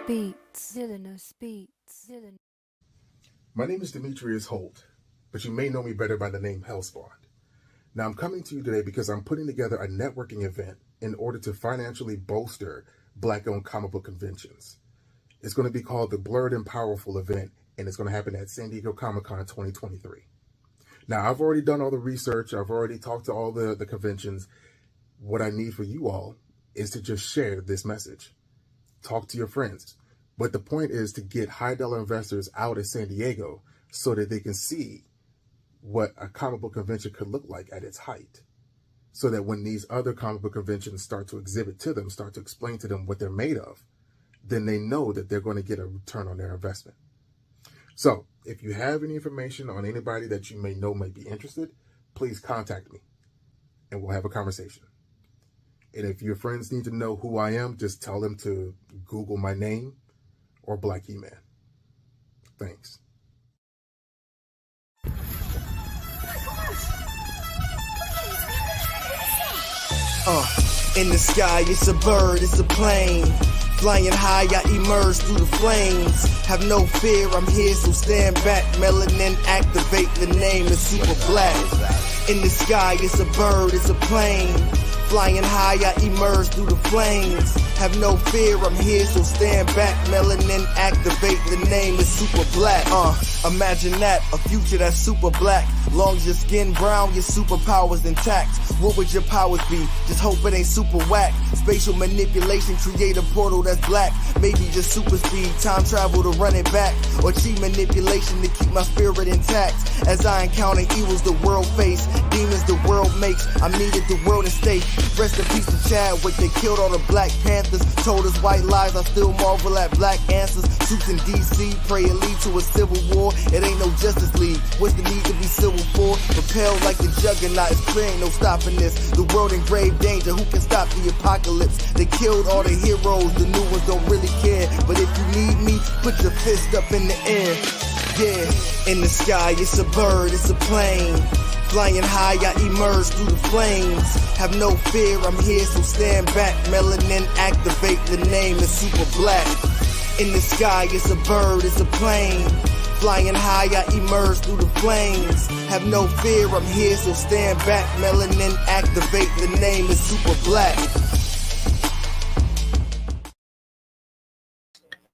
My name is Demetrius Holt, but you may know me better by the name Hellspawn. Now I'm coming to you today because I'm putting together a networking event in order to financially bolster Black-owned comic book conventions. It's going to be called the Blerd and Powerful event, and it's going to happen at San Diego Comic-Con 2023. Now, I've already done all the research. I've already talked to all the conventions. What I need for you all is to just share this message. Talk to your friends. But the point is to get high-dollar investors out of San Diego so that they can see what a comic book convention could look like at its height. So that when these other comic book conventions start to exhibit to them, start to explain to them what they're made of, then they know that they're going to get a return on their investment. So if you have any information on anybody that you may know may be interested, please contact me and we'll have a conversation. And if your friends need to know who I am, just tell them to Google my name or Black E-Man. Thanks. In the sky, it's a bird, it's a plane. Flying high, I emerge through the flames. Have no fear, I'm here, so stand back. Melanin activate, the name is super black. In the sky, it's a bird, it's a plane. Flying high, I emerge through the flames. Have no fear, I'm here, so stand back. Melanin activate, the name is super black. Imagine that, a future that's super black. Long as your skin brown, your superpowers intact. What would your powers be? Just hope it ain't super whack. Spatial manipulation, create a portal that's black. Maybe just super speed, time travel to run it back. Or cheat manipulation to keep my spirit intact. As I encounter evils the world face, demons the world makes, I needed the world to stay. Rest in peace to Chadwick, they killed all the Black Panthers. Told us white lies, I still marvel at black answers. Suits in DC, pray it lead to a civil war. It ain't no Justice League, what's the need to be civil for? Propelled like the juggernaut, it's clear ain't no stopping this. The world in grave danger, who can stop the apocalypse? They killed all the heroes, the new ones don't really care. But if you need me, put your fist up in the air. Yeah, in the sky, it's a bird, it's a plane. Flying high, I emerge through the flames. Have no fear, I'm here, so stand back. Melanin activate, the name is super black. In the sky, it's a bird, it's a plane. Flying high, I emerge through the flames. Have no fear, I'm here, so stand back. Melanin activate, the name is super black.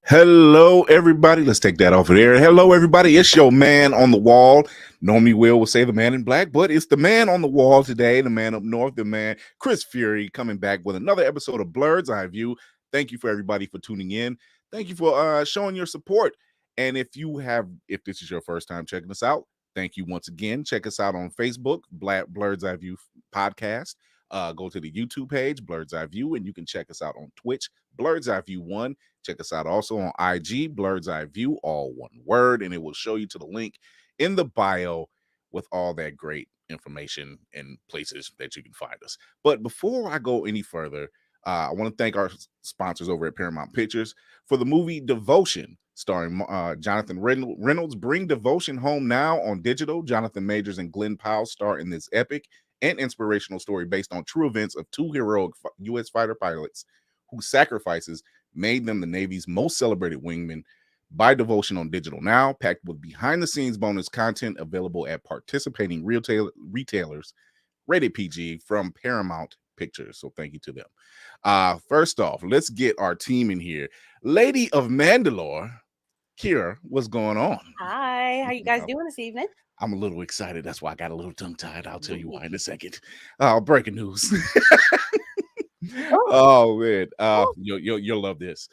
Hello, everybody. Let's take that off of there. Hello, everybody. It's your man on the wall. Normally, Will say the man in black, but it's the man on the wall today, the man up north, the man, Chris Fury, coming back with another episode of Blerd's Eye View. Thank you for everybody for tuning in. Thank you for showing your support. And if this is your first time checking us out, thank you once again. Check us out on Facebook, Blerd's Eye View Podcast. Go to the YouTube page, Blerd's Eye View, and you can check us out on Twitch, Blerd's Eye View 1. Check us out also on IG, Blerd's Eye View, all one word, and it will show you to the link in the bio with all that great information and places that you can find us. But before I go any further, I want to thank our sponsors over at Paramount Pictures for the movie Devotion, starring Jonathan Reynolds. Bring Devotion home now on digital. Jonathan Majors and Glenn Powell star in this epic and inspirational story based on true events of two heroic U.S. fighter pilots whose sacrifices made them the Navy's most celebrated wingmen. Buy Devotion on digital now, packed with behind-the-scenes bonus content available at participating retailers, rated PG from Paramount Pictures. So thank you to them. First off, let's get our team in here. Lady of Mandalore, Kira, what's going on? Hi, how you guys doing this evening? I'm a little excited. That's why I got a little tongue-tied. I'll tell you why in a second. Breaking news. Oh man, you'll love this.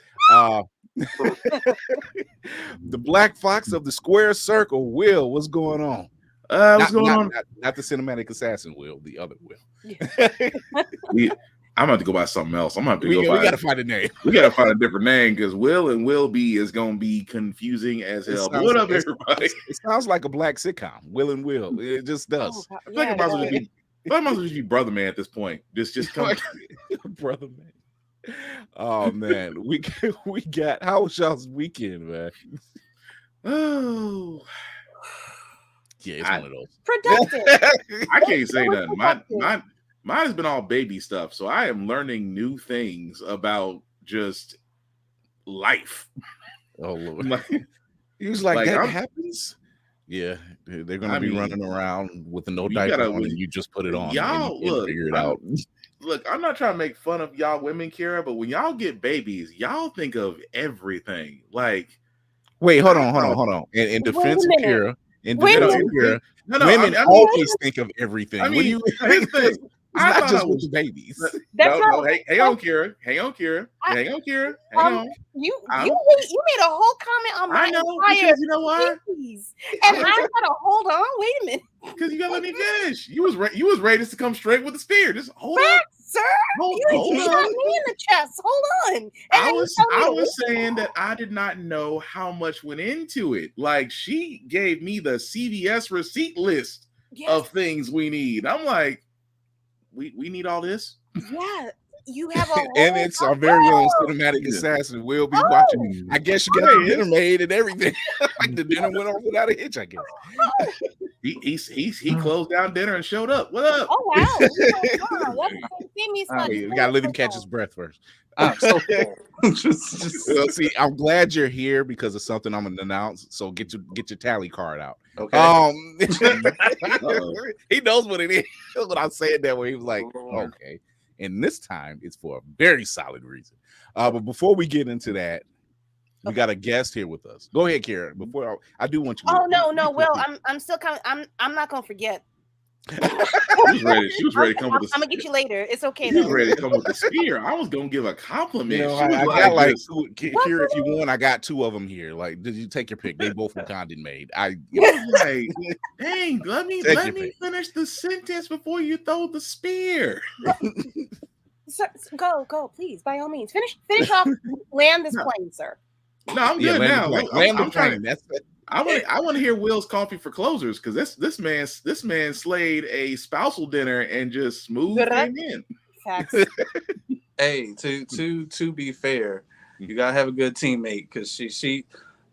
The Black Fox of the Square Circle, Will, what's going on? What's going on? Not the cinematic assassin, Will, the other Will. Yeah. I'm going to go by something else. We got to find a name. We got to find a different name because Will and Will Be is going to be confusing as hell. What up, everybody? It sounds like a black sitcom, Will and Will. It just does. I think it might as well just be Brother Man at this point. Just come Brother Man. Oh man, we got, how was y'all's weekend, man? Oh yeah, it's one of those. Productive. I can't say nothing. Mine has been all baby stuff, so I am learning new things about just life. Oh Lord. Like, He was like, like, that I'm- happens. Yeah, they're gonna I be mean, running around with no you diaper gotta- on, and you just put it on y'all, and look, figure it out. Look, I'm not trying to make fun of y'all women, Kira, but when y'all get babies, y'all think of everything. Like, Wait, hold I on. In Wait a defense of minute. Kira, in Wait a defense of minute. Kira, no, women I mean, always think of everything. I What do mean, you? here's the thing. It's I not thought just I with was- the babies. That's no, not. hang on, Kira. Hang on, Kira. Hang on, Kira. Hang on. You I'm- made a whole comment on my I know, entire because you know why? babies, and I gotta hold on. Wait a minute, Because you gotta let me finish. You was ready to come straight with the spear. Just hold on. sir. Hold You shot on. me in the chest. Hold on. And I then you was tell me to wait. saying that I did not know how much went into it. Like, she gave me the CVS receipt list Yes. of things we need. I'm like, we need all this. Yeah, you have a whole And it's our very own cinematic assassin. We'll be watching. I guess you got the dinner made and everything. Like the dinner went off without a hitch, I guess. He closed down dinner and showed up. What up? Oh wow! Wow. We gotta let him catch his breath first. I'm so Well, see, I'm glad you're here because of something I'm gonna announce. So get your tally card out. okay. He knows what it is. When I said that way, he was like, okay. And this time it's for a very solid reason. But before we get into that, we got a guest here with us. Go ahead, Karen. Before I do want you. Oh no! Well, I'm still coming. I'm not gonna forget. She was ready to come with I'm gonna get you later. It's okay. She was Though. ready to come with the spear. I was gonna give a compliment. You know, She was I got like this. two, Kira, if you want, I got two of them here. Like, did you take your pick? They both Wakandan made. Like, dang, let me finish the sentence before you throw the spear. Sir, go, please, by all means. Finish off. Land this plane, sir. No, I'm good now. I'm trying. That's it. I want to hear Will's coffee for closers because this man slayed a spousal dinner and just smooth came in. Facts. Hey, to be fair, you gotta have a good teammate because she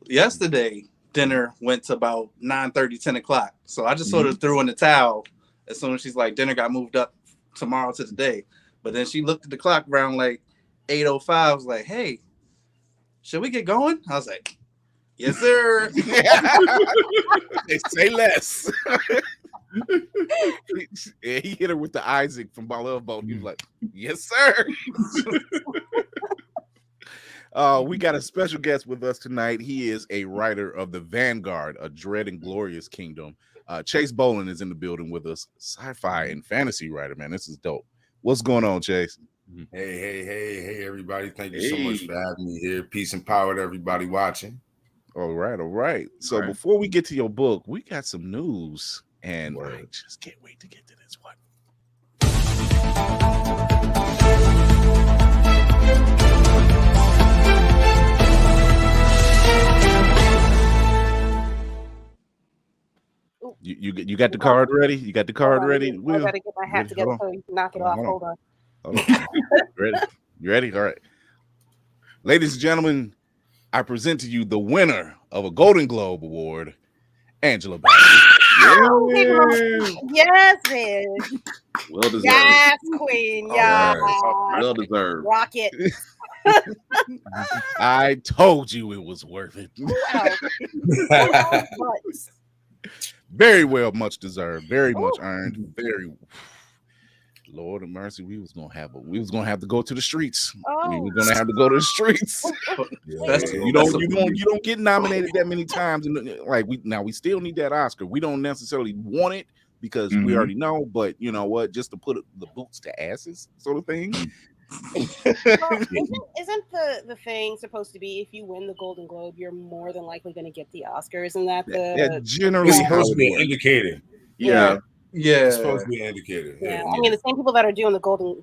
yesterday dinner went to about 9:30, 10 o'clock. So I just sort of threw in the towel as soon as she's like dinner got moved up tomorrow to today. But then she looked at the clock around like 8:05. Was like, hey, should we get going? I was like, yes, sir. They say less. He hit her with the Isaac from My Love Boat. He was like, yes, sir. We got a special guest with us tonight. He is a writer of the Vanguard, A Dread and Glorious Kingdom. Chase Bolling is in the building with us. Sci-fi and fantasy writer, man. This is dope. What's going on, Chase? Hey, everybody. Thank you so much for having me here. Peace and power to everybody watching. All right. So before we get to your book, we got some news, and I just can't wait to get to this one. You got the card ready? You got the card ready? I gotta get my hat together so you can knock it off. Hold on. Ready? You ready? All right. Ladies and gentlemen, I present to you the winner of a Golden Globe Award, Angela Bassett. Yes, man. Well deserved. Yes, queen. Yeah. Well deserved. Rocket. I told you it was worth it. Very well, much deserved, very much earned, very. Lord of mercy, we was gonna have to go to the streets. We were gonna have to go to the streets. You don't get nominated that many times, and like we still need that Oscar. We don't necessarily want it because we already know, but you know what? Just to put the boots to asses, sort of thing. Isn't the thing supposed to be if you win the Golden Globe, you're more than likely going to get the Oscar? Isn't that generally supposed to be an indicator? Yeah. It's supposed to be an indicator. Yeah. I mean, the same people that are doing the Golden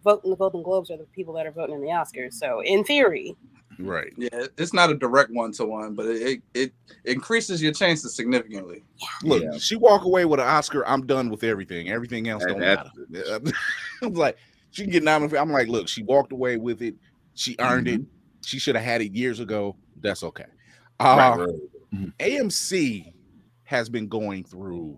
Globes are the people that are voting in the Oscars. So in theory, right? Yeah, it's not a direct one-to-one, but it increases your chances significantly. Look, she walk away with an Oscar. I'm done with everything. Everything else don't matter. I'm like. She can get nominated. I'm like, look, she walked away with it. She earned it. She should have had it years ago. That's okay. AMC has been going through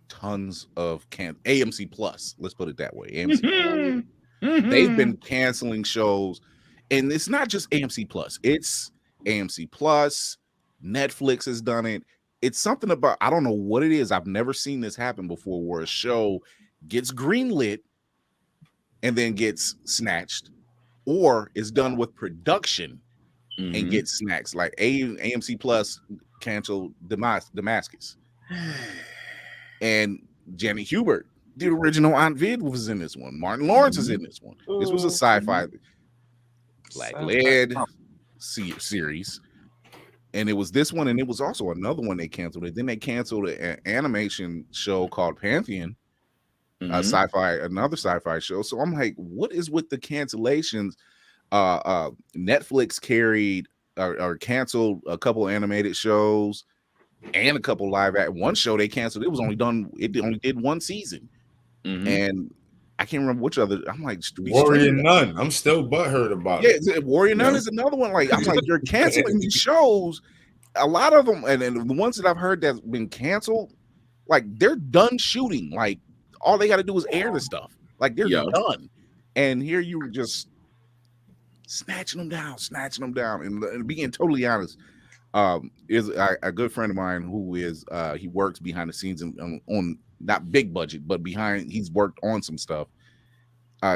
tons of AMC Plus. Let's put it that way. AMC. They've been canceling shows. And it's not just AMC Plus, it's AMC Plus, Netflix has done it. It's something about, I don't know what it is. I've never seen this happen before, where a show gets greenlit and then gets snatched, or is done with production and gets snatched. Like AMC Plus canceled Damascus. And Jenny Hubert, the original Aunt Vid, was in this one. Martin Lawrence is in this one. This was a sci-fi Black-led series. And it was this one, and it was also another one they canceled. And then they canceled an animation show called Pantheon, another sci-fi show. So I'm like, what is with the cancellations? Netflix carried or canceled a couple animated shows and a couple live at one show they canceled. It only did one season. And I can't remember which other. I'm like, Warrior Nun. I'm still butthurt about it. Yeah, Warrior Nun is another one. Like, I'm like, you're canceling these shows. A lot of them, and the ones that I've heard that's been canceled, like they're done shooting. Like all they got to do is air the stuff. Like they're done. And here you were just snatching them down. And being totally honest, is a good friend of mine who is he works behind the scenes on not big budget, but he's worked on some stuff.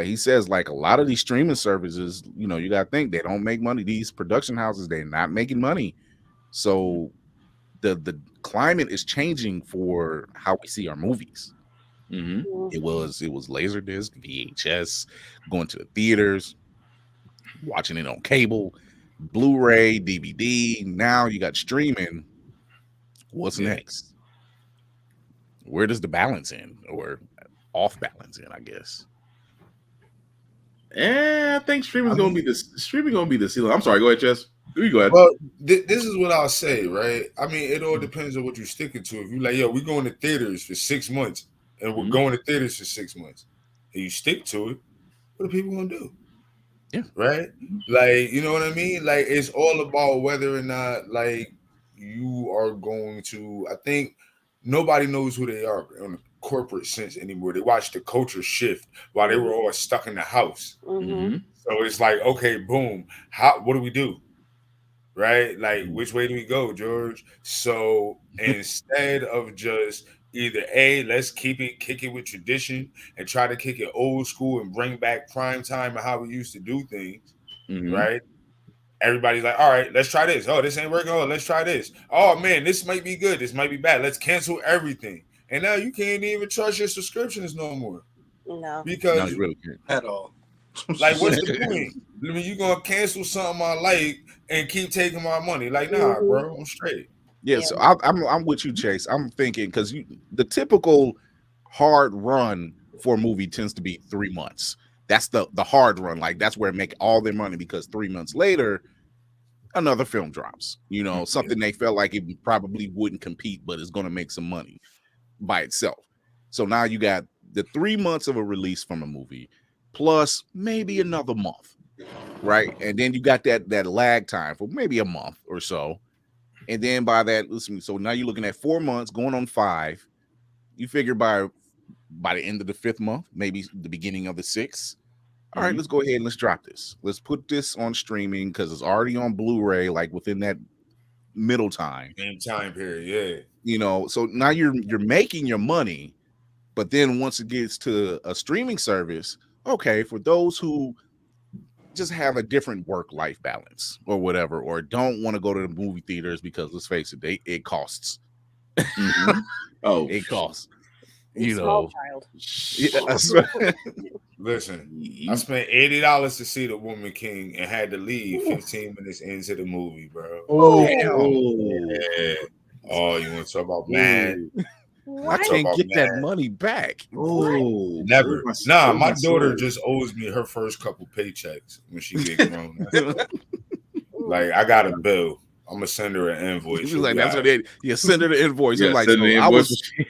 He says like a lot of these streaming services, you know, you got to think they don't make money. These production houses, they're not making money. So the climate is changing for how we see our movies. It was Laserdisc, VHS, going to the theaters, watching it on cable, Blu-ray, DVD. Now you got streaming. What's next? Where does the balance end, or off balance end, I guess? I think streaming's gonna be the ceiling. I'm sorry, go ahead, Chess. You go ahead. Well, this is what I'll say, right? I mean, it all depends on what you're sticking to. If you're like, yo, we're going to theaters for 6 months, and we're going to theaters for 6 months, and you stick to it, what are people gonna do? Yeah. Right? Like, you know what I mean? Like, it's all about whether or not, like, you are going to, I think nobody knows who they are in a corporate sense anymore. They watch the culture shift while they were all stuck in the house. So it's like, okay, boom. What do we do? Right? Like, which way do we go, George? So instead of just either let's kick it with tradition and try to kick it old school and bring back prime time and how we used to do things, right? Everybody's like, all right, let's try this. Oh, this ain't working. Oh, let's try this. Oh man, this might be good. This might be bad. Let's cancel everything. And now you can't even trust your subscriptions no more. No. No, Because you really can't at all. Like, what's the point? I mean, you gonna cancel something I like and keep taking my money? Like, nah, bro, I'm straight. Yeah, so I'm with you, Chase. I'm thinking because the typical hard run for a movie tends to be 3 months. That's the hard run. Like that's where they make all their money, because 3 months later, another film drops. You know, something they felt like it probably wouldn't compete, but it's going to make some money by itself. So now you got the 3 months of a release from a movie, plus maybe another month, right? And then you got that lag time for maybe a month or so. And then by that, listen, so now you're looking at 4 months going on 5. You figure by the end of the 5th month, maybe the beginning of the 6th. All right, let's go ahead and let's drop this. Let's put this on streaming because it's already on Blu-ray, like within that middle time. Same time period, yeah. You know, so now you're making your money, but then once it gets to a streaming service, okay, for those who just have a different work-life balance or whatever, or don't want to go to the movie theaters because let's face it, it costs. Oh, it costs. You know, child. Yeah, listen, I spent $80 to see The Woman King and had to leave 15 minutes into the movie, bro. Oh, yeah. Oh, you want to talk about mad? I can't get that money back. Oh, never. Nah, my daughter just owes me her first couple paychecks when she get grown. Like, I got a bill. I'm gonna send her an invoice. She's like, that's what it. Yeah, send her the invoice. Yeah, like,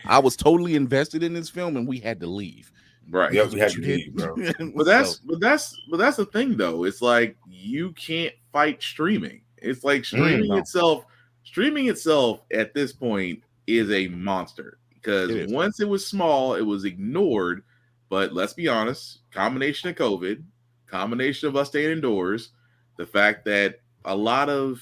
I was totally invested in this film, and we had to leave. Right. Yeah, we had to leave, bro. But that's the thing, though. It's like you can't fight streaming. It's like streaming itself at this point is a monster, because once it was small, it was ignored. But let's be honest, combination of COVID, combination of us staying indoors, the fact that a lot of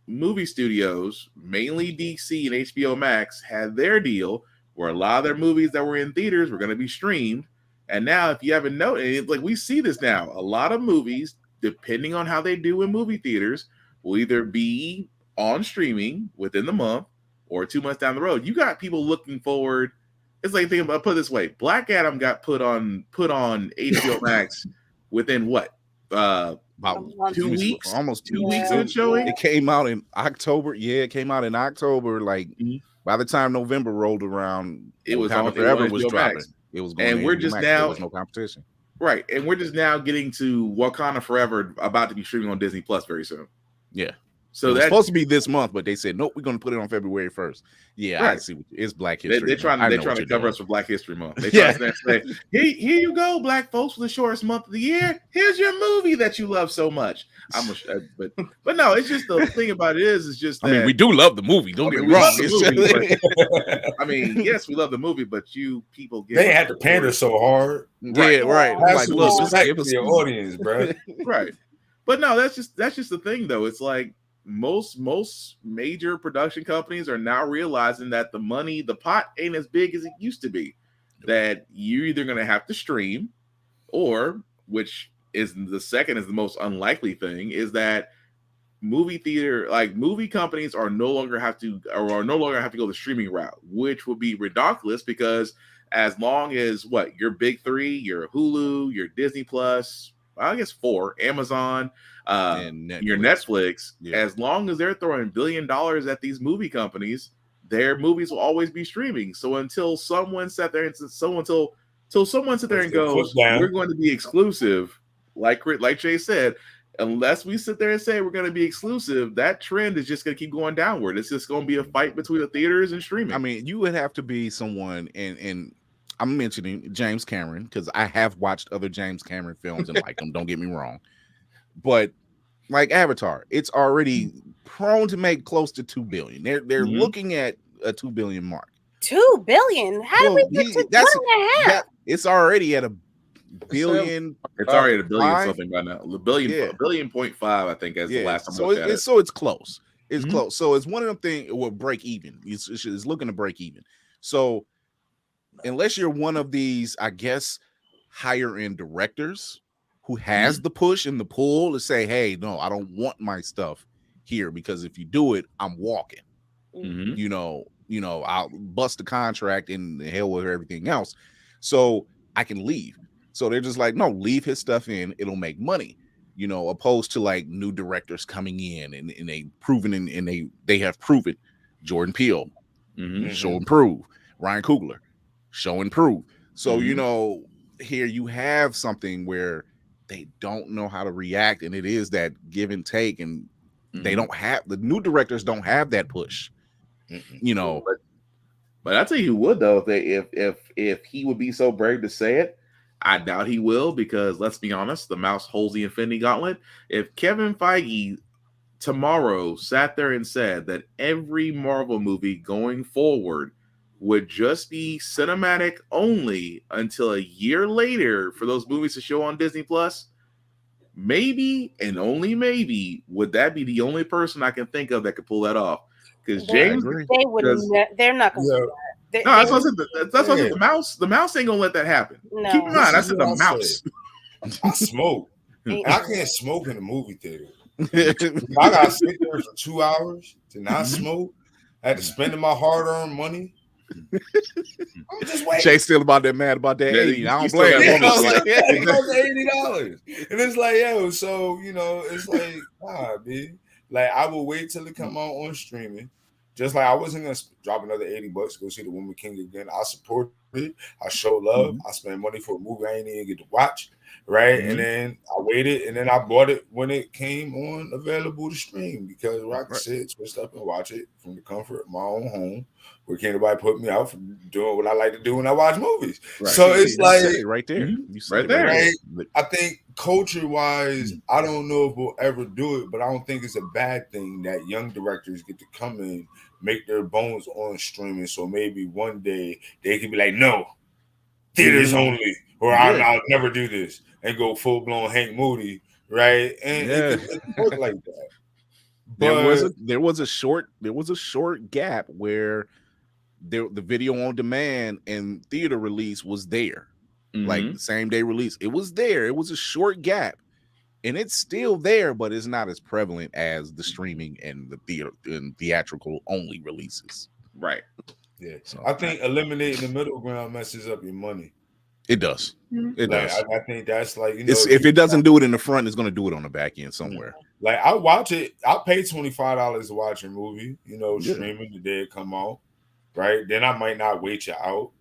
movie studios, mainly DC and HBO Max, had their deal where a lot of their movies that were in theaters were going to be streamed. And now, if you haven't noticed, like we see this now, a lot of movies, depending on how they do in movie theaters, will either be on streaming within the month or 2 months down the road. You got people looking forward. It's like, think about, put it this way: Black Adam got put on HBO Max within what? About 2 weeks, almost 2 weeks of showing. It came out in October. Yeah, it came out in October. Like by the time November rolled around, it was on Forever was dropping. Max. It was going, and we're just Max. now there was no competition, right? And we're just now getting to Wakanda Forever, about to be streaming on Disney Plus very soon. Yeah. So that's that's supposed to be this month, but they said nope. We're going to put it on February 1st. Yeah, right. I see. It's Black History. They're trying to cover us for Black History Month. They try to say, here you go, Black folks, for the shortest month of the year. Here's your movie that you love so much. But no, it's just the thing about it is just that, I mean, we do love the movie. Don't get me wrong. I mean, yes, we love the movie, but you people they had to pander so hard. Yeah, right. Like, look, give us the audience, bro. Right. But no, that's just the thing, though. It's like most major production companies are now realizing that the pot ain't as big as it used to be. That you're either going to have to stream, or, which is the most unlikely thing, is that movie companies are no longer have to go the streaming route, which would be ridiculous, because as long as your big three, your Hulu, your Disney Plus, I guess 4, Amazon, and Netflix. Your Netflix, as long as they're throwing $1 billion at these movie companies, their movies will always be streaming. So until someone sat there and goes, we're going to be exclusive, like Jay said, unless we sit there and say we're going to be exclusive, that trend is just going to keep going downward. It's just going to be a fight between the theaters and streaming. I mean, you would have to be someone, and I'm mentioning James Cameron because I have watched other James Cameron films and like them. Don't get me wrong, but like Avatar, it's already prone to make close to $2 billion. They're looking at a $2 billion mark. $2 billion? How do we get to 1.5? It's already at $1 billion. It's already at $1 billion something by now. $1.5 billion, I think, as the last time. So it's close. It's close. So it's one of them things. Will break even. It's looking to break even. So unless you're one of these, I guess, higher end directors who has the push and the pull to say, hey, no, I don't want my stuff here, because if you do it, I'm walking. You know, I'll bust the contract and the hell with everything else, so I can leave. So they're just like, no, leave his stuff in, it'll make money, opposed to like new directors coming in and they proven and they have proven. Jordan Peele, show and prove. Ryan Coogler, show and prove. So here you have something where they don't know how to react, and it is that give and take, and they don't have, the new directors don't have that push. But I tell you who would, though, if he would be so brave to say it, I doubt he will, because let's be honest, the mouse holds the Infinity Gauntlet. If Kevin Feige tomorrow sat there and said that every Marvel movie going forward would just be cinematic only until a year later for those movies to show on Disney Plus, maybe and only maybe would that be the only person I can think of that could pull that off. Because James, they wouldn't. They're not going to do that. No, that's what I said. The mouse ain't gonna let that happen. No. Keep in mind, I said the mouse. I smoke. I can't smoke in the movie theater. I gotta sit there for 2 hours to not smoke. I had to spend my hard-earned money. I'm just waiting. Jay still mad about that 80. I don't blame him. $80. And it's like, yo, so it's like, dude. Like, I will wait till it come out on streaming. Just like I wasn't gonna drop another $80 to go see The Woman King again. I support it. I show love. I spend money for a movie I ain't even get to watch, right? And then I waited, and then I bought it when it came on available to stream, because I could sit, switch up, and watch it from the comfort of my own home, where can't nobody put me out from doing what I like to do when I watch movies. Right. So it's like right there, right there. Right? I think culture-wise, I don't know if we'll ever do it, but I don't think it's a bad thing that young directors get to come in, make their bones on streaming. So maybe one day they can be like, no, theaters only, or I'll never do this, and go full-blown Hank Moody right? And it didn't work like that. But There was a short gap where the video on demand and theater release was there, like the same day release. It was there. It was a short gap, and it's still there, but it's not as prevalent as the streaming and the theater and theatrical only releases. Right. Yeah. So I think eliminating the middle ground messes up your money. It does. It does. I think that's like, you know, if it doesn't do it in the front, it's going to do it on the back end somewhere. Like I watch it, I pay $25 to watch a movie, you know, streaming the day it come out, right? Then I might not wait you out,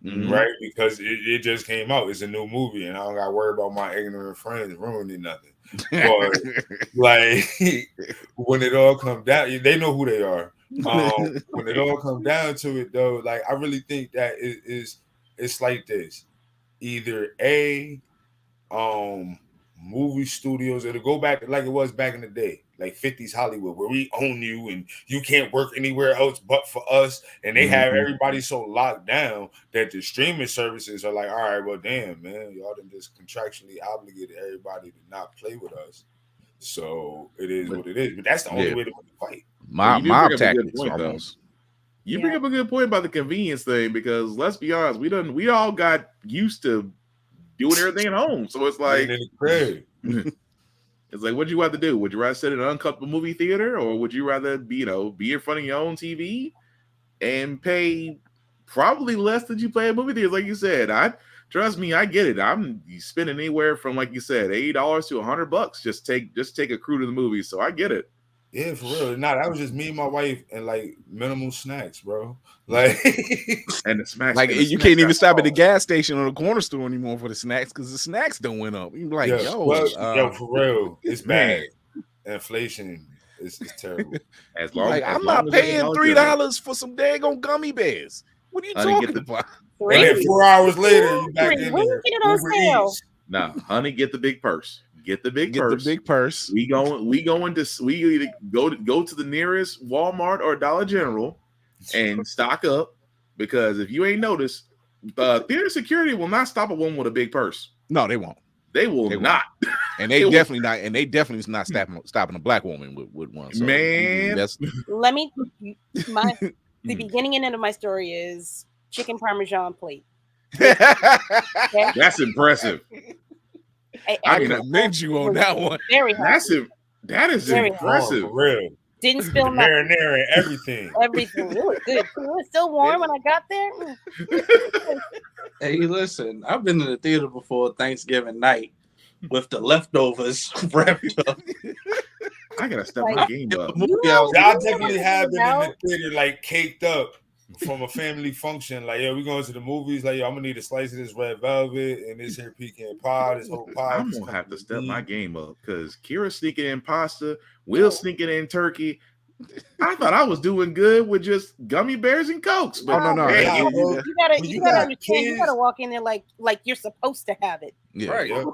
right? Because it just came out. It's a new movie, and I don't got to worry about my ignorant friends ruining nothing. But like when it all comes down, they know who they are. When it all comes down to it, though, like I really think that it's like this. Either movie studios, it'll go back like it was back in the day, like 50s Hollywood, where we own you and you can't work anywhere else but for us. And they have everybody so locked down that the streaming services are like, all right, well, damn, man, y'all done just contractually obligated everybody to not play with us. So it is what it is. But that's the only way to win the fight. Mob tactics almost. You bring up a good point about the convenience thing, because let's be honest, we all got used to doing everything at home. So it's like, it's like, what'd you rather do? Would you rather sit in an uncomfortable movie theater, or would you rather be in front of your own TV and pay probably less than you pay at movie theaters? Like you said, trust me, I get it. I'm spending anywhere from, like you said, $80 to $100. Just take a crew to the movie. So I get it. Yeah, for real. Nah, that was just me and my wife and like minimal snacks, bro. Like, and the snacks. Like you can't even stop at the gas station or the corner store anymore for the snacks, because the snacks don't went up. You're like, yo, for real, it's bad. Inflation is terrible. As long as I'm not paying $3 for some daggone gummy bears. What are you talking about? And then 4 hours later, you back in there. When you get it on sale? Nah, honey, get the big purse. Get the big purse. We either go to the nearest Walmart or Dollar General and stock up, because if you ain't noticed, theater security will not stop a woman with a big purse. No, they won't. They will not. And they definitely not. And they definitely not stopping a black woman with one. So, man, let me. The beginning and end of my story is chicken parmesan plate. Okay? That's impressive. I can commend you on that one. Very happy. That is very impressive. For real. Didn't spill nothing. Marinara, everything. Everything. It was good. It was still warm when I got there. Hey, listen, I've been in the theater before Thanksgiving night with the leftovers wrapped up. I gotta step my game up. Y'all definitely have been in the theater like caked up from a family function. Like, yo, we going to the movies. Like, yo, I'm gonna need a slice of this red velvet and this here pecan pie. This whole pie. I'm gonna have to step my game up, because Kira sneaking in pasta, Will sneaking in turkey. I thought I was doing good with just gummy bears and Cokes. But no. You gotta understand. You gotta walk in there like you're supposed to have it. Yeah. Right. Yeah.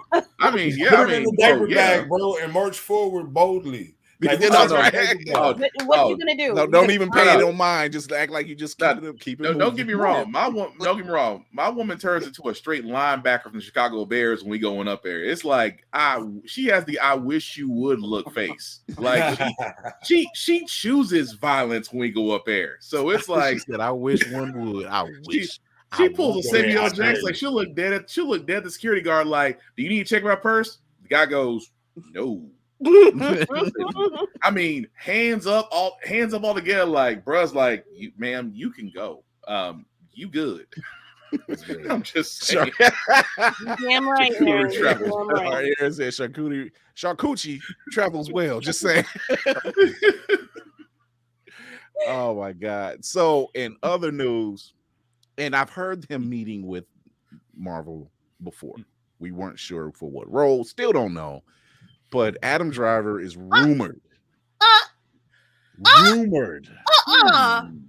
I mean, Put it in the diaper bag, bro, and march forward boldly. Like, What are you gonna do? No, don't even pay it on mine. Just act like you just keep it. No, don't get me wrong. Don't get me wrong. My woman turns into a straight linebacker from the Chicago Bears when we going up there. It's like she has the "I wish you would" look face. Like she chooses violence when we go up there. So it's like that. I wish one would. I wish. She pulls a Samuel Jackson. Like she'll look dead at the security guard. Like, do you need to check my purse? The guy goes, no. I mean, hands up all together. Like, bruh's like, ma'am, you can go. You good. I'm just saying. Damn right. Aaron said charcuterie travels well. Just saying. Oh my God. So in other news, and I've heard him meeting with Marvel before. We weren't sure for what role, still don't know. But Adam Driver is rumored.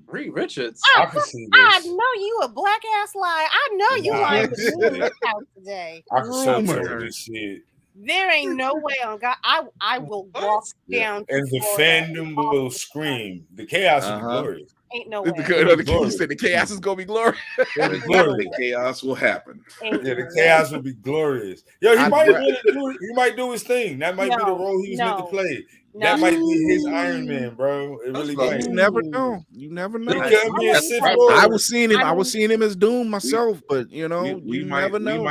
Reed Richards. I can see this. I know you a black ass lie. I know you lying to me in this house today. I can see this shit. There ain't no way on God. I will walk down. And the fandom will scream. The chaos will be glorious. Ain't no way. You said the chaos is gonna be glorious. The chaos will happen. The chaos will be glorious. Yo, he might do his thing. That might be the role he was meant to play. That might be his Iron Man, bro. It really might. You never know. You never know. I was seeing him as Doom myself, but you know, we might never know. We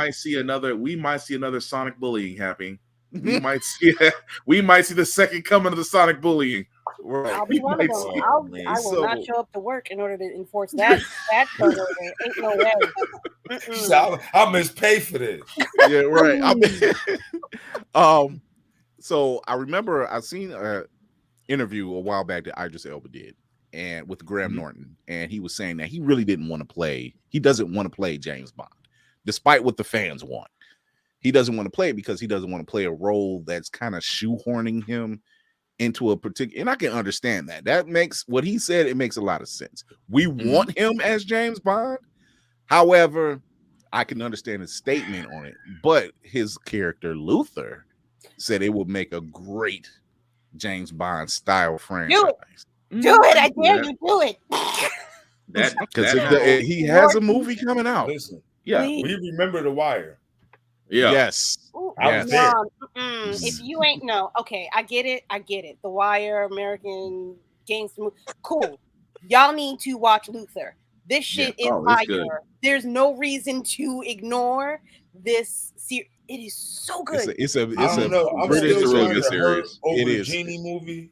might see another Sonic bullying happening. We might see the second coming of the Sonic bullying. Right. I'll be one of them. I will not show up to work in order to enforce that code order. Ain't no way. So I must pay for this. Yeah, right. So I remember I seen an interview a while back that Idris Elba did, and with Graham Norton, and he was saying that he really didn't want to play. He doesn't want to play James Bond, despite what the fans want. He doesn't want to play it because he doesn't want to play a role that's kind of shoehorning him into a particular, and I can understand that. That makes what he said, it makes a lot of sense. We want him as James Bond. However, I can understand his statement on it, but his character Luther said it would make a great James Bond style franchise. Do it. I dare you do it. Because he has a movie coming out. Listen, we remember The Wire. Yeah. Yes. If you ain't okay, I get it. The Wire, American gangster movie. Cool. Y'all need to watch Luther. This shit is fire. There's no reason to ignore this series. It is so good. It's a really good series. It is. Genie movie.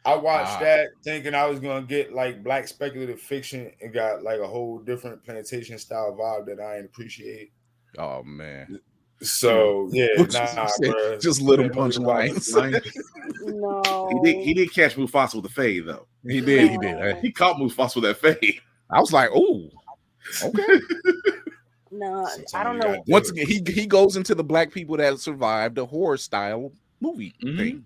I watched that thinking I was gonna get like black speculative fiction and got like a whole different plantation style vibe that I didn't appreciate. Oh man. So bro. Just little punchlines. No, he did catch Mufasa with the fade though. He did. He caught Mufasa with that fade. I was like, oh, okay. No, I don't know. Once again, he goes into the black people that survived a horror style movie thing.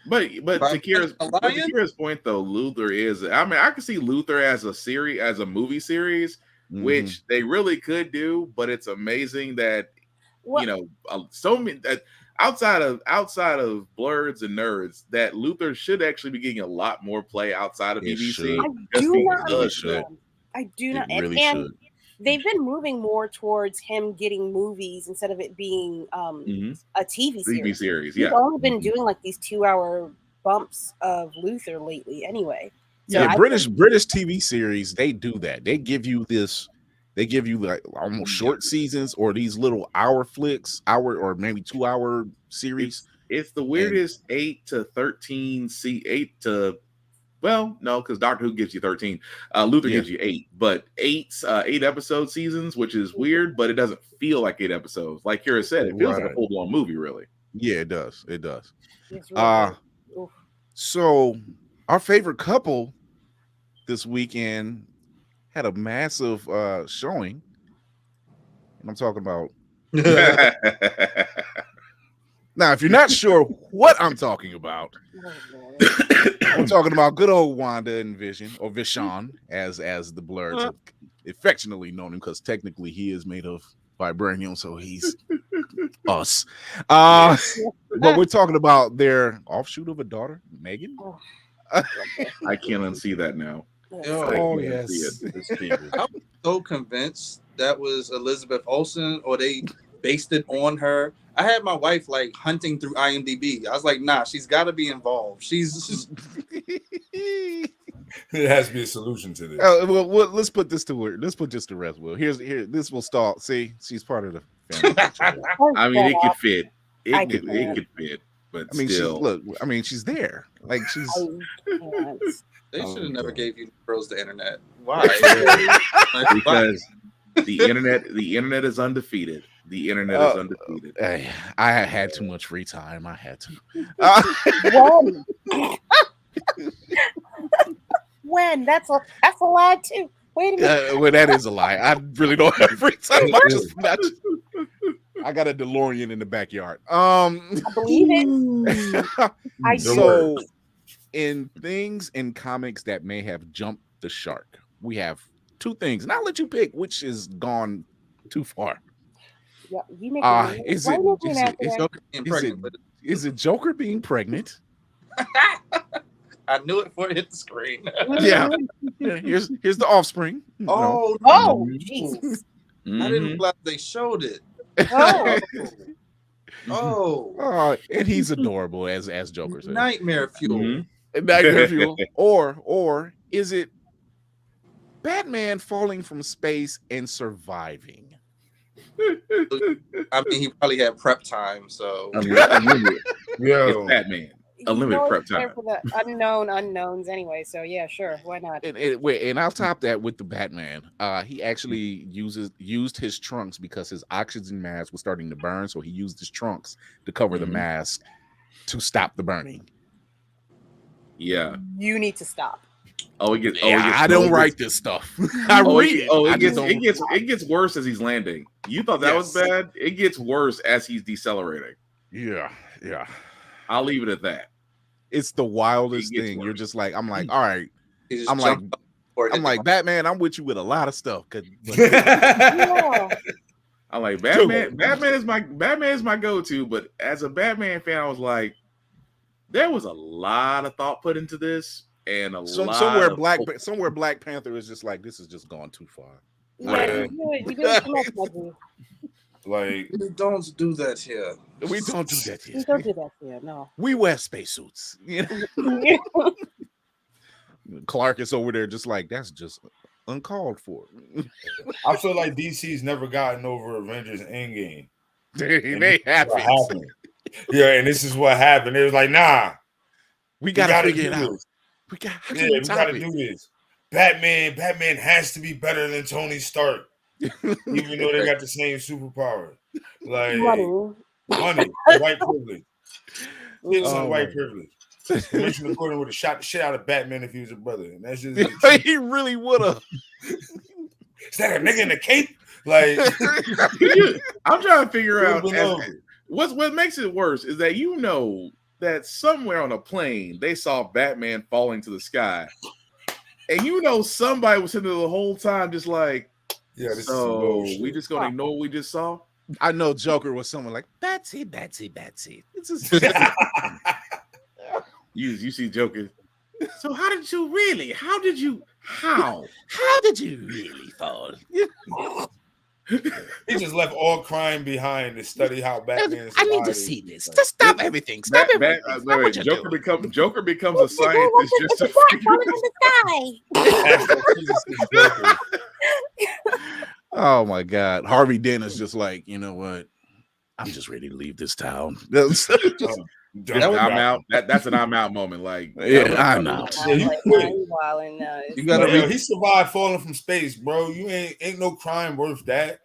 But to Kira's point though, Luther is. I mean, I can see Luther as a movie series, which they really could do. But it's amazing that so many that outside of Blerds and Nerds, that Luther should actually be getting a lot more play outside of BBC. I do not. Really and should. They've been moving more towards him getting movies instead of it being a TV series. Yeah, He's only been doing like these 2-hour bumps of Luther lately. Anyway, so British TV series, they do that. They give you this. They give you like almost short seasons or these little hour flicks, or maybe 2-hour series. It's the weirdest 8 to 13 well, no, because Doctor Who gives you 13. Luther gives you 8, but 8 episode seasons, which is weird, but it doesn't feel like 8 episodes. Like Kira said, it feels like a full-blown movie, really. Yeah, it does. It does. So our favorite couple this weekend had a massive showing, and I'm talking about. Now, if you're not sure what I'm talking about, I'm talking about good old Wanda and Vision, or Vishan, as the Blerds have affectionately known him, because technically he is made of vibranium, so he's us. But we're talking about their offshoot of a daughter, Megan. I can't unsee that now. Oh yes. I'm so convinced that was Elizabeth Olsen, or they based it on her. I had my wife like hunting through IMDb. I was like, nah, she's got to be involved. She's There has to be a solution to this. Well, let's put this to work. Let's put this to rest. Will here this will stall. See, she's part of the family. I mean, it could fit. It could fit, but I mean, still, she's there. Like she's. They should have never gave you girls the internet. Why? Because the internet is undefeated. The internet is undefeated. I had too much free time. I had to. When? That's a lie too. Wait a minute. Well, that is a lie. I really don't have free time. I got a DeLorean in the backyard. I believe it. So, in things in comics that may have jumped the shark, we have two things, and I'll let you pick which is gone too far. Yeah, you make is it Joker being pregnant? I knew it before it hit the screen. Yeah. Here's the offspring. Oh, Jesus. I didn't realize they showed it. Oh, and he's adorable as Joker said. Nightmare fuel. Nightmare fuel. Or is it Batman falling from space and surviving? I mean, he probably had prep time, so it's Batman. Unlimited prep time for the unknown unknowns anyway. So yeah, sure, why not? And I'll top that with the Batman. He actually used his trunks because his oxygen mask was starting to burn, so he used his trunks to cover the mask to stop the burning. Yeah, you need to stop. I don't write this stuff. I read it. It gets worse as he's landing. You thought that was bad? It gets worse as he's decelerating. Yeah. I'll leave it at that. It's the wildest thing. Worse. You're just like, I'm like, all right. I'm like, Batman, I'm with you with a lot of stuff. I'm like, Batman is my go-to, but as a Batman fan, I was like, there was a lot of thought put into this, and somewhere Black Panther is just like, this is just gone too far. Yeah, you do it too much, Maggie. Like, we don't do that here. We don't do that here. We don't do that here. No. We wear spacesuits. You know? Clark is over there just like, that's just uncalled for. I feel like DC's never gotten over Avengers Endgame. They haven't. Yeah, and this is what happened. It was like, nah, we gotta figure it out. We gotta do this. Batman has to be better than Tony Stark. Even though they got the same superpower, like money, white privilege, white privilege. Commissioner Gordon would have shot the shit out of Batman if he was a brother, and that's just he really would have. Is that a nigga in a cape? Like, I'm trying to figure out what makes it worse is that that somewhere on a plane they saw Batman falling to the sky, and somebody was sitting there the whole time just like. Yeah, this is we just gonna ignore what we just saw. I know Joker was someone like Batsy. It's just you see Joker. So how did you really fall? He just left all crime behind to study how Batman. I need to see this. Just stop everything. Stop everything. Joker becomes a scientist just to figure it. Oh my God. Harvey Dent is just like, you know what? I'm just ready to leave this town. I'm out. That's an I'm out moment. Like, I'm out. You gotta he survived falling from space, bro. You ain't no crime worth that.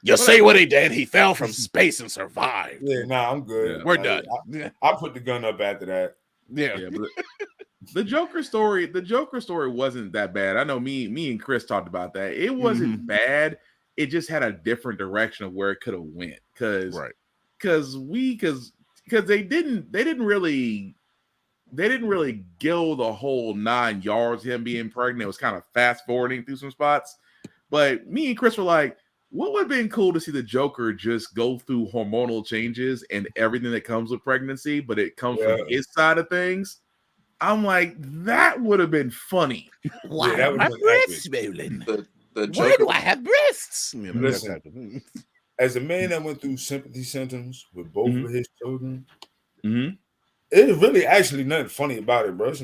You say what he did. He fell from space and survived. Yeah, nah, I'm good. We're done. I put the gun up after that. Yeah. But the Joker story wasn't that bad. I know me and Chris talked about that. It wasn't bad. It just had a different direction of where it could have went. Because they didn't really gill the whole 9 yards him being pregnant. It was kind of fast forwarding through some spots. But me and Chris were like, what would have been cool to see the Joker just go through hormonal changes and everything that comes with pregnancy, but it comes from his side of things. I'm like, that would have been funny. Why are my breasts swollen? Why do I have breasts? Listen, as a man that went through sympathy symptoms with both of his children, it's really actually nothing funny about it, bro. It's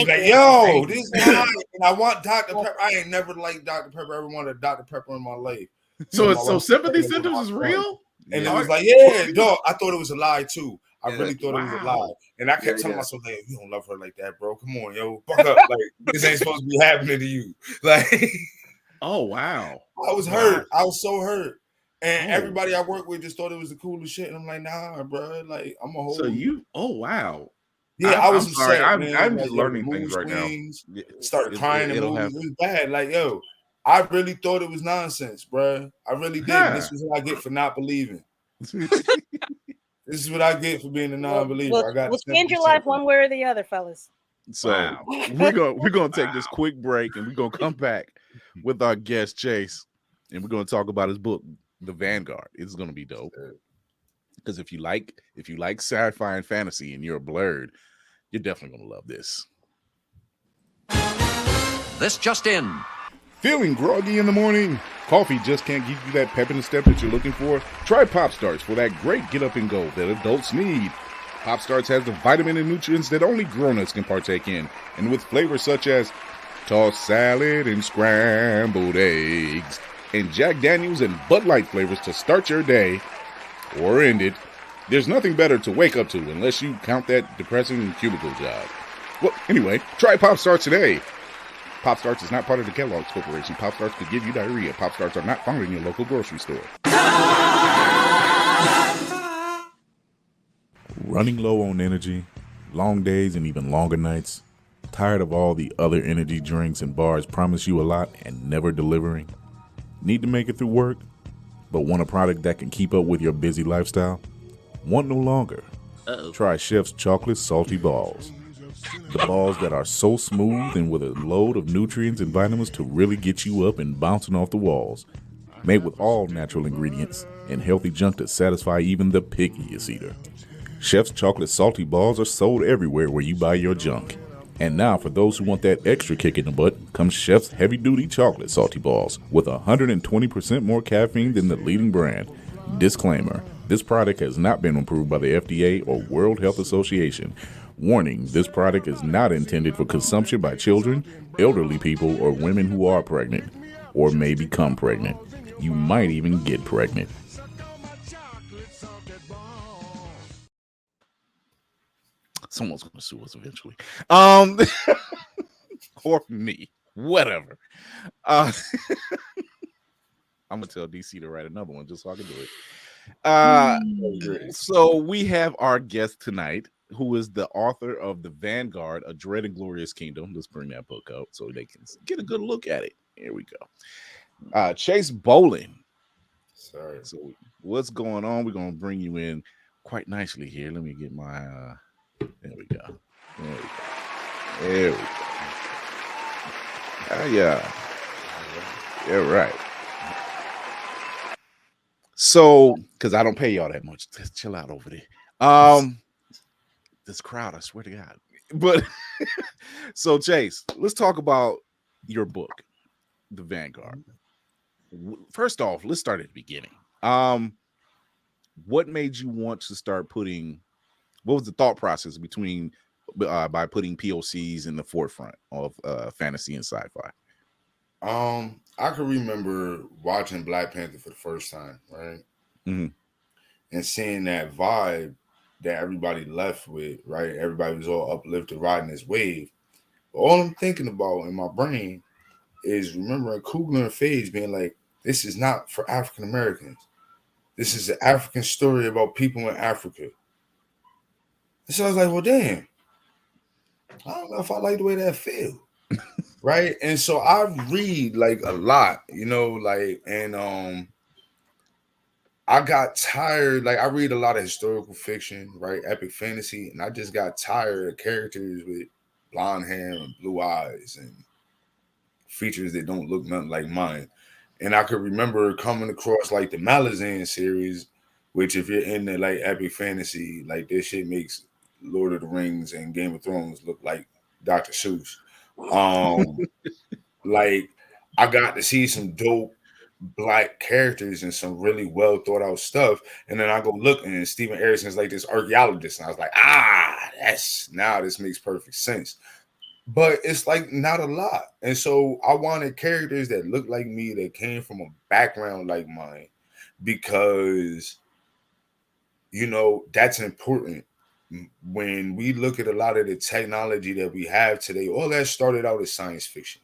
like, yo, this guy, and I want Dr. Pepper. I ain't never liked Dr. Pepper. I ever wanted Dr. Pepper in my life. So sympathy symptoms is real? And it was like, yeah, dog. I thought it was a lie too. I really thought it was a lie. And I kept telling myself, like, you don't love her like that, bro. Come on, yo. Fuck up. Like, this ain't supposed to be happening to you. Like, oh, wow. I was hurt. I was so hurt. And everybody I work with just thought it was the coolest shit. And I'm like, nah, bro. Like, I'm a whole. So wow. Yeah, I was sorry. upset, I'm just learning things right now. Started crying and it was bad. Like, yo, I really thought it was nonsense, bro. I really did. Yeah. This is what I get for not believing. This is what I get for being a non-believer. We'll change your life one way or the other, fellas. So we're gonna take this quick break and we're gonna come back with our guest Chase, and we're gonna talk about his book, The Vanguard. It's gonna be dope. Because if you like sci-fi and fantasy and you're a Blerd, you're definitely gonna love this. This just in. Feeling groggy in the morning? Coffee just can't give you that pep in the step that you're looking for? Try Pop Starts for that great get up and go that adults need. Pop Starts has the vitamin and nutrients that only grown-ups can partake in, and with flavors such as tossed salad and scrambled eggs, and Jack Daniels and Bud Light flavors to start your day or end it. There's nothing better to wake up to unless you count that depressing cubicle job. Well, anyway, try Pop Starts today. Pop Starts is not part of the Kellogg's Corporation. Pop Starts could give you diarrhea. Pop Starts are not found in your local grocery store. Running low on energy, long days and even longer nights, tired of all the other energy drinks and bars promise you a lot and never delivering? Need to make it through work, but want a product that can keep up with your busy lifestyle? Want no longer? Try Chef's Chocolate Salty Balls. The balls that are so smooth and with a load of nutrients and vitamins to really get you up and bouncing off the walls. Made with all natural ingredients and healthy junk to satisfy even the pickiest eater. Chef's Chocolate Salty Balls are sold everywhere where you buy your junk. And now for those who want that extra kick in the butt, comes Chef's Heavy Duty Chocolate Salty Balls with 120% more caffeine than the leading brand. Disclaimer, this product has not been approved by the FDA or World Health Association. Warning, this product is not intended for consumption by children, elderly people, or women who are pregnant or may become pregnant. You might even get pregnant. Someone's going to sue us eventually. Or me. Whatever. I'm going to tell DC to write another one just so I can do it. So we have our guest tonight, who is the author of The Vanguard, A Dread and Glorious Kingdom. Let's bring that book out so they can get a good look at it. Here we go. Chase Bolling. Sorry. So what's going on? We're going to bring you in quite nicely here. Let me get my... there we go. There we go. Yeah. Yeah, right. So, because I don't pay y'all that much. Just chill out over there. This crowd, I swear to God. But so Chase, let's talk about your book, The Vanguard. First off, let's start at the beginning. What made you want to start putting, what was the thought process between by putting POCs in the forefront of fantasy and sci-fi? I can remember watching Black Panther for the first time, right? Mm-hmm. And seeing that vibe that everybody left with, right? Everybody was all uplifted, riding this wave. But all I'm thinking about in my brain is remembering Coogler and Phage being like, this is not for African Americans. This is an African story about people in Africa. And so I was like, well, damn, I don't know if I like the way that feel. Right. And so I read like a lot, you know, like, and I got tired. Like, I read a lot of historical fiction, right? Epic fantasy. And I just got tired of characters with blonde hair and blue eyes and features that don't look nothing like mine. And I could remember coming across like the Malazan series, which if you're into like epic fantasy, like this shit makes Lord of the Rings and Game of Thrones look like Dr. Seuss. Like, I got to see some dope Black characters and some really well thought out stuff, and then I go look and Stephen Erickson's like this archaeologist, and I was like, now this makes perfect sense. But it's like not a lot, and so I wanted characters that looked like me, that came from a background like mine, because you know that's important. When we look at a lot of the technology that we have today, all that started out as science fiction.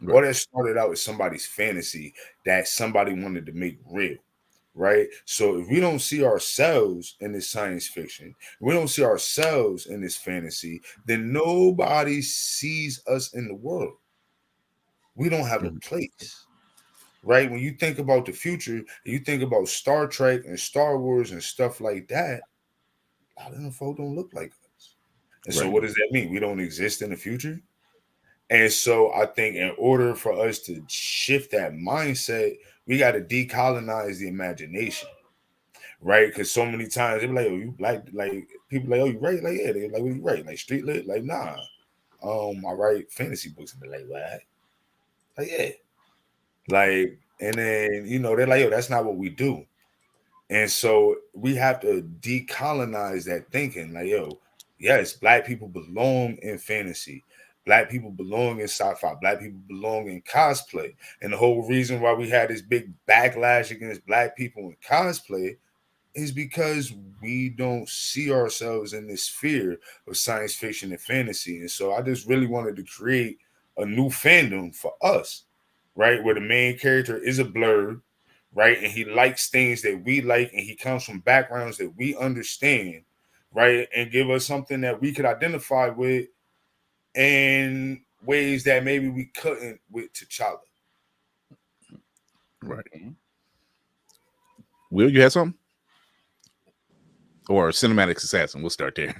Right. All that started out as somebody's fantasy that somebody wanted to make real, right? So if we don't see ourselves in this science fiction, we don't see ourselves in this fantasy, then nobody sees us in the world. We don't have a place, right? When you think about the future, you think about Star Trek and Star Wars and stuff like that, a lot of them folk don't look like us. And so what does that mean? We don't exist in the future? And so I think in order for us to shift that mindset, we got to decolonize the imagination, right? Because so many times they be like, "Oh, you black?" Like people like, "Oh, you right?" Like, yeah, they like, "What you write?" Like street lit? Like, nah. I write fantasy books, and they're like, "What?" Like, yeah. Like, and then they're like, "Yo, that's not what we do." And so we have to decolonize that thinking. Like, yo, yes, black people belong in fantasy. Black people belong in sci-fi. Black people belong in cosplay. And the whole reason why we had this big backlash against black people in cosplay is because we don't see ourselves in this sphere of science fiction and fantasy. And so I just really wanted to create a new fandom for us, right? Where the main character is a Blerd, right? And he likes things that we like, and he comes from backgrounds that we understand, right? And give us something that we could identify with in ways that maybe we couldn't with T'Challa. Right. Will, you have something? Or Cinematic Assassin? We'll start there.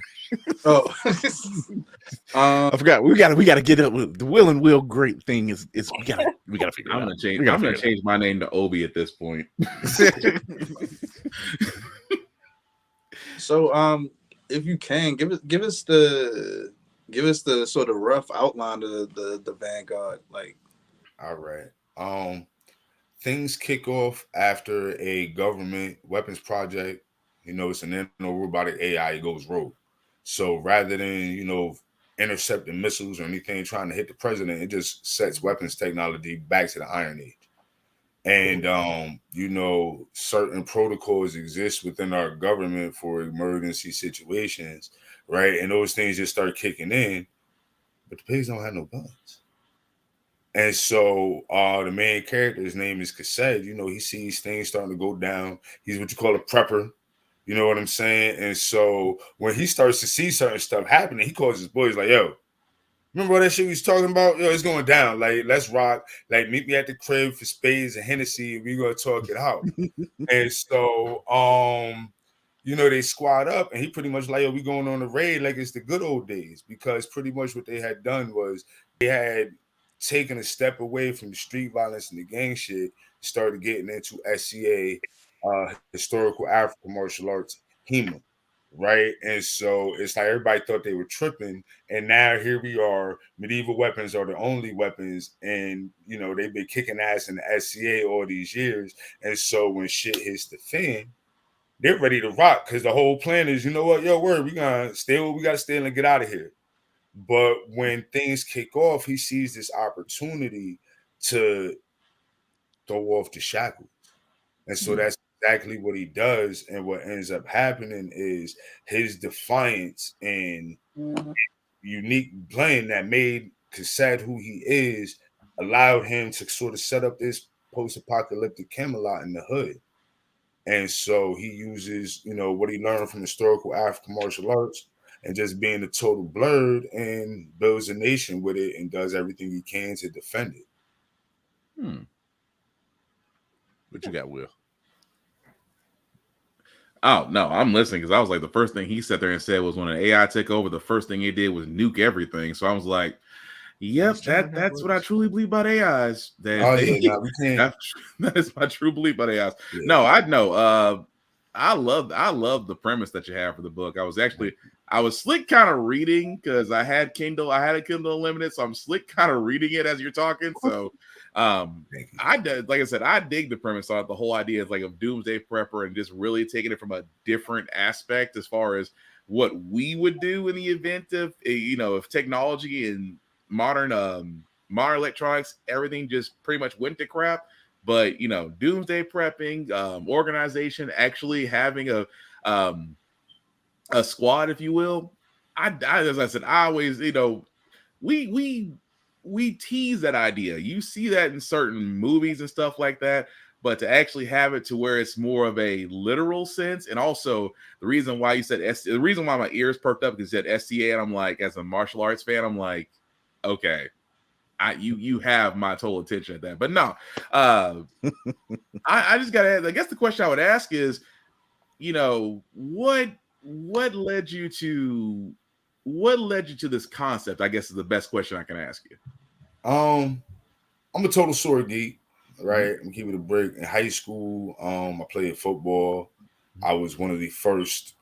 I forgot. We gotta get up with the Will and Will great thing is we gotta figure it out. I'm gonna change my name to Obi at this point. So if you can give us the sort of rough outline of the Vanguard. Like, all right. Things kick off after a government weapons project. It's an nano-robotic AI. It goes rogue. So rather than, intercepting missiles or anything trying to hit the president, it just sets weapons technology back to the Iron Age. And, certain protocols exist within our government for emergency situations, right? And those things just start kicking in, but the pigs don't have no guns. And so the main character, his name is Cassette, he sees things starting to go down. He's what you call a prepper. You know what I'm saying? And so when he starts to see certain stuff happening, he calls his boys like, "Yo, remember all that shit we was talking about? Yo, it's going down. Like, let's rock. Like, meet me at the crib for spades and Hennessy, and we're gonna talk it out." And so they squad up, and he pretty much like, "Yo, we going on a raid like it's the good old days," because pretty much what they had done was they had taken a step away from the street violence and the gang shit, started getting into SCA, historical African martial arts, HEMA, right? And so it's like everybody thought they were tripping, and now here we are. Medieval weapons are the only weapons, and they've been kicking ass in the SCA all these years. And so when shit hits the fan, they're ready to rock because the whole plan is, we gonna stay where we gotta stay and get out of here. But when things kick off, he sees this opportunity to throw off the shackles. And so that's exactly what he does. And what ends up happening is his defiance and unique blend that made Cassette who he is allowed him to sort of set up this post-apocalyptic Camelot in the hood. And so he uses, what he learned from historical African martial arts and just being a total Blerd, and builds a nation with it and does everything he can to defend it. What you got, Will? Oh, no, I'm listening because I was like, the first thing he sat there and said was when an AI took over, the first thing he did was nuke everything. So I was like, yep, that's what I truly believe about AIs. That is my true belief about AIs. Yeah. No, I know. I love the premise that you have for the book. I was slick kind of reading because I had a Kindle Unlimited, so I'm slick kind of reading it as you're talking. So I did, like I said, I dig the premise on it. The whole idea is like a doomsday prepper and just really taking it from a different aspect as far as what we would do in the event of if technology and modern electronics, everything just pretty much went to crap. But doomsday prepping, organization, actually having a squad, if you will. As I said, I always, we tease that idea. You see that in certain movies and stuff like that, but to actually have it to where it's more of a literal sense. And also the reason why you said the reason why my ears perked up because you said SCA, and I'm like, as a martial arts fan, I'm like, okay, you have my total attention at that. But no, I just gotta ask, I guess the question I would ask is, what led you to this concept? I guess is the best question I can ask you. I'm a total sword geek, right? I'm keeping it a break. In high school, I played football. I was one of the first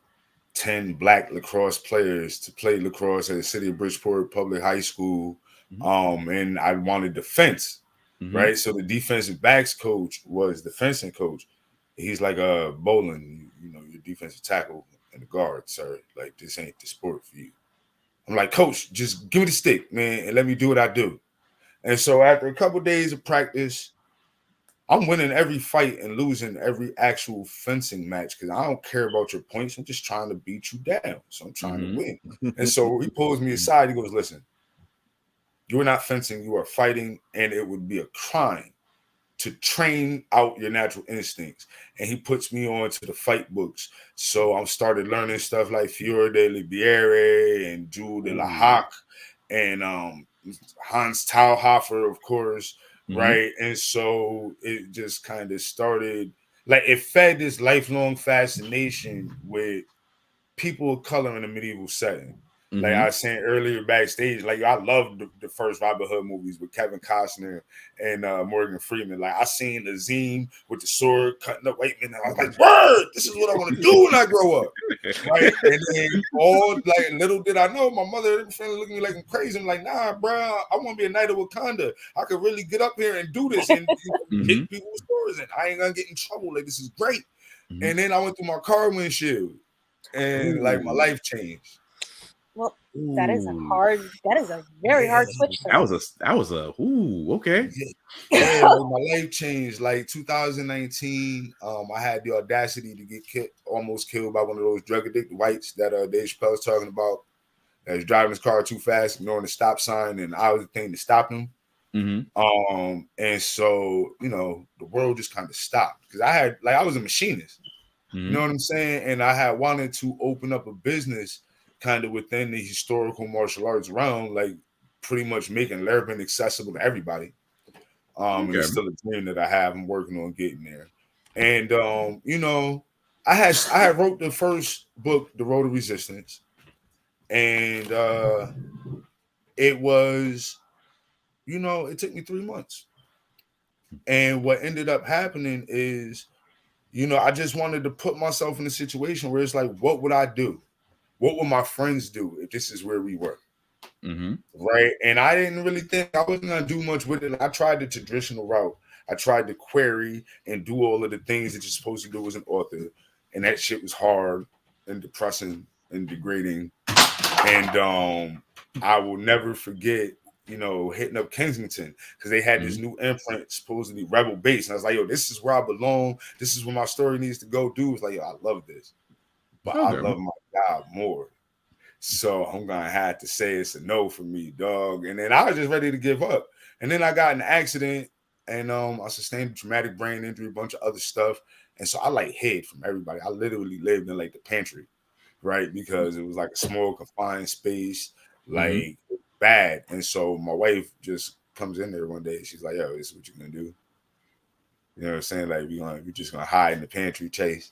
10 black lacrosse players to play lacrosse at the City of Bridgeport Public High School. And I wanted defense, right? So the defensive backs coach was the fencing coach. He's like Bolling, your defensive tackle and the guard, sir. Like, this ain't the sport for you. I'm like, coach, just give me the stick, man, and let me do what I do. And so after a couple of days of practice, I'm winning every fight and losing every actual fencing match because I don't care about your points. I'm just trying to beat you down. So I'm trying to win. And so he pulls me aside. He goes, listen, you're not fencing. You are fighting. And it would be a crime to train out your natural instincts. And he puts me on to the fight books. So I started learning stuff like Fiore de Libiere and Jules de la Haque and Hans Talhofer, of course. Right. And so it just kind of started, like, it fed this lifelong fascination with people of color in a medieval setting. Like I was saying earlier backstage, like, I loved the first Robin Hood movies with Kevin Costner and Morgan Freeman. Like, I seen Azim with the sword cutting up white men. I was like, word, this is what I want to do when I grow up. Right. And then little did I know, my mother and friend looked at me like I'm crazy. I'm like, nah, bro, I want to be a knight of Wakanda. I could really get up here and do this and hit people's swords, and I ain't gonna get in trouble. Like, this is great. And then I went through my car windshield, and like, my life changed. Well, that is a very hard switch. That was a okay. Yeah, like, my life changed. Like 2019, I had the audacity to get almost killed by one of those drug addicted whites that Dave Chappelle was talking about. That was driving his car too fast, ignoring the stop sign, and I was the thing to stop him. And so, the world just kind of stopped because I was a machinist. You know what I'm saying? And I had wanted to open up a business kind of within the historical martial arts realm, like pretty much making Lurban accessible to everybody. And it's still a dream that I have. I'm working on getting there. And I had wrote the first book, The Road to Resistance, and it was, it took me 3 months. And what ended up happening is, I just wanted to put myself in a situation where it's like, what would I do? What would my friends do if this is where we were? Right. And I didn't really think I wasn't going to do much with it. I tried the traditional route. I tried to query and do all of the things that you're supposed to do as an author. And that shit was hard and depressing and degrading. And I will never forget, hitting up Kensington because they had this new imprint, supposedly Rebel Base. And I was like, yo, this is where I belong. This is where my story needs to go. Dude was like, yo, I love this. But I love my job more. So I'm going to have to say it's a no for me, dog. And then I was just ready to give up. And then I got in an accident and I sustained a traumatic brain injury, a bunch of other stuff. And so I hid from everybody. I literally lived in the pantry, right? Because it was like a small confined space, bad. And so my wife just comes in there one day. She's like, yo, this is what you're going to do. You know what I'm saying? Like, we're just going to hide in the pantry, Chase.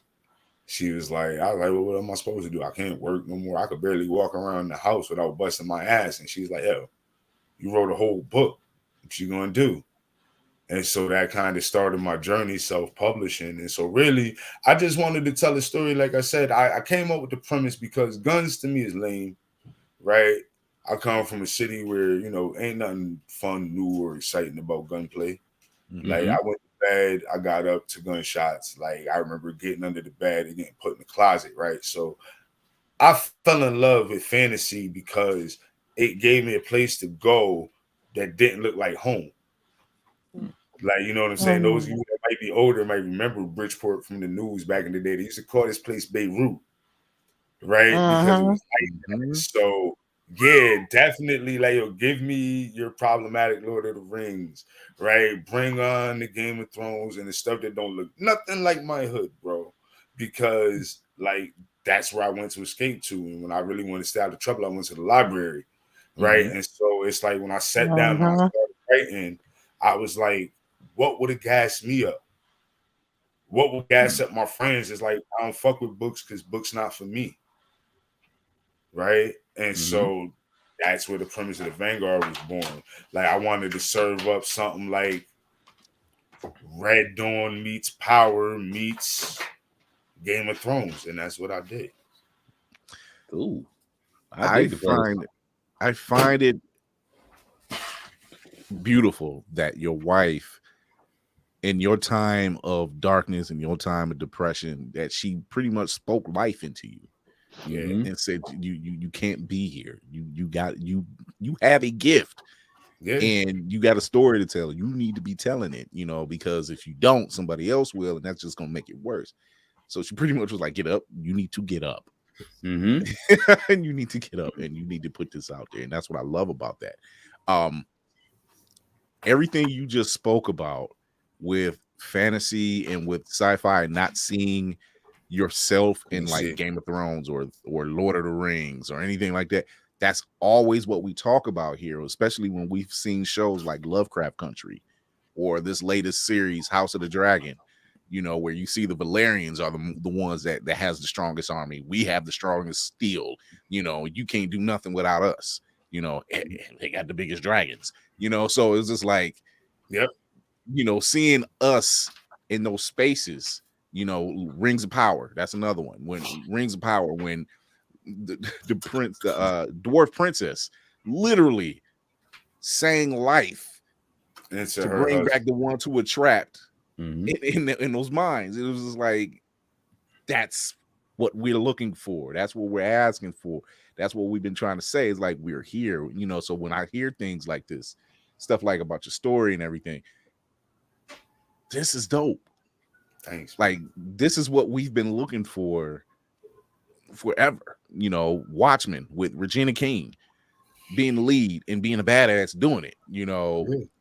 She was like, I was like, well, what am I supposed to do? I can't work no more. I could barely walk around the house without busting my ass. And she's like, yo, you wrote a whole book. What you gonna do? And so that kind of started my journey self-publishing. And so really, I just wanted to tell a story. Like I said, I came up with the premise because guns to me is lame, right? I come from a city where, ain't nothing fun, new, or exciting about gunplay. Like, I went to bed, I got up to gunshots. Like, I remember getting under the bed and getting put in the closet, right? So I fell in love with fantasy because it gave me a place to go that didn't look like home. Like, you know what I'm saying? Those of you that might be older might remember Bridgeport from the news back in the day. They used to call this place Beirut, right? Because it was like that. So, yeah, definitely, give me your problematic Lord of the Rings, right? Bring on the Game of Thrones and the stuff that don't look nothing like my hood, bro. Because, that's where I went to escape to. And when I really wanted to stay out of trouble, I went to the library, right? And so it's like when I sat down and I started writing, I was like, what would have gassed me up? What would gas up my friends? Is like, I don't fuck with books because books not for me. Right. And so that's where the premise of the Vanguard was born. Like, I wanted to serve up something like Red Dawn meets Power meets Game of Thrones, and that's what I did. Ooh, I find it beautiful that your wife, in your time of darkness and your time of depression, that she pretty much spoke life into you. And said you can't be here. You have a gift. And you got a story to tell. You need to be telling it, because if you don't, somebody else will, and that's just gonna make it worse. So she pretty much was like, get up. You need to get up. And you need to get up, and you need to put this out there. And that's what I love about that. Everything you just spoke about with fantasy and with sci-fi, not seeing yourself in like Game of Thrones or Lord of the Rings or anything like that. That's always what we talk about here, especially when we've seen shows like Lovecraft Country or this latest series, House of the Dragon, where you see the Valerians are the ones that has the strongest army. We have the strongest steel. You can't do nothing without us. They got the biggest dragons. So it's just like, seeing us in those spaces. Rings of Power. That's another one. When Rings of Power, when the dwarf princess literally sang life to bring back the ones who were trapped in those mines. It was just like, that's what we're looking for. That's what we're asking for. That's what we've been trying to say. Is like, we're here. So when I hear things like this, stuff like about your story and everything, this is dope. Thanks. Like, this is what we've been looking for forever. Watchmen with Regina King being the lead and being a badass doing it.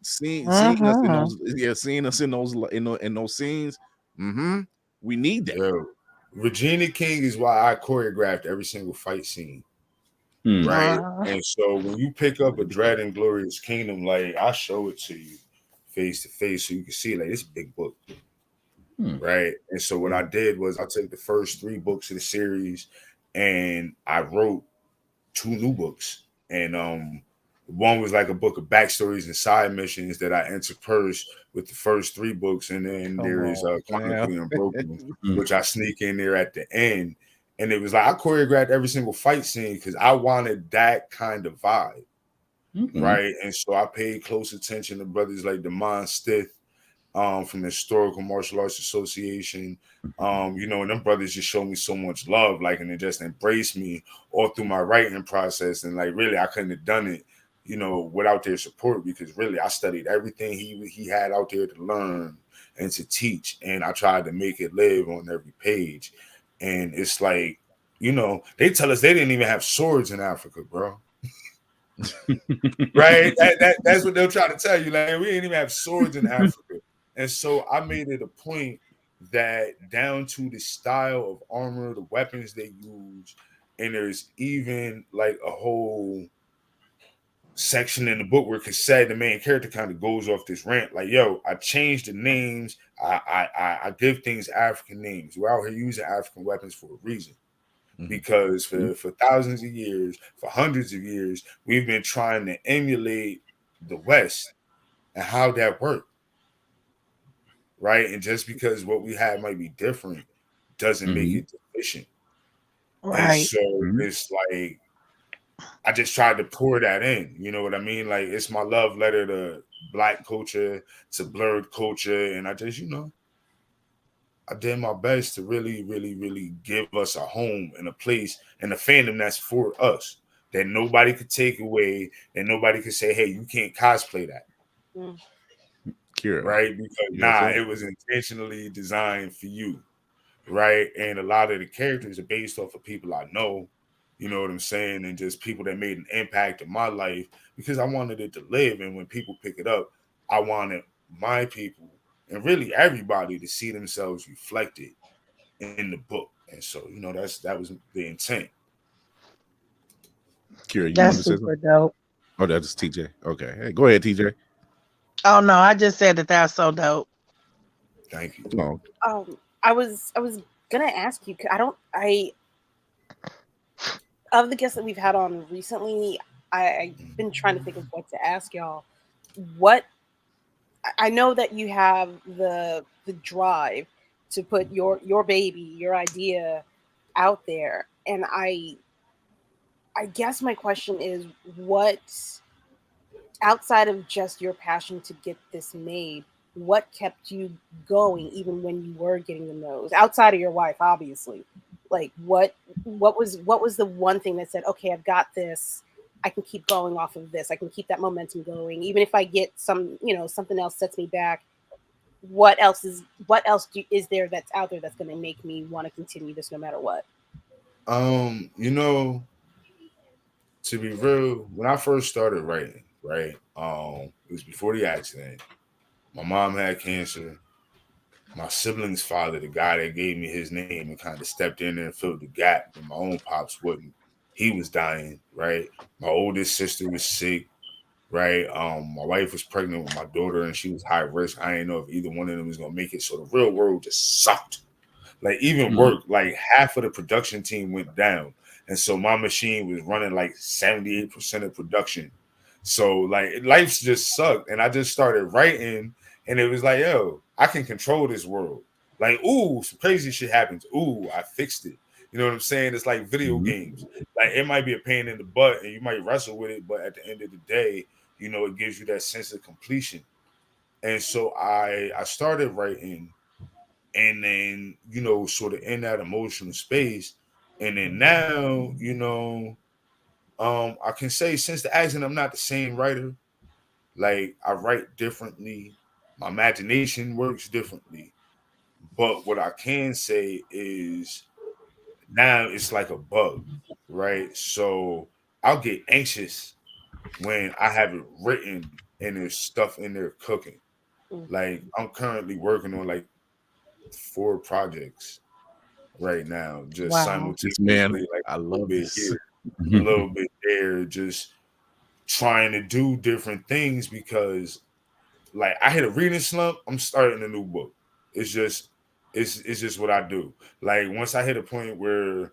Seeing us in those scenes. We need that. Yo, Regina King is why I choreographed every single fight scene. Right. And so when you pick up a Dread and Glorious Kingdom, like, I show it to you face to face so you can see, like, it's a big book. Right. And so what I did was I took the first 3 books of the series and I wrote 2 new books. And one was like a book of backstories and side missions that I interspersed with the first 3 books. And then there is Chronically Unbroken, which I sneak in there at the end. And it was like I choreographed every single fight scene because I wanted that kind of vibe. Right. And so I paid close attention to brothers like Damon Stith, from the Historical Martial Arts Association, and them brothers just showed me so much love, like, and they just embraced me all through my writing process. And like, really, I couldn't have done it, without their support, because really, I studied everything he had out there to learn and to teach, and I tried to make it live on every page. And it's like, they tell us they didn't even have swords in Africa, bro. Right? That's what they'll try to tell you. Like, we didn't even have swords in Africa. And so I made it a point that down to the style of armor, the weapons they use, and there's even like a whole section in the book where Cassette, the main character, kind of goes off this rant, like, yo, I changed the names. I give things African names. We're out here using African weapons for a reason. Because for thousands of years, for hundreds of years, we've been trying to emulate the West and how that worked. Right. And just because what we have might be different doesn't make it deficient. Right. And so it's like, I just tried to pour that in. You know what I mean? Like, it's my love letter to Black culture, to Blerd culture. And I just, I did my best to really, really, really give us a home and a place and a fandom that's for us, that nobody could take away, and nobody could say, hey, you can't cosplay that. Right? Because it was intentionally designed for you. Right? And a lot of the characters are based off of people I know, you know what I'm saying, and just people that made an impact in my life, because I wanted it to live. And when people pick it up, I wanted my people and really everybody to see themselves reflected in the book. And so, that was the intent. Kira, that's super dope. Oh, that's TJ. Okay. Hey, go ahead, TJ. Oh no, I just said that's so dope. Thank you. I was gonna ask you, of the guests that we've had on recently, I've been trying to think of what to ask y'all. I know that you have the drive to put your baby, your idea out there. And I guess my question is, what, outside of just your passion to get this made, what kept you going even when you were getting the no's, outside of your wife, obviously? Like what was the one thing that said, okay, I've got this, I can keep going off of this, I can keep that momentum going, even if I get some, something else sets me back? What else is there that's out there that's going to make me want to continue this no matter what? To be real, when I first started writing, right, it was before the accident. My mom had cancer. My sibling's father, the guy that gave me his name and kind of stepped in there and filled the gap when my own pops wouldn't, he was dying, right? My oldest sister was sick, right? My wife was pregnant with my daughter and she was high risk. I didn't know if either one of them was gonna make it. So the real world just sucked. Like even work, like half of the production team went down. And so my machine was running like 78% of production. So like life's just sucked. And I just started writing and it was like, yo, I can control this world. Like, ooh, some crazy shit happens. Ooh, I fixed it. You know what I'm saying? It's like video games. Like it might be a pain in the butt and you might wrestle with it, but at the end of the day, it gives you that sense of completion. And so I started writing and then, sort of in that emotional space. And then now, I can say since the accident, I'm not the same writer. Like I write differently. My imagination works differently. But what I can say is now it's like a bug, right? So I'll get anxious when I have it written and there's stuff in there cooking. Like I'm currently working on like 4 projects right now, just simultaneously. Man, like I love this. Here, a little bit there, just trying to do different things because like I hit a reading slump, I'm starting a new book. It's just what I do. Like once I hit a point where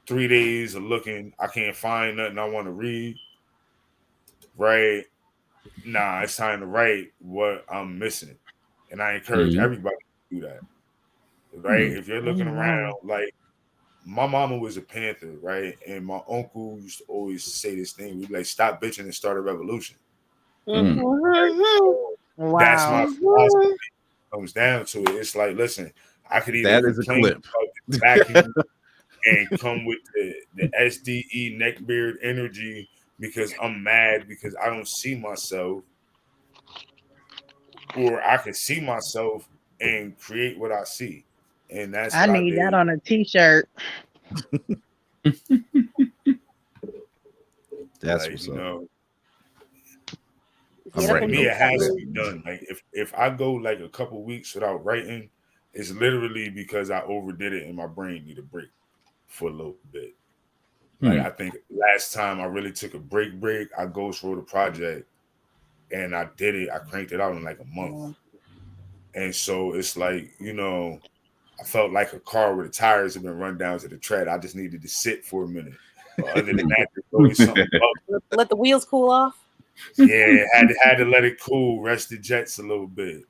3 days of looking, I can't find nothing I want to read, right? Nah, it's time to write what I'm missing. And I encourage everybody to do that. Right? If you're looking around, like my mama was a Panther, right? And my uncle used to always say this thing. We'd be like, stop bitching and start a revolution. Wow. That's my philosophy. It comes down to it. It's like, listen, I could either complain about the vacuum and come with the SDE neckbeard energy because I'm mad because I don't see myself, or I can see myself and create what I see. And that's I need that on a t-shirt. That's like, what's up. For me, it has to be done. Like if I go like a couple weeks without writing, it's literally because I overdid it and my brain need a break for a little bit. Like I think last time I really took a break, I ghost wrote a project and I did it. I cranked it out in like a month. And so it's like, I felt like a car where the tires have been run down to the tread. I just needed to sit for a minute. But other than that, there's always something up. Let the wheels cool off. Yeah, had to let it cool, rest the jets a little bit.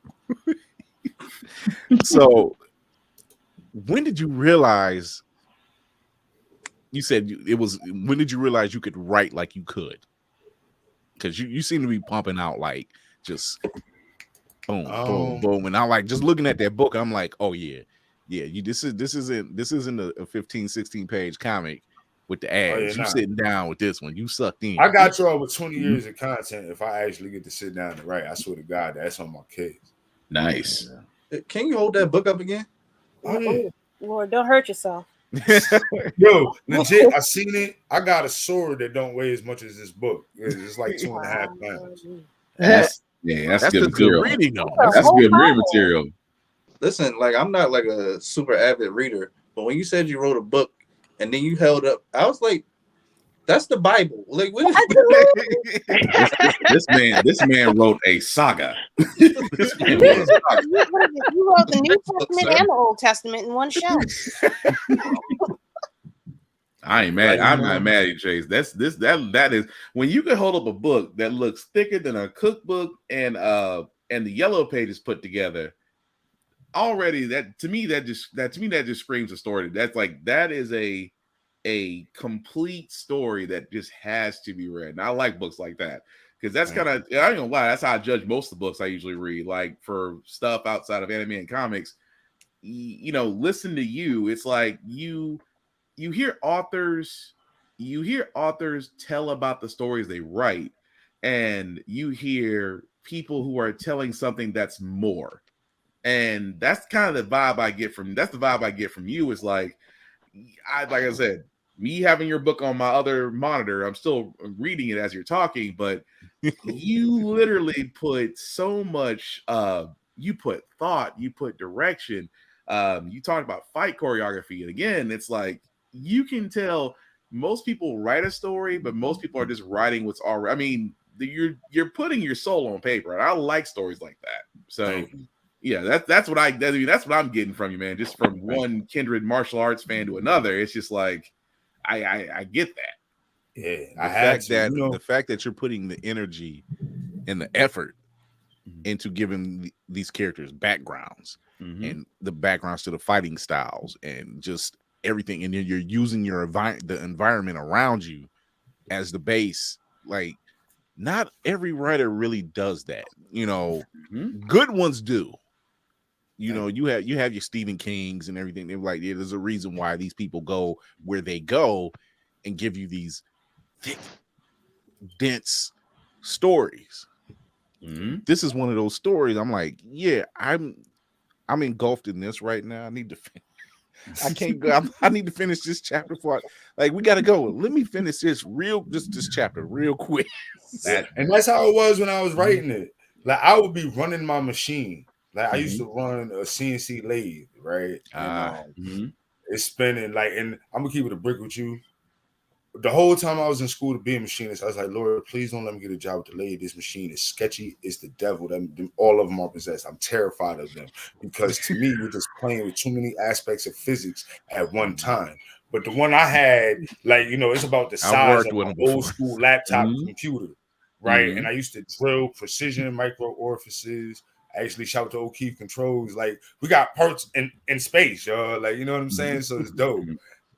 So, when did you realize? You said it was. When did you realize you could write like you could? Because you seem to be pumping out like just boom, boom, boom, and I like just looking at that book. I'm like, oh yeah. This isn't a 15, 16 page comic with the ads. You sitting down with this one. You sucked in. I got y'all with 20 years of content. If I actually get to sit down and write, I swear to God, that's on my kids. Nice. Can you hold that book up again? Oh, yeah. Lord, don't hurt yourself. Yo, legit, I seen it. I got a sword that don't weigh as much as this book. It's like 2.5 pounds. That's good material. Reading, though. That's good reading material. Listen, like I'm not like a super avid reader, but when you said you wrote a book and then you held up, I was like, "That's the Bible." Like, what this man wrote a saga. You wrote the New Testament and the Old Testament in one shot. I ain't mad. I'm not mad at you, Chase. That is when you can hold up a book that looks thicker than a cookbook and the yellow pages put together. already that to me that just screams a story. That is a complete story that just has to be read. And I like books like that because that's kind of, I ain't gonna lie, that's how I judge most of the books I usually read. Like for stuff outside of anime and comics, you know, listen to you. It's like you hear authors tell about the stories they write, and you hear people who are telling something that's more. And that's kind of the vibe I get from you. Is like I said, me having your book on my other monitor, I'm still reading it as you're talking, but you literally put so much you put thought, you put direction, you talked about fight choreography. And again, it's like you can tell most people write a story, but most people are just writing what's already, I mean, you're putting your soul on paper, and I like stories like that. So yeah, that's what I'm getting from you, man. Just from one kindred martial arts fan to another, it's just like I get that. Yeah, the fact that you're putting the energy and the effort into giving these characters backgrounds and the backgrounds to the fighting styles and just everything, and then you're using the environment around you as the base. Like, not every writer really does that. You know, good ones do. You know, you have your Stephen Kings and everything. They're like, yeah, there's a reason why these people go where they go and give you these thick, dense stories. This is one of those stories. I'm like, yeah, I'm engulfed in this right now. I need to I can't go. I need to finish this chapter before we got to go. Let me finish this chapter real quick. And that's how it was when I was writing it. Like, I would be running my machine. Like, I used to run a CNC lathe, right? And it's spinning. Like, and I'm gonna keep it a brick with you. The whole time I was in school to be a machinist, I was like, Lord, please don't let me get a job with the lathe. This machine is sketchy. It's the devil. All of them are possessed. I'm terrified of them because to me, you're just playing with too many aspects of physics at one time. But the one I had, like, you know, it's about the size of an old school laptop computer, right? And I used to drill precision micro orifices. I actually shout to O'Keefe Controls. Like, we got parts in space, y'all. Like, you know what I'm saying? So it's dope.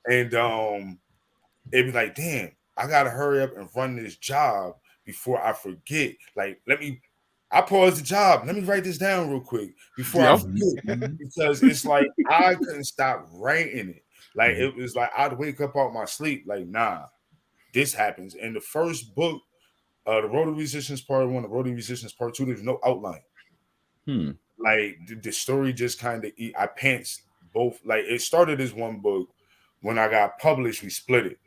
And it'd be like, damn, I gotta hurry up and run this job before I forget. Like, I paused the job. Let me write this down real quick before I forget. Because it's like I couldn't stop writing it. Like, it was like I'd wake up out my sleep, like, nah, this happens. And the first book, the Road to Resistance Part 1, the Road to Resistance Part 2, there's no outline. Like, the story just kind of, I pantsed both. Like, it started as one book. When I got published, we split it,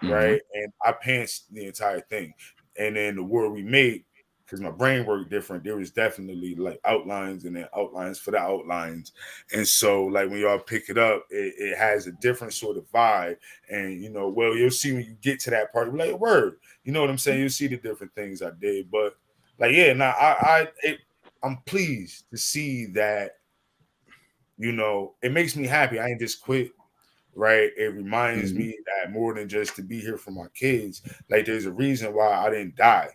right? And I pantsed the entire thing. And then the War We Made, because my brain worked different, there was definitely like outlines and then outlines for the outlines. And so, like, when y'all pick it up, it has a different sort of vibe. And, you know, well, you'll see when you get to that part, like, word, you know what I'm saying? You'll see the different things I did. But, like, yeah, now I'm pleased to see that, you know, it makes me happy. I ain't just quit, right? It reminds me that more than just to be here for my kids, like, there's a reason why I didn't die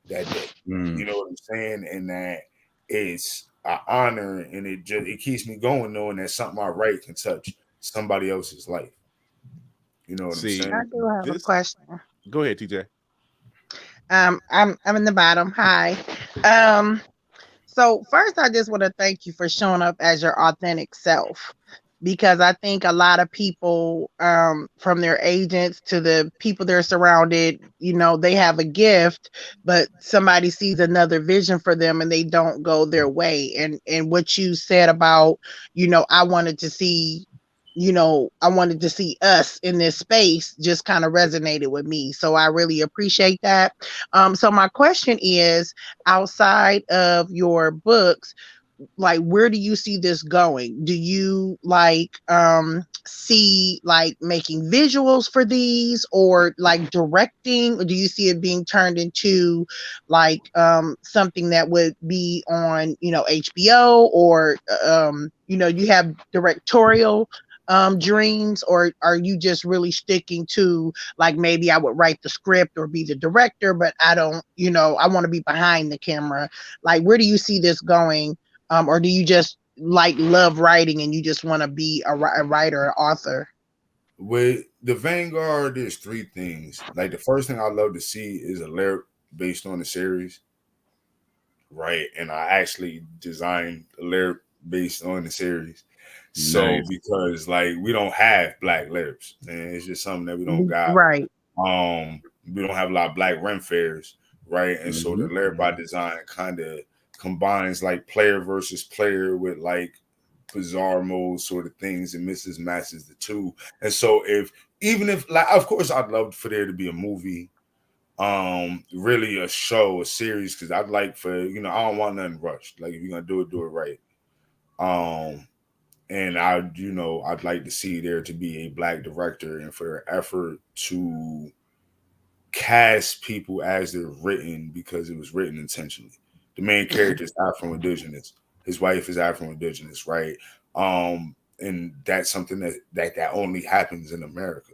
that day. You know what I'm saying? And that it's an honor, and it keeps me going knowing that something I write can touch somebody else's life. You know what I'm saying? I do have a question. Go ahead, TJ. I'm in the bottom. Hi. So first, I just want to thank you for showing up as your authentic self, because I think a lot of people, from their agents to the people they're surrounded, you know, they have a gift, but somebody sees another vision for them and they don't go their way. And what you said about, you know, I wanted to see us in this space just kind of resonated with me. So I really appreciate that. So my question is, outside of your books, like, where do you see this going? Do you see like making visuals for these, or like directing, or do you see it being turned into like something that would be on, you know, HBO, or you know, you have directorial dreams, or are you just really sticking to, like, maybe I would write the script or be the director, but I don't, you know, I want to be behind the camera? Like, where do you see this going? Or do you just like love writing and you just want to be a writer, or author? With the Vanguard, there's three things. Like the first thing I love to see is a lyric based on the series, right? And I actually designed a lyric based on the series. So because like we don't have black lyrics, man, it's just something that we don't got. Right. We don't have a lot of black Ren Fairs, right? And so the lyric by design kind of combines like player versus player with like bizarre mode sort of things and matches the two. And so even if like of course I'd love for there to be a movie, really a show, a series, because I'd like for, I don't want nothing rushed. Like if you're gonna do it right. And I'd like to see there to be a black director and for their effort to cast people as they're written because it was written intentionally. The main character is Afro-Indigenous. His wife is Afro-Indigenous, right? And that's something that only happens in America.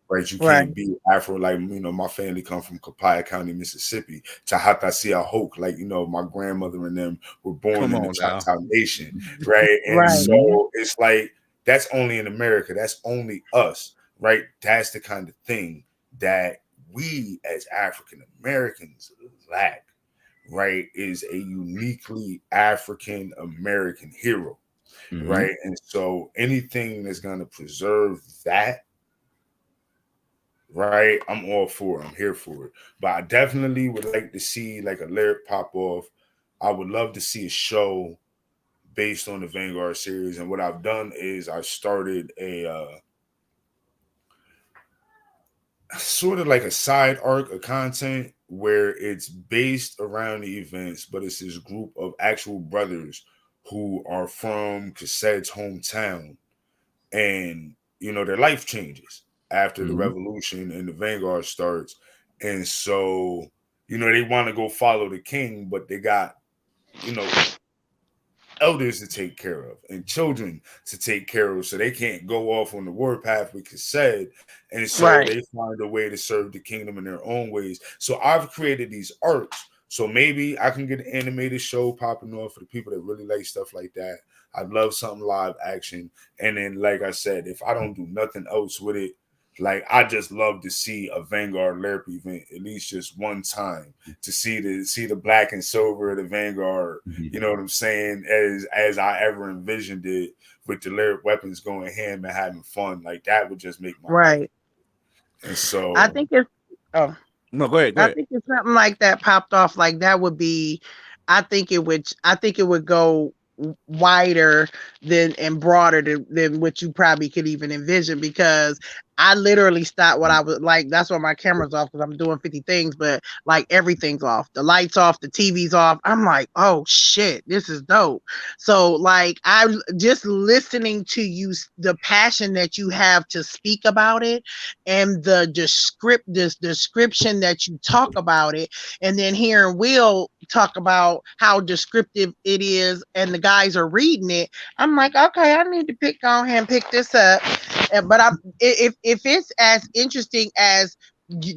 Right? You can't be Afro, like, my family come from Copiah County, Mississippi, Tahatasia Hoke, like, my grandmother and them were born in the Choctaw Nation, right? And so it's like, that's only in America. That's only us, right? That's the kind of thing that we as African Americans lack, right? Is a uniquely African American hero, right? And so anything that's going to preserve that, right, I'm all for it. I'm here for it. But I definitely would like to see like a lyric pop off. I would love to see a show based on the Vanguard series. And what I've done is I started a sort of like a side arc of content where it's based around the events, but it's this group of actual brothers who are from Cassette's hometown. And, their life changes after the revolution and the Vanguard starts. And so, they want to go follow the king, but they got, elders to take care of and children to take care of. So they can't go off on the warpath with Cassette. And so they find a way to serve the kingdom in their own ways. So I've created these arcs. So maybe I can get an animated show popping off for the people that really like stuff like that. I'd love something live action. And then, like I said, if I don't do nothing else with it, like I just love to see a Vanguard lyric event at least just one time to see the black and silver of the Vanguard. You know what I'm saying? As I ever envisioned it, with the lyric weapons going ham and having fun, like that would just make my life. And so I think it's no, go ahead. I think if something like that popped off, like that would be. I think it would go wider and broader than what you probably could even envision, because I literally stopped what I was like. That's why my camera's off, because I'm doing 50 things, but like everything's off, the lights off, the TV's off. I'm like, oh shit, this is dope. So like, I just listening to you, the passion that you have to speak about it, and the description that you talk about it, and then hearing Will talk about how descriptive it is, and the guys are reading it. I'm like, okay, I need to go ahead and pick this up. But if it's as interesting as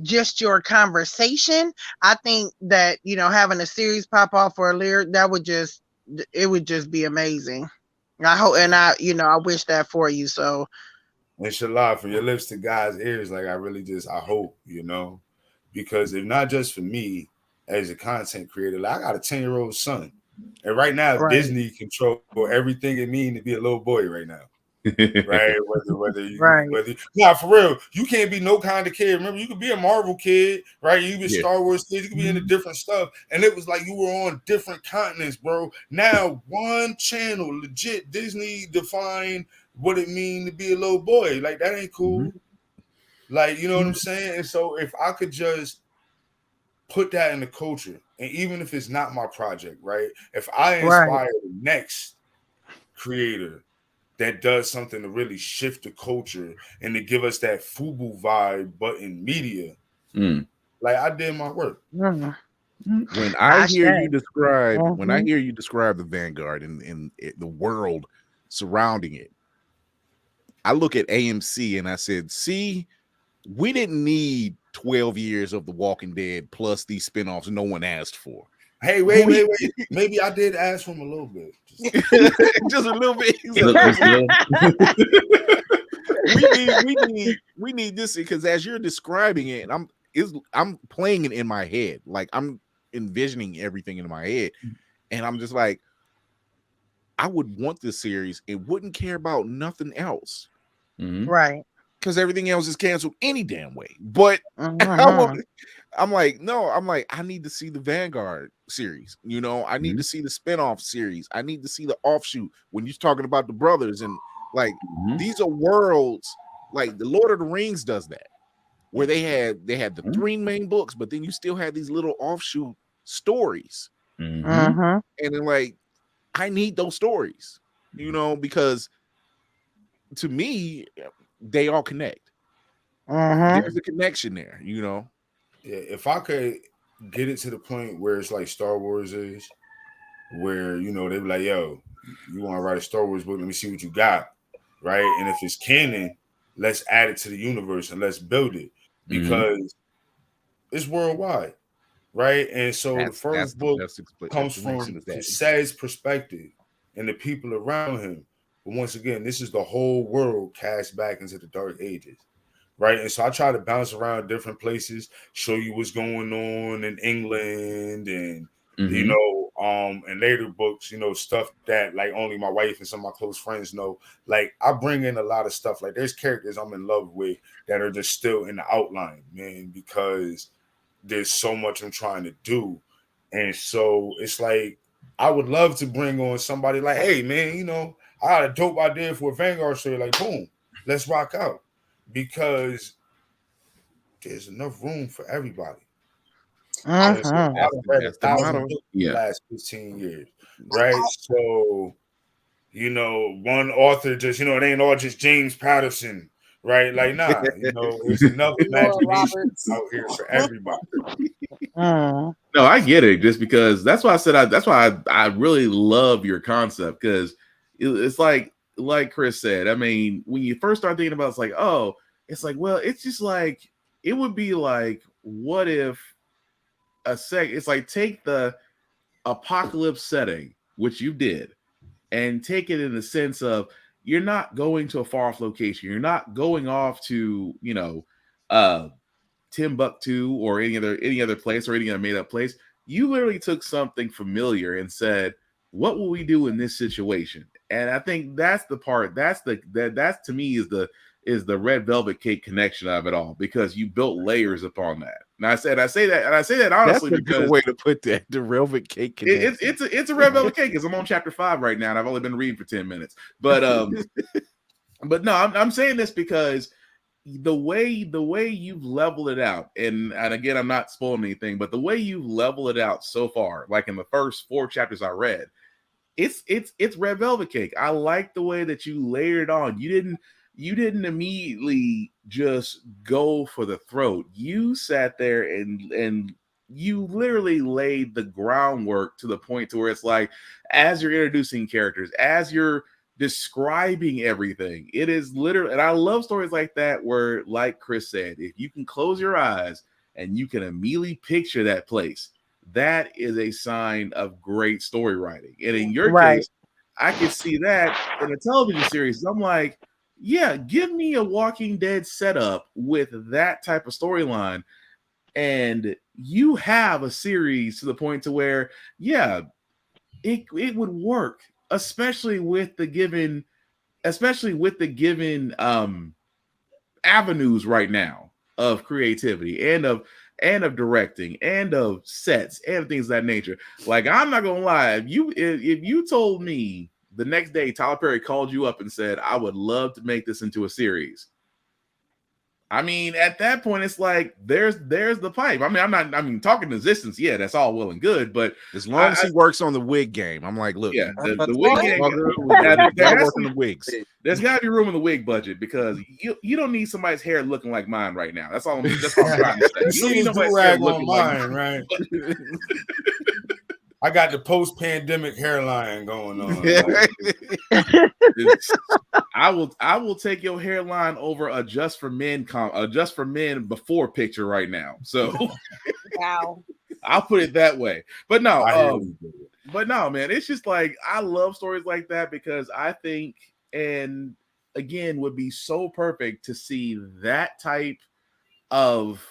just your conversation, I think that having a series pop off for a lyric, it would just be amazing. I hope, and I wish that for you. So, inshallah, from your lips to God's ears, like I hope, because if not just for me as a content creator, like I got a 10-year-old son, and right now Disney control everything it means to be a little boy right now. Right, whether for real, you can't be no kind of kid. Remember, you could be a Marvel kid, right? You be Star Wars kid, you could be into different stuff, and it was like you were on different continents, bro. Now one channel, legit Disney defined what it means to be a little boy. Like that ain't cool. Like, you know what I'm saying? And so if I could just put that in the culture, and even if it's not my project, right? If I inspire the next creator that does something to really shift the culture and to give us that FUBU vibe, but in media, like I did my work. When I hear you describe, the Vanguard and the world surrounding it, I look at AMC and I said, see, we didn't need 12 years of The Walking Dead plus these spinoffs no one asked for. Hey, wait. Maybe I did ask for him a little bit. Just a little bit. we need this because as you're describing it, I'm playing it in my head. Like I'm envisioning everything in my head, and I'm just like, I would want this series and wouldn't care about nothing else. Right. Because everything else is canceled any damn way. But I'm like, I need to see the Vanguard series. You know, I need to see the spinoff series. I need to see the offshoot when you're talking about the brothers. And like, these are worlds, like the Lord of the Rings does that, where they had the 3 main books, but then you still had these little offshoot stories. And then like, I need those stories, you know, because to me, they all connect. There's a connection there, you know. Yeah, if I could get it to the point where it's like Star Wars is, where you know they be like, "Yo, you want to write a Star Wars book? Let me see what you got." Right, and if it's canon, let's add it to the universe and let's build it because it's worldwide, right? And so the first book comes from Sad's perspective and the people around him. But once again, this is the whole world cast back into the Dark Ages, right? And so I try to bounce around different places, show you what's going on in England and you know, and later books, you know, stuff that like only my wife and some of my close friends know. Like I bring in a lot of stuff. Like there's characters I'm in love with that are just still in the outline, man, because there's so much I'm trying to do. And so it's like I would love to bring on somebody like, hey man, you know, I had a dope idea for a Vanguard story. Like, boom, let's rock out. Because there's enough room for everybody. I've read 1,000 books in the last 15 years, right? So, you know, one author just, you know, it ain't all just James Patterson, right? Like, nah, you know, there's enough imagination out here for everybody. No, I get it. Just because that's why I said that's why I really love your concept because it's like Chris said. I mean, when you first start thinking about it, it's like, oh, it's like, well, it's just like it would be like, what if it's like take the apocalypse setting, which you did, and take it in the sense of you're not going to a far off location. You're not going off to, you know, Timbuktu or any other place or any other made up place. You literally took something familiar and said, what will we do in this situation? And I think that's the part that's to me is the red velvet cake connection of it all, because you built layers upon that. And I say that honestly, that's a because good way to put that, the red velvet cake connection. It's a red velvet cake because I'm on chapter 5 right now and I've only been reading for 10 minutes. But but no, I'm saying this because the way you've leveled it out, and again, I'm not spoiling anything, but the way you've leveled it out so far, like in the first 4 chapters I read, it's red velvet cake. I like the way that you layered on. You didn't immediately just go for the throat. You sat there and you literally laid the groundwork to the point to where it's like, as you're introducing characters, as you're describing everything, it is literally, and I love stories like that where, like Chris said, if you can close your eyes and you can immediately picture that place, that is a sign of great story writing. And in your case, I could see that in a television series. I'm like, yeah, give me a Walking Dead setup with that type of storyline, and you have a series to the point to where, yeah, it would work, especially with the given avenues right now of creativity and of directing and of sets and things of that nature. Like, I'm not gonna lie, if you told me the next day Tyler Perry called you up and said, I would love to make this into a series, I mean, at that point, it's like there's the pipe. I mean, talking resistance, yeah, that's all well and good, but as long as he works on the wig game, I'm like, look, yeah, the wig game, working the wigs. There's got to be room in the wig budget, because you don't need somebody's hair looking like mine right now. That's all I'm trying to say. You don't need nobody's hair looking like mine, right? I got the post-pandemic hairline going on. I will take your hairline over a Just for Men before picture right now. So wow. I'll put it that way. But no, but no, man, it's just like I love stories like that because I think, and again, would be so perfect to see that type of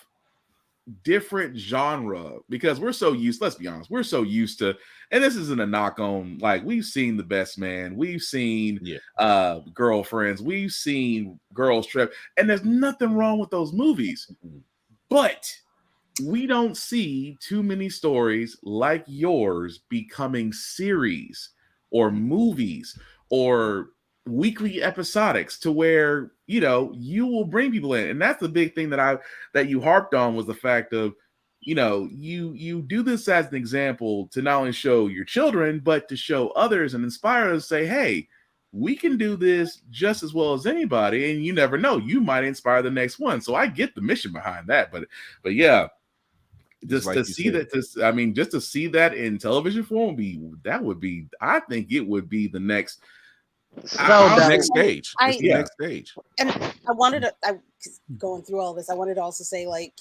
different genre because we're so used, let's be honest, we're so used to, and this isn't a knock on, like we've seen The Best Man, we've seen Girlfriends, we've seen Girls Trip, and there's nothing wrong with those movies, but we don't see too many stories like yours becoming series or movies or weekly episodics to where, you know, you will bring people in. And that's the big thing that you harped on, was the fact of, you know, you do this as an example to not only show your children, but to show others and inspire us to say, hey, we can do this just as well as anybody. And you never know, you might inspire the next one. So I get the mission behind that. But yeah, just like to see said. Just to see that in television form would be, I think it would be the next next stage. It's the next stage. And I wanted to, going through all this, I wanted to also say, like,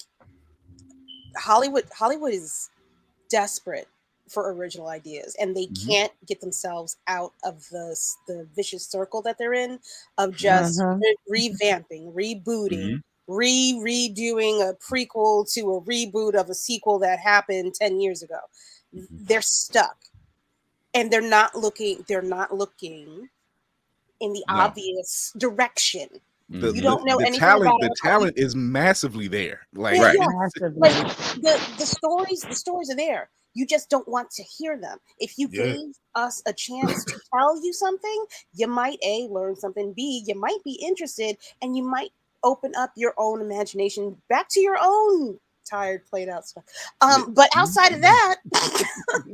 Hollywood is desperate for original ideas, and they can't get themselves out of the vicious circle that they're in of just revamping, rebooting, redoing a prequel to a reboot of a sequel that happened 10 years ago. They're stuck, and they're not looking in the obvious direction. You don't know anything about the talent is massively there. Like, like the stories are there. You just don't want to hear them. If you gave us a chance to tell you something, you might A, learn something, B, you might be interested, and you might open up your own imagination back to your own tired, played out stuff. But outside of that,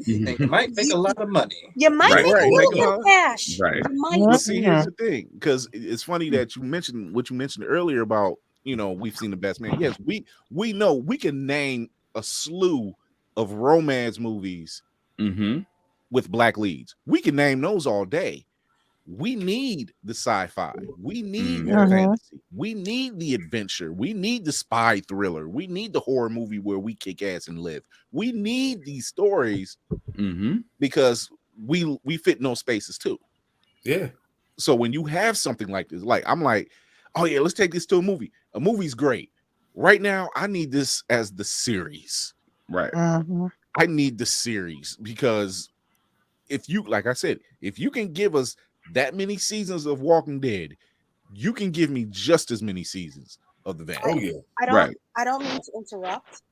you might make a lot of money. You might make a little bit of cash. Right. Well, see, here's the thing, because it's funny that you mentioned what you mentioned earlier about, you know, we've seen The Best Man. Yes, we know we can name a slew of romance movies with black leads. We can name those all day. We need the sci-fi. We need the fantasy. We need the adventure. We need the spy thriller. We need the horror movie where we kick ass and live. We need these stories because we fit in those spaces too. Yeah. So when you have something like this, like I'm like, oh yeah, let's take this to a movie. A movie's great. Right now, I need this as the series. Right. I need the series because if you, like I said, if you can give us that many seasons of Walking Dead, you can give me just as many seasons of The Vanguard. I don't mean to interrupt.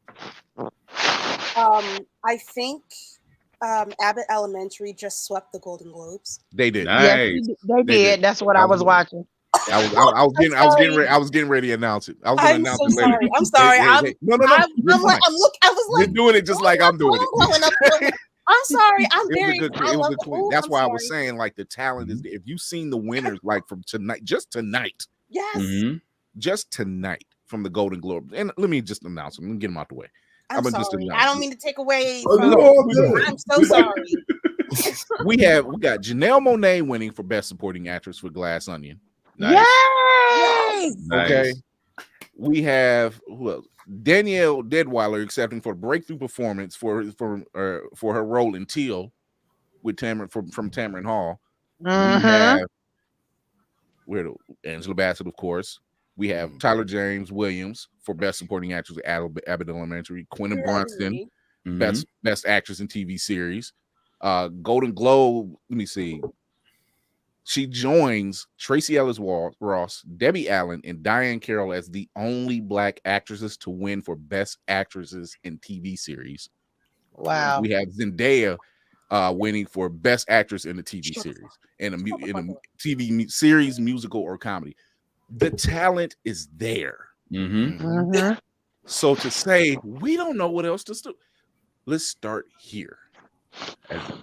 I think Abbott Elementary just swept the Golden Globes. They did. Nice. Yes, they did. That's what I was watching. I was getting ready to announce it. I was going to announce it later. I'm sorry. No. I was like, you're doing it just like I'm doing it. I'm sorry. It was a good. That's why I was saying, like, the talent is. If you've seen the winners, like from tonight, just tonight, just tonight from the Golden Globe, and let me just announce them. Let me get them out the way. I'm sorry. I don't mean to take away. I'm so sorry. we got Janelle Monáe winning for Best Supporting Actress for Glass Onion. Nice. Yes. Okay. We have who else? Danielle Deadweiler accepting for breakthrough performance for her role in Teal with Tamron from Tamron Hall. We have Angela Bassett, of course. We have Tyler James Williams for Best Supporting Actress at Abbott Elementary. Quentin Bronston, Best Actress in TV Series. Golden Globe. Let me see. She joins Tracy Ellis Ross, Debbie Allen, and Diane Carroll as the only Black actresses to win for Best Actresses in TV Series. Wow. We have Zendaya winning for Best Actress in a TV series, in a TV series, musical, or comedy. The talent is there. So to say we don't know what else to do, let's start here.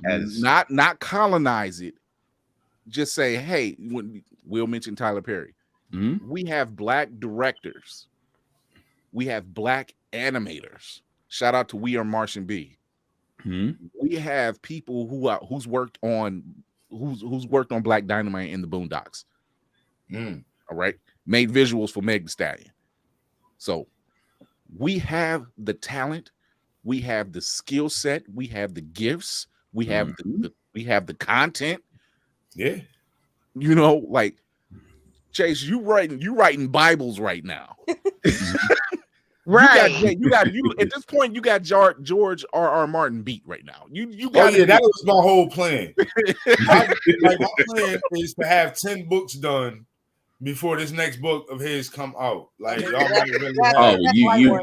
As not colonize it. Just say, hey, we'll mention Tyler Perry. We have Black directors. We have Black animators. Shout out to We Are Martian B. We have people who's worked on Black Dynamite in the Boondocks. All right, made visuals for Meg Thee Stallion. So we have the talent. we have the skill set, we have the gifts, we have the content. Yeah. You know, like Chase, you writing Bibles right now. Right. You got at this point, you got George R.R. Martin beat right now. You got that was my whole plan. my plan is to have 10 books done before this next book of his come out. Like y'all might really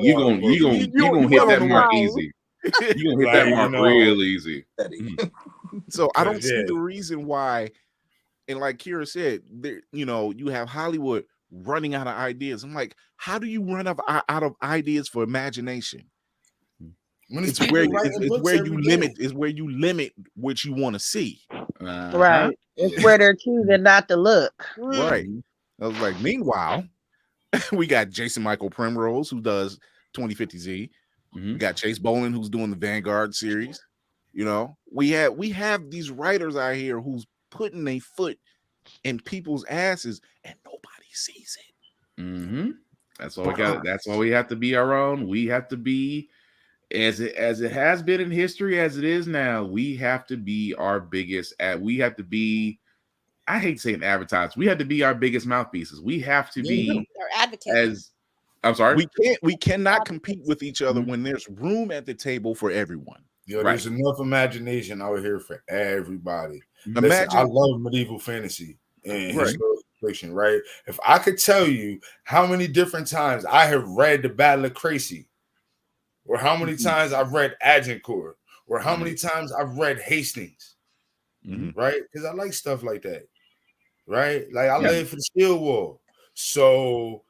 you gonna hit that mark easy. You gonna hit that mark real easy. So I don't see the reason why, and like Kira said, you have Hollywood running out of ideas. I'm like, how do you run out of ideas for imagination? It's where you limit what you want to see. Right. It's where they're choosing not to look. Right. I was like, meanwhile, we got Jason Michael Primrose, who does 2050Z. We got Chase Bolling, who's doing the Vanguard series. You know, we have these writers out here who's putting a foot in people's asses and nobody sees it. That's all we got. That's why we have to be our own. We have to be as it has been in history, as it is now. We have to be our biggest. We have to be. I hate saying advertisers. We have to be our biggest mouthpieces. We have to be our advocates. I'm sorry. We cannot compete with each other when there's room at the table for everyone. There's enough imagination out here for everybody. Listen, I love medieval fantasy and historical fiction, right? If I could tell you how many different times I have read the Battle of Crecy, or how many times I've read Agincourt, or how many times I've read Hastings, right? Because I like stuff like that, right? Like I live for the Steel Wall, so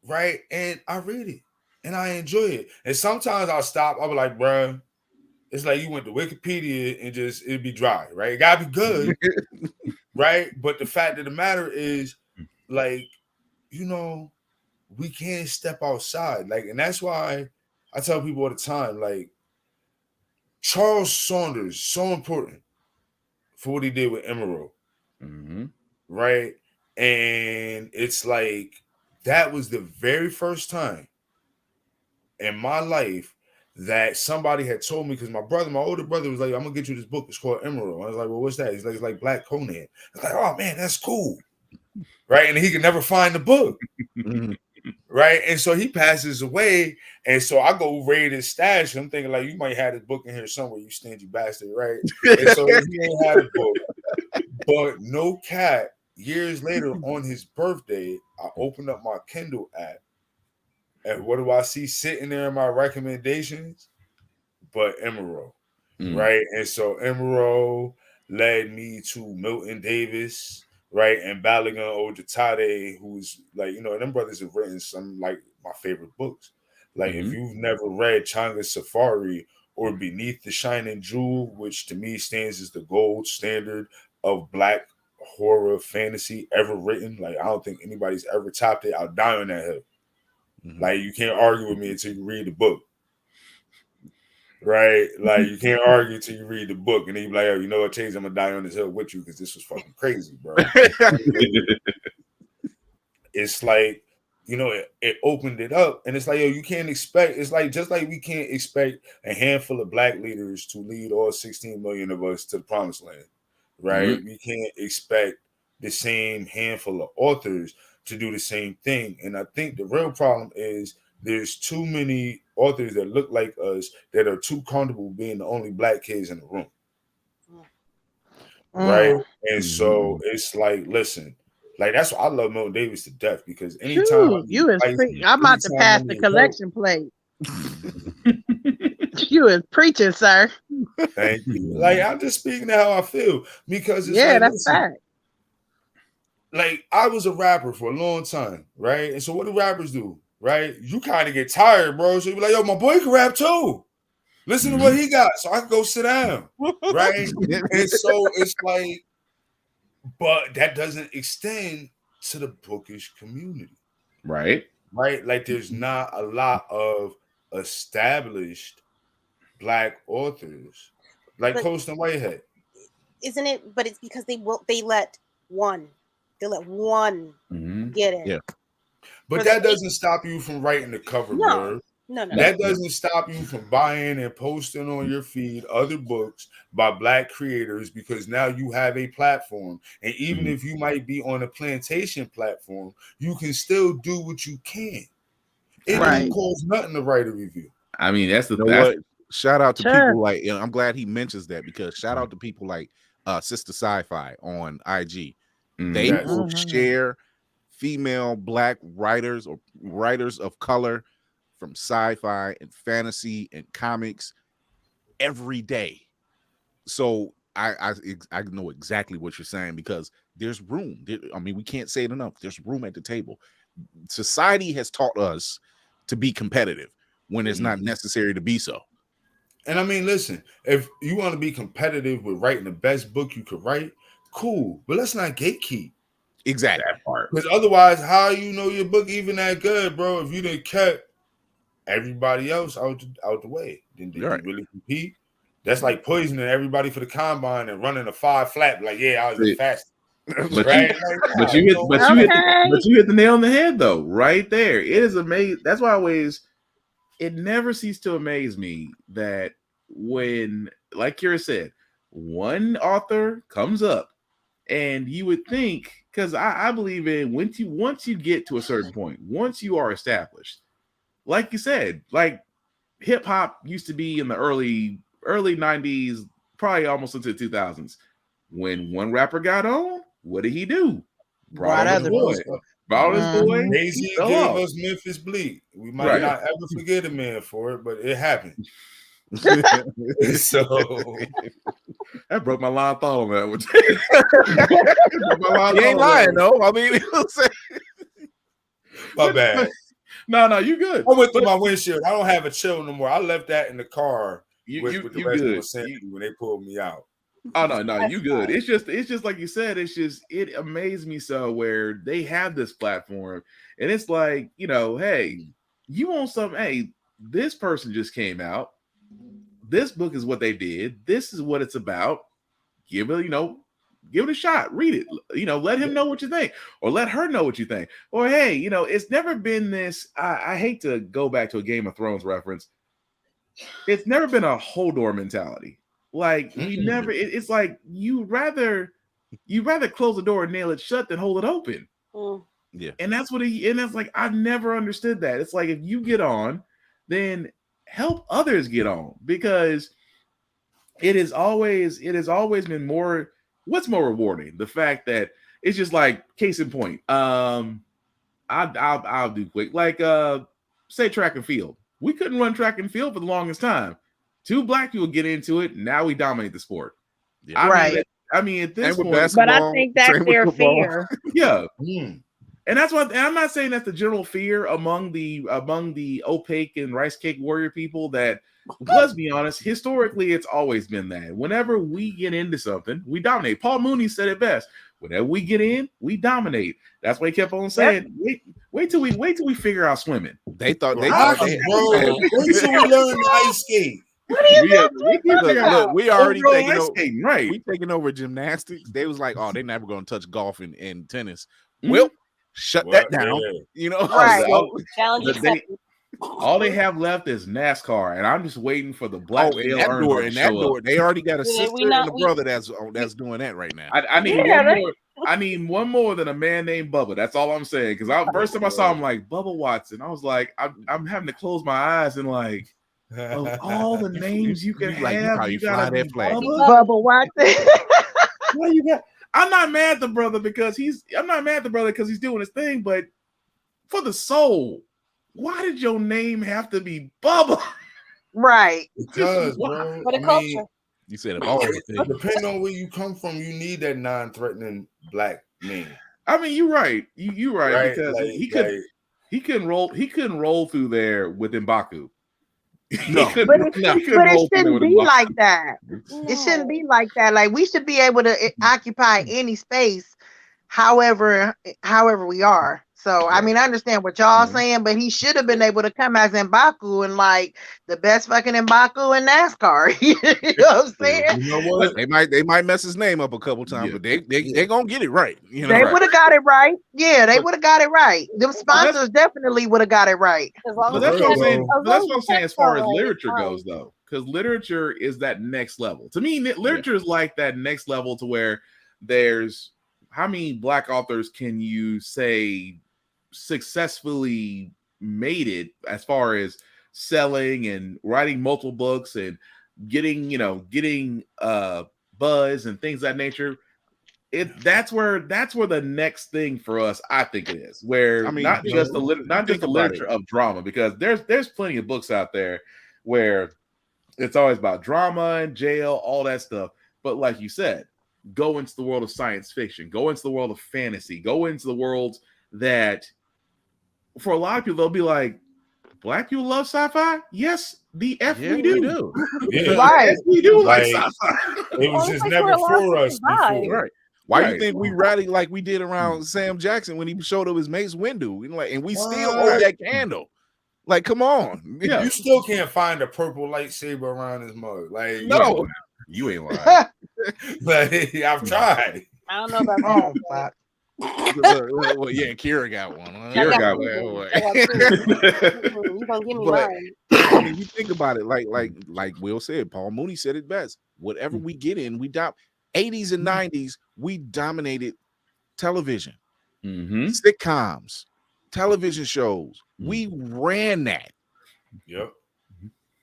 right, and I read it and I enjoy it. And sometimes I'll stop. I'll be like, bruh, it's like you went to Wikipedia and it'd be dry, right? It gotta be good, right? But the fact of the matter is, like, we can't step outside. Like, and that's why I tell people all the time, like, Charles Saunders, so important for what he did with Emerald, right? And it's like, that was the very first time in my life that somebody had told me, because my older brother was like, I'm gonna get you this book, it's called Emerald. I was like, well, what's that? He's like, it's like Black Conan. I was like, oh man, that's cool, right? And he could never find the book, right? And so he passes away, and so I go raid his stash. I'm thinking like, you might have this book in here somewhere, you stingy bastard, right? And so he ain't had a book, but no cat. Years later, on his birthday, I opened up my Kindle app. And what do I see sitting there in my recommendations? But Emerald, right? And so Emerald led me to Milton Davis, right? And Balagan Ojatade, who's like, and them brothers have written some like my favorite books. Like if you've never read Changa Safari or Beneath the Shining Jewel, which to me stands as the gold standard of Black horror fantasy ever written. Like I don't think anybody's ever topped it. I'll die on that hill. Like you can't argue with me until you read the book, right? Like you can't argue until you read the book, and then you be like, "Oh, you know what, Chase? I'm gonna die on this hill with you because this was fucking crazy, bro." It's like, it opened it up, and it's like, you can't expect. It's like just like we can't expect a handful of Black leaders to lead all 16 million of us to the promised land, right? We can't expect the same handful of authors to do the same thing. And I think the real problem is there's too many authors that look like us that are too comfortable being the only Black kids in the room. Right? And so it's like, listen, like that's why I love Milton Davis to death, because anytime I'm about to pass the collection plate. You is preaching, sir. Thank you. Like I'm just speaking to how I feel, because it's that's fact. Like I was a rapper for a long time, right? And so what do rappers do, right? You kind of get tired, bro. So you be like, yo, my boy can rap too. Listen to what he got, so I can go sit down, right? And so it's like, but that doesn't extend to the bookish community, right? Right? Like there's not a lot of established Black authors like Coast and Whitehead. Isn't it? But it's because they let one get it. Yeah. But that doesn't stop you from writing the cover blurb. That doesn't stop you from buying and posting on your feed other books by Black creators, because now you have a platform. And even if you might be on a plantation platform, you can still do what you can. It don't cost nothing to write a review. I mean, that's the what. Shout out to people like, I'm glad he mentions that, because shout out to people like Sister Sci-Fi on IG. They will share female Black writers or writers of color from sci-fi and fantasy and comics every day. So I know exactly what you're saying, because there's room. I mean, we can't say it enough. There's room at the table. Society has taught us to be competitive when it's not necessary to be so. And I mean, listen, if you want to be competitive with writing the best book you could write, cool. But let's not gatekeep. Exactly. That part. Because otherwise, how you know your book even that good, bro, if you didn't cut everybody else out the way? Then did you really compete? That's like poisoning everybody for the combine and running a 5 flat. Like, yeah, I was the fastest. But you hit the nail on the head, though, right there. It is amazing. That's why it never ceases to amaze me that when, like Kira said, one author comes up, and you would think, because I believe in once you get to a certain point, once you are established, like you said, like hip hop used to be in the early 90s, probably almost into the 2000s. When one rapper got on, what did he do? Brought on his boy. Jay-Z gave us Memphis Bleak. We might not ever forget a man for it, but it happened. So that broke my line of thought on that one. You ain't lying, though. I mean, my bad. No, you good. I went through my windshield. I don't have a chill no more. I left that in the car with the rest of the Sandy when they pulled me out. Oh no, you good. It's just like you said. It amazed me so where they have this platform, and it's like, hey, you want something? Hey, this person just came out. This book is what they did. This is what it's about. Give it a shot. Read it. Let him know what you think, or let her know what you think. Or hey, it's never been this. I hate to go back to a Game of Thrones reference. It's never been a Hodor mentality. Like we never. It's like you rather close the door and nail it shut than hold it open. Yeah, and that's like I've never understood that. It's like if you get on, then help others get on, because it has always been more. What's more rewarding? The fact that it's just like, case in point. I'll do quick. Like say track and field. We couldn't run track and field for the longest time. 2 Black people get into it. Now we dominate the sport. Yeah. Right. I mean, at this point, but I think that's their fear. Yeah. And that's what, and I'm not saying that's the general fear among the opaque and rice cake warrior people. That, let's be honest, historically it's always been that. Whenever we get into something, we dominate. Paul Mooney said it best. Whenever we get in, we dominate. That's what he kept on saying. Wait till we figure out swimming. They thought wait till we learn to ice skate. We already skating, right? We taking over gymnastics. They was like, oh, they're never going to touch golf and tennis. Well, shut that down. Challenge all they have left is NASCAR, and I'm just waiting for the black door. They already got a sister and a brother that's doing that right now. I need one more. I need one more than a man named Bubba. That's all I'm saying. Because first time I saw him, like Bubba Watson, I was like, I'm having to close my eyes and like, of all the names you can have, you gotta be Bubba Watson. What you got? I'm not mad at the brother because he's doing his thing, but for the soul, why did your name have to be Bubba? Right. Because, bro, for the culture. You said it all. Depending on where you come from, you need that non-threatening Black name. I mean, you're right. You're right, because he couldn't roll through there with M'Baku. No, but it shouldn't be like that. It shouldn't be like that. Like, we should be able to occupy any space, however we are. So I mean, I understand what y'all saying, but he should have been able to come as M'Baku and like the best fucking M'Baku in NASCAR. You know what I'm saying? You know what? They might mess his name up a couple times, but they gonna get it right. You know, They would have got it right. Yeah, they would have got it right. Them sponsors definitely would have got it right. But that's what I'm saying. That's what I'm saying as far as literature goes, though, because literature is that next level. To me, literature is like that next level to where there's how many Black authors can you say successfully made it as far as selling and writing multiple books and getting buzz and things of that nature. That's where the next thing for us, I think it is, where not just the literature of drama, because there's plenty of books out there where it's always about drama and jail, all that stuff. But like you said, go into the world of science fiction, go into the world of fantasy, go into the worlds that for a lot of people, they'll be like, Black people love sci-fi? Yes, we do. Yeah. Right. Yes, we do like sci-fi. It was just never for us before. Right. Why do you think we rallied like we did around Sam Jackson when he showed up his mate's window? And we still hold that candle. Like, come on. Yeah. You still can't find a purple lightsaber around his mug. Like, no, you ain't lying. Like, I've tried. I don't know about that. Well, yeah, Kira got one. Kira got one. You gonna give me But, mine? I mean, you think about it, like Will said, Paul Mooney said it best. Whatever we get in, we 80s and 90s, we dominated television, sitcoms, television shows. We ran that. Yep.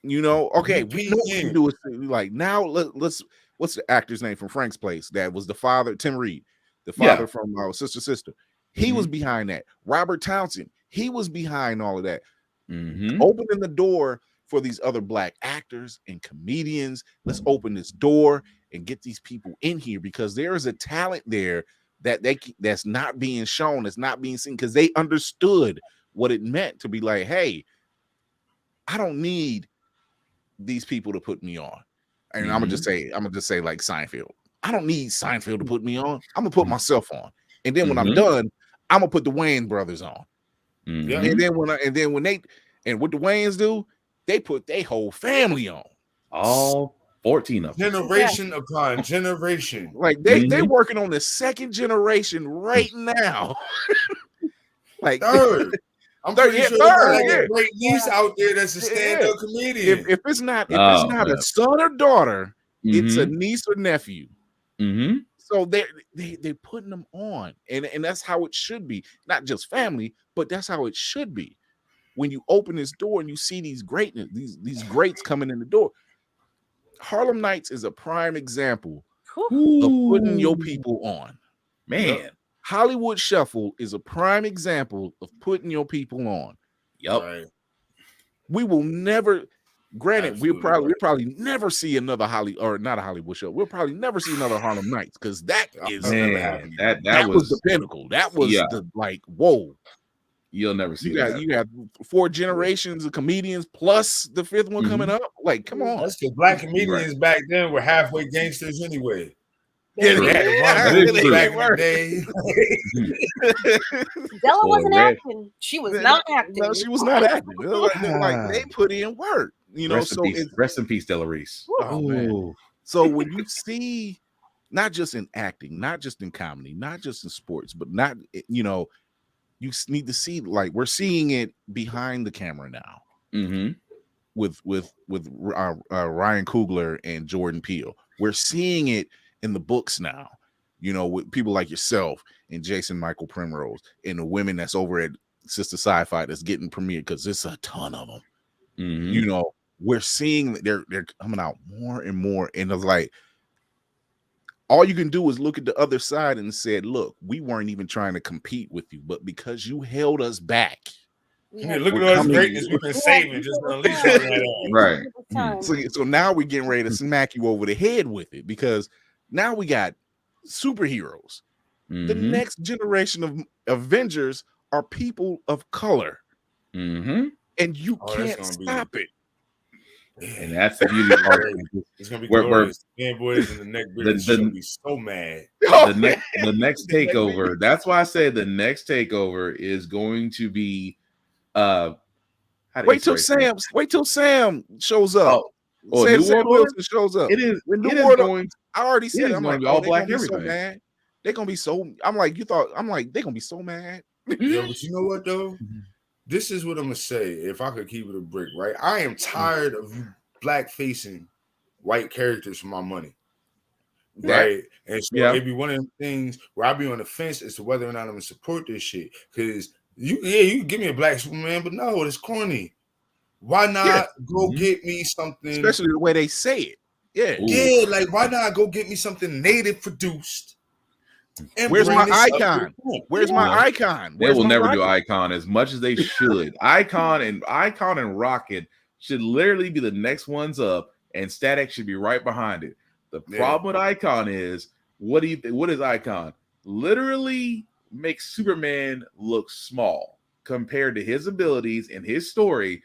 You know, okay, we know what we do. Like now, let's. What's the actor's name from Frank's Place? That was the father, Tim Reed, the father from Sister. He was behind that. Robert Townsend, he was behind all of that. Opening the door for these other Black actors and comedians. Let's open this door and get these people in here, because there is a talent there that's not being shown, that's not being seen, because they understood what it meant to be like, hey, I don't need these people to put me on. And I'm gonna just say like Seinfeld. I don't need Seinfeld to put me on. I'm gonna put myself on, and then when I'm done, I'm gonna put the Wayans brothers on. And then what the Wayans do, they put their whole family on. All 14 of them. Generation upon generation. Like they working on the second generation right now. Like third. I'm pretty sure there's like a great niece out there that's a stand-up comedian. If it's not a son or daughter, it's a niece or nephew. So they're putting them on, and that's how it should be. Not just family, but that's how it should be. When you open this door and you see these greats coming in the door. Harlem Nights is a prime example of putting your people on. Man. Hollywood Shuffle is a prime example of putting your people on. Yep. Right. We will never, granted, we'll probably never see another not a Hollywood show. We'll probably never see another Harlem Nights, because that is that was the pinnacle. That was the like, whoa. You'll never see that. You have 4 generations of comedians plus the 5th one coming up. Like, come on. That's because Black comedians back then were halfway gangsters anyway. Della wasn't acting. She was not acting. No, she was not acting. Like they put in work, you know. Rest in peace, Della Reese. Oh man. So when you see, not just in acting, not just in comedy, not just in sports, but you need to see, like, we're seeing it behind the camera now. With Ryan Coogler and Jordan Peele. We're seeing it in the books now, with people like yourself and Jason Michael Primrose and the women that's over at Sister Sci-Fi that's getting premiered, because there's a ton of them. We're seeing that they're coming out more and more, and it's like all you can do is look at the other side and said, look, we weren't even trying to compete with you, but because you held us back. Yeah, look at all this greatness we've been saving, just unleash it. Right. So now we're getting ready to smack you over the head with it, because now we got superheroes. The next generation of Avengers are people of color. And you can't stop it. And that's the beauty part. It's gonna be glorious. Fanboys and the neck beards should be so mad. The next takeover. That's why I said the next takeover is going to be. Wait till Sam shows up. Sam Wilson shows up. It is. I already said. I'm like, all black everything. So mad. They're gonna be so. I'm like, they're gonna be so mad. Yeah, but you know what though? This is what I'm gonna say. If I could keep it a brick, right? I am tired of you black facing white characters for my money, right? And so it'd be one of them things where I be on the fence as to whether or not I'm gonna support this shit. Because you can give me a black Superman, but no, it's corny. Why not go get me something? Especially the way they say it. Yeah, like why not go get me something native produced? Where's my icon? Where's my icon? They will never do icon as much as they should. Icon and Rocket should literally be the next ones up, and Static should be right behind it. The problem with Icon is what do you think? What is Icon? Literally makes Superman look small compared to his abilities and his story,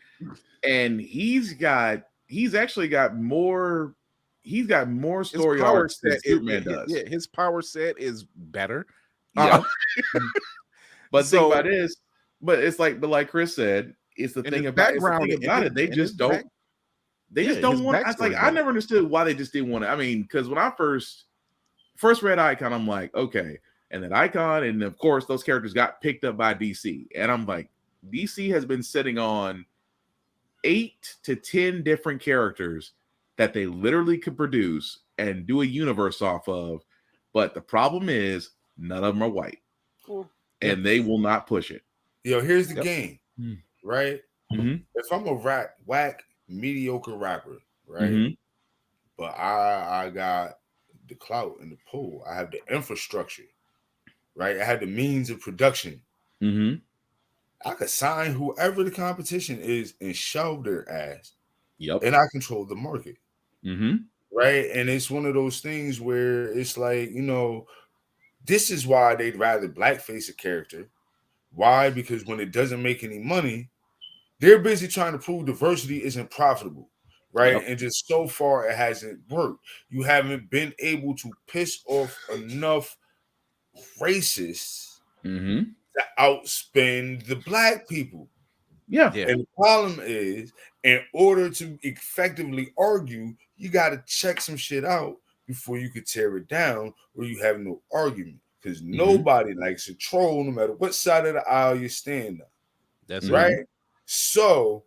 and he's actually got more. He's got more story arcs than Superman does. Yeah, his power set is better. Yeah. But the thing about it is, but like Chris said, it's the thing about it. They just don't want. I was like, I never understood why they just didn't want it. I mean, because when I first read Icon, I'm like, okay, and then Icon, and of course those characters got picked up by DC, and I'm like, DC has been sitting on 8 to 10 different characters that they literally could produce and do a universe off of, but the problem is none of them are white, and they will not push it. Yo, here's the game, right? If I'm a whack mediocre rapper, right, but I got the clout and the pull, I have the infrastructure, right? I have the means of production. I could sign whoever the competition is and shove their ass. And I control the market. Right. And it's one of those things where it's like, you know, this is why they'd rather blackface a character. Why? Because when it doesn't make any money, they're busy trying to prove diversity isn't profitable. Right. And just so far it hasn't worked. You haven't been able to piss off enough racists to outspend the black people. And the problem is, in order to effectively argue, you got to check some shit out before you could tear it down, or you have no argument. Because nobody likes a troll, no matter what side of the aisle you stand on. That's right. So,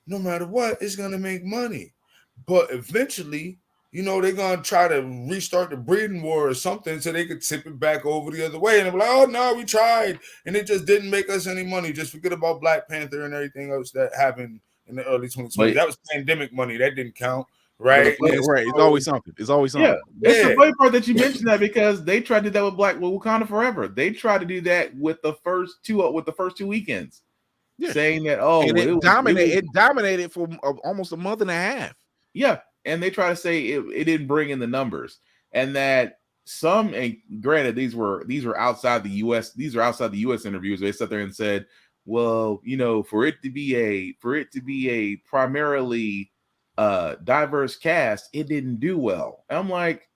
no matter what, it's gonna make money. But eventually, you know, they're gonna try to restart the breeding war or something so they could tip it back over the other way. And they're like, oh no, we tried, and it just didn't make us any money. Just forget about Black Panther and everything else that happened in the early 2020s. That was pandemic money. That didn't count. Right. Right. It's always something. It's always something. It's the funny part that you mentioned that, because they tried to do that with Wakanda Forever. They tried to do that with the first two weekends. Saying that it dominated for almost a month and a half. And they try to say it didn't bring in the numbers, and that some, and granted these were outside the US, these are outside the US interviews. They sat there and said, well, you know, for it to be a primarily diverse cast, it didn't do well. And I'm like,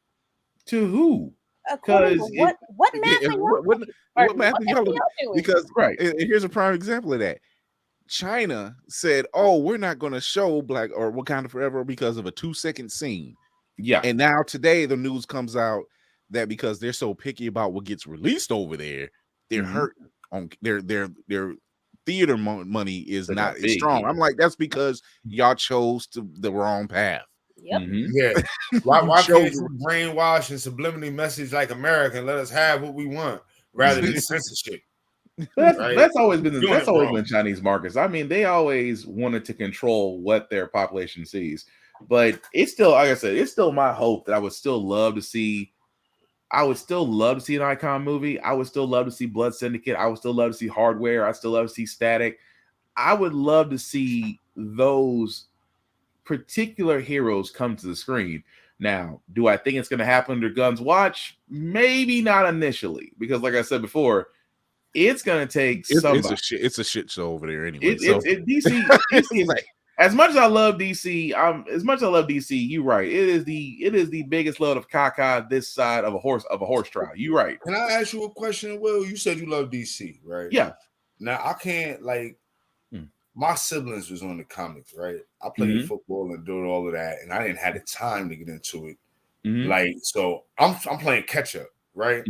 to who? Because what math are y'all doing? Because and here's a prime example of that. China said, oh, we're not going to show Black or Wakanda Forever because of a 2-second scene. And now today the news comes out that because they're so picky about what gets released over there, they're hurt on their theater money is not as strong. I'm like, that's because y'all chose the wrong path. Why can't you brainwash and subliminally message like America and let us have what we want rather than censorship? That's always been Chinese markets. I mean, they always wanted to control what their population sees. But it's still, like I said, it's still my hope that I would still love to see. I would still love to see an Icon movie. I would still love to see Blood Syndicate. I would still love to see Hardware. I still love to see Static. I would love to see those particular heroes come to the screen. Now, do I think it's going to happen under Gunn's watch? Maybe not initially, because like I said before, it's going to take somebody. It's a shit show over there anyway. DC As much as I love DC, you're right. It is the biggest load of caca this side of a horse trial. You're right. Can I ask you a question, Will? You said you love DC, right? Yeah. Now I can't my siblings was on the comics, right? I played football and doing all of that, and I didn't have the time to get into it. So I'm playing catch up, right?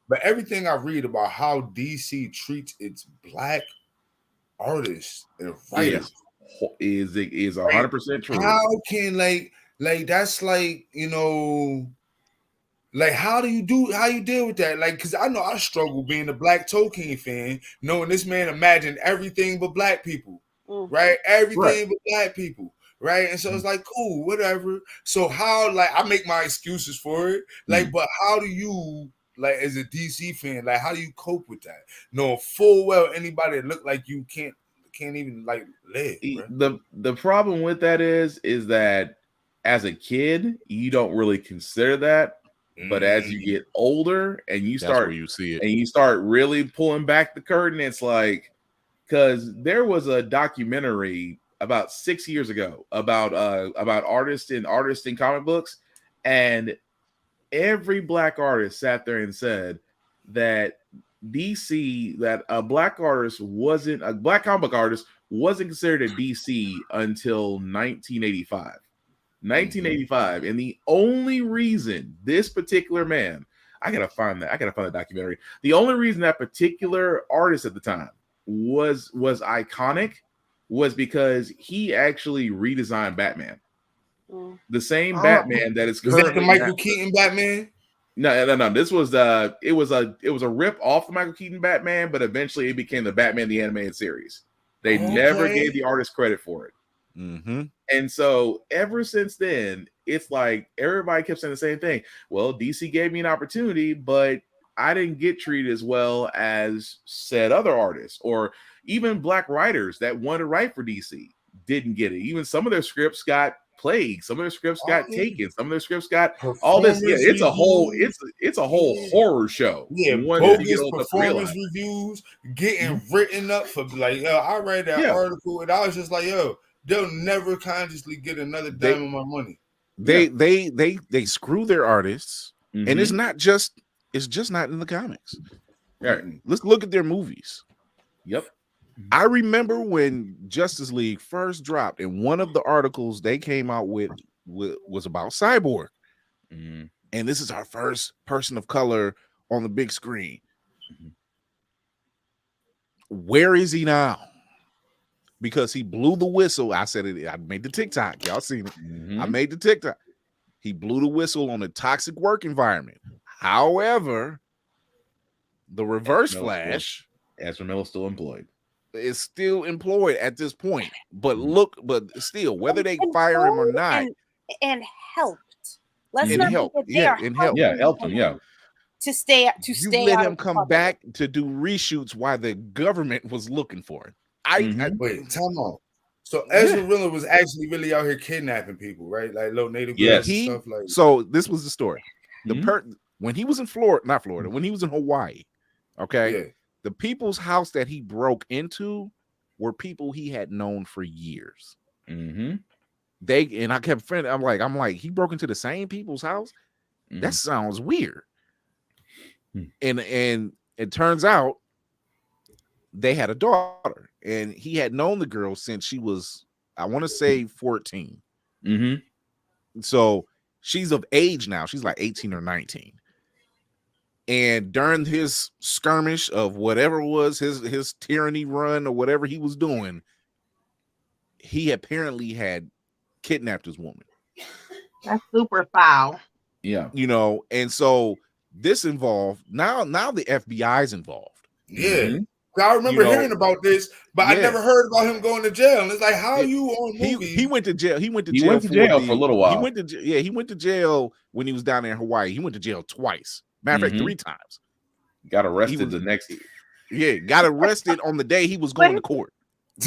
But everything I read about how DC treats its black artists and writers is 100% true. How can that's how do you deal with that? Because I know I struggle being a Black Tolkien fan, knowing this man imagined everything but black people, right? Everything but black people, right? And so it's like, cool, whatever. So how I make my excuses for it, but how do you as a DC fan, how do you cope with that? Knowing full well anybody that look like you can't even live. The problem with that is that as a kid you don't really consider that, but as you get older and you start you see it and you start really pulling back the curtain, it's because there was a documentary about 6 years ago about artists in comic books, and every black artist sat there and said that DC, that a black comic book artist wasn't considered a DC until 1985. 1985, and the only reason this particular man, I gotta find the documentary. The only reason that particular artist at the time was iconic was because he actually redesigned Batman. The same Batman that is currently the Michael Keaton Batman. No. This was it was a rip off the Michael Keaton Batman, but eventually it became the Batman the Animated Series. They never gave the artist credit for it. And so ever since then, it's everybody kept saying the same thing. Well, DC gave me an opportunity, but I didn't get treated as well as said other artists, or even black writers that wanted to write for DC didn't get it. Even some of their scripts got plagued, some of their scripts got taken, some of their scripts got all this. Yeah, it's a whole horror show. Yeah, bogus performance reviews getting written up for I read that article and I was just they'll never consciously get another dime of my money. They screw their artists, and it's just not in the comics. Let's look at their movies. I remember when Justice League first dropped, and one of the articles they came out with was about Cyborg. And this is our first person of color on the big screen. Where is he now? Because he blew the whistle. I said it. I made the TikTok. Y'all seen it. I made the TikTok. He blew the whistle on a toxic work environment. However, the Reverse Flash, Ezra Miller's still employed. Is still employed at this point. But still, whether they fire him or not, and helped. Let's not forget helped him. To stay. You let him come back to do reshoots while the government was looking for him. Wait, tell me. So Ezra Miller was actually really out here kidnapping people, right? Little native girls and stuff like. So this was the story. When he was in Florida, when he was in Hawaii, the people's house that he broke into were people he had known for years. I kept I'm like, he broke into the same people's house. That sounds weird. And it turns out they had a daughter, and he had known the girl since she was, I want to say 14. So she's of age now. She's 18 or 19. And during his skirmish of whatever it was, his tyranny run or whatever he was doing, he apparently had kidnapped his woman. That's super foul. Yeah. And so this involved, now the FBI's involved. Yeah. I remember hearing about this, but I never heard about him going to jail. And it's how you on movies? He went to jail. He went to jail for a little while. He went to jail when he was down there in Hawaii. He went to jail twice. Matter of fact, 3 times. Got arrested the next year. Yeah, got arrested on the day he was going to court.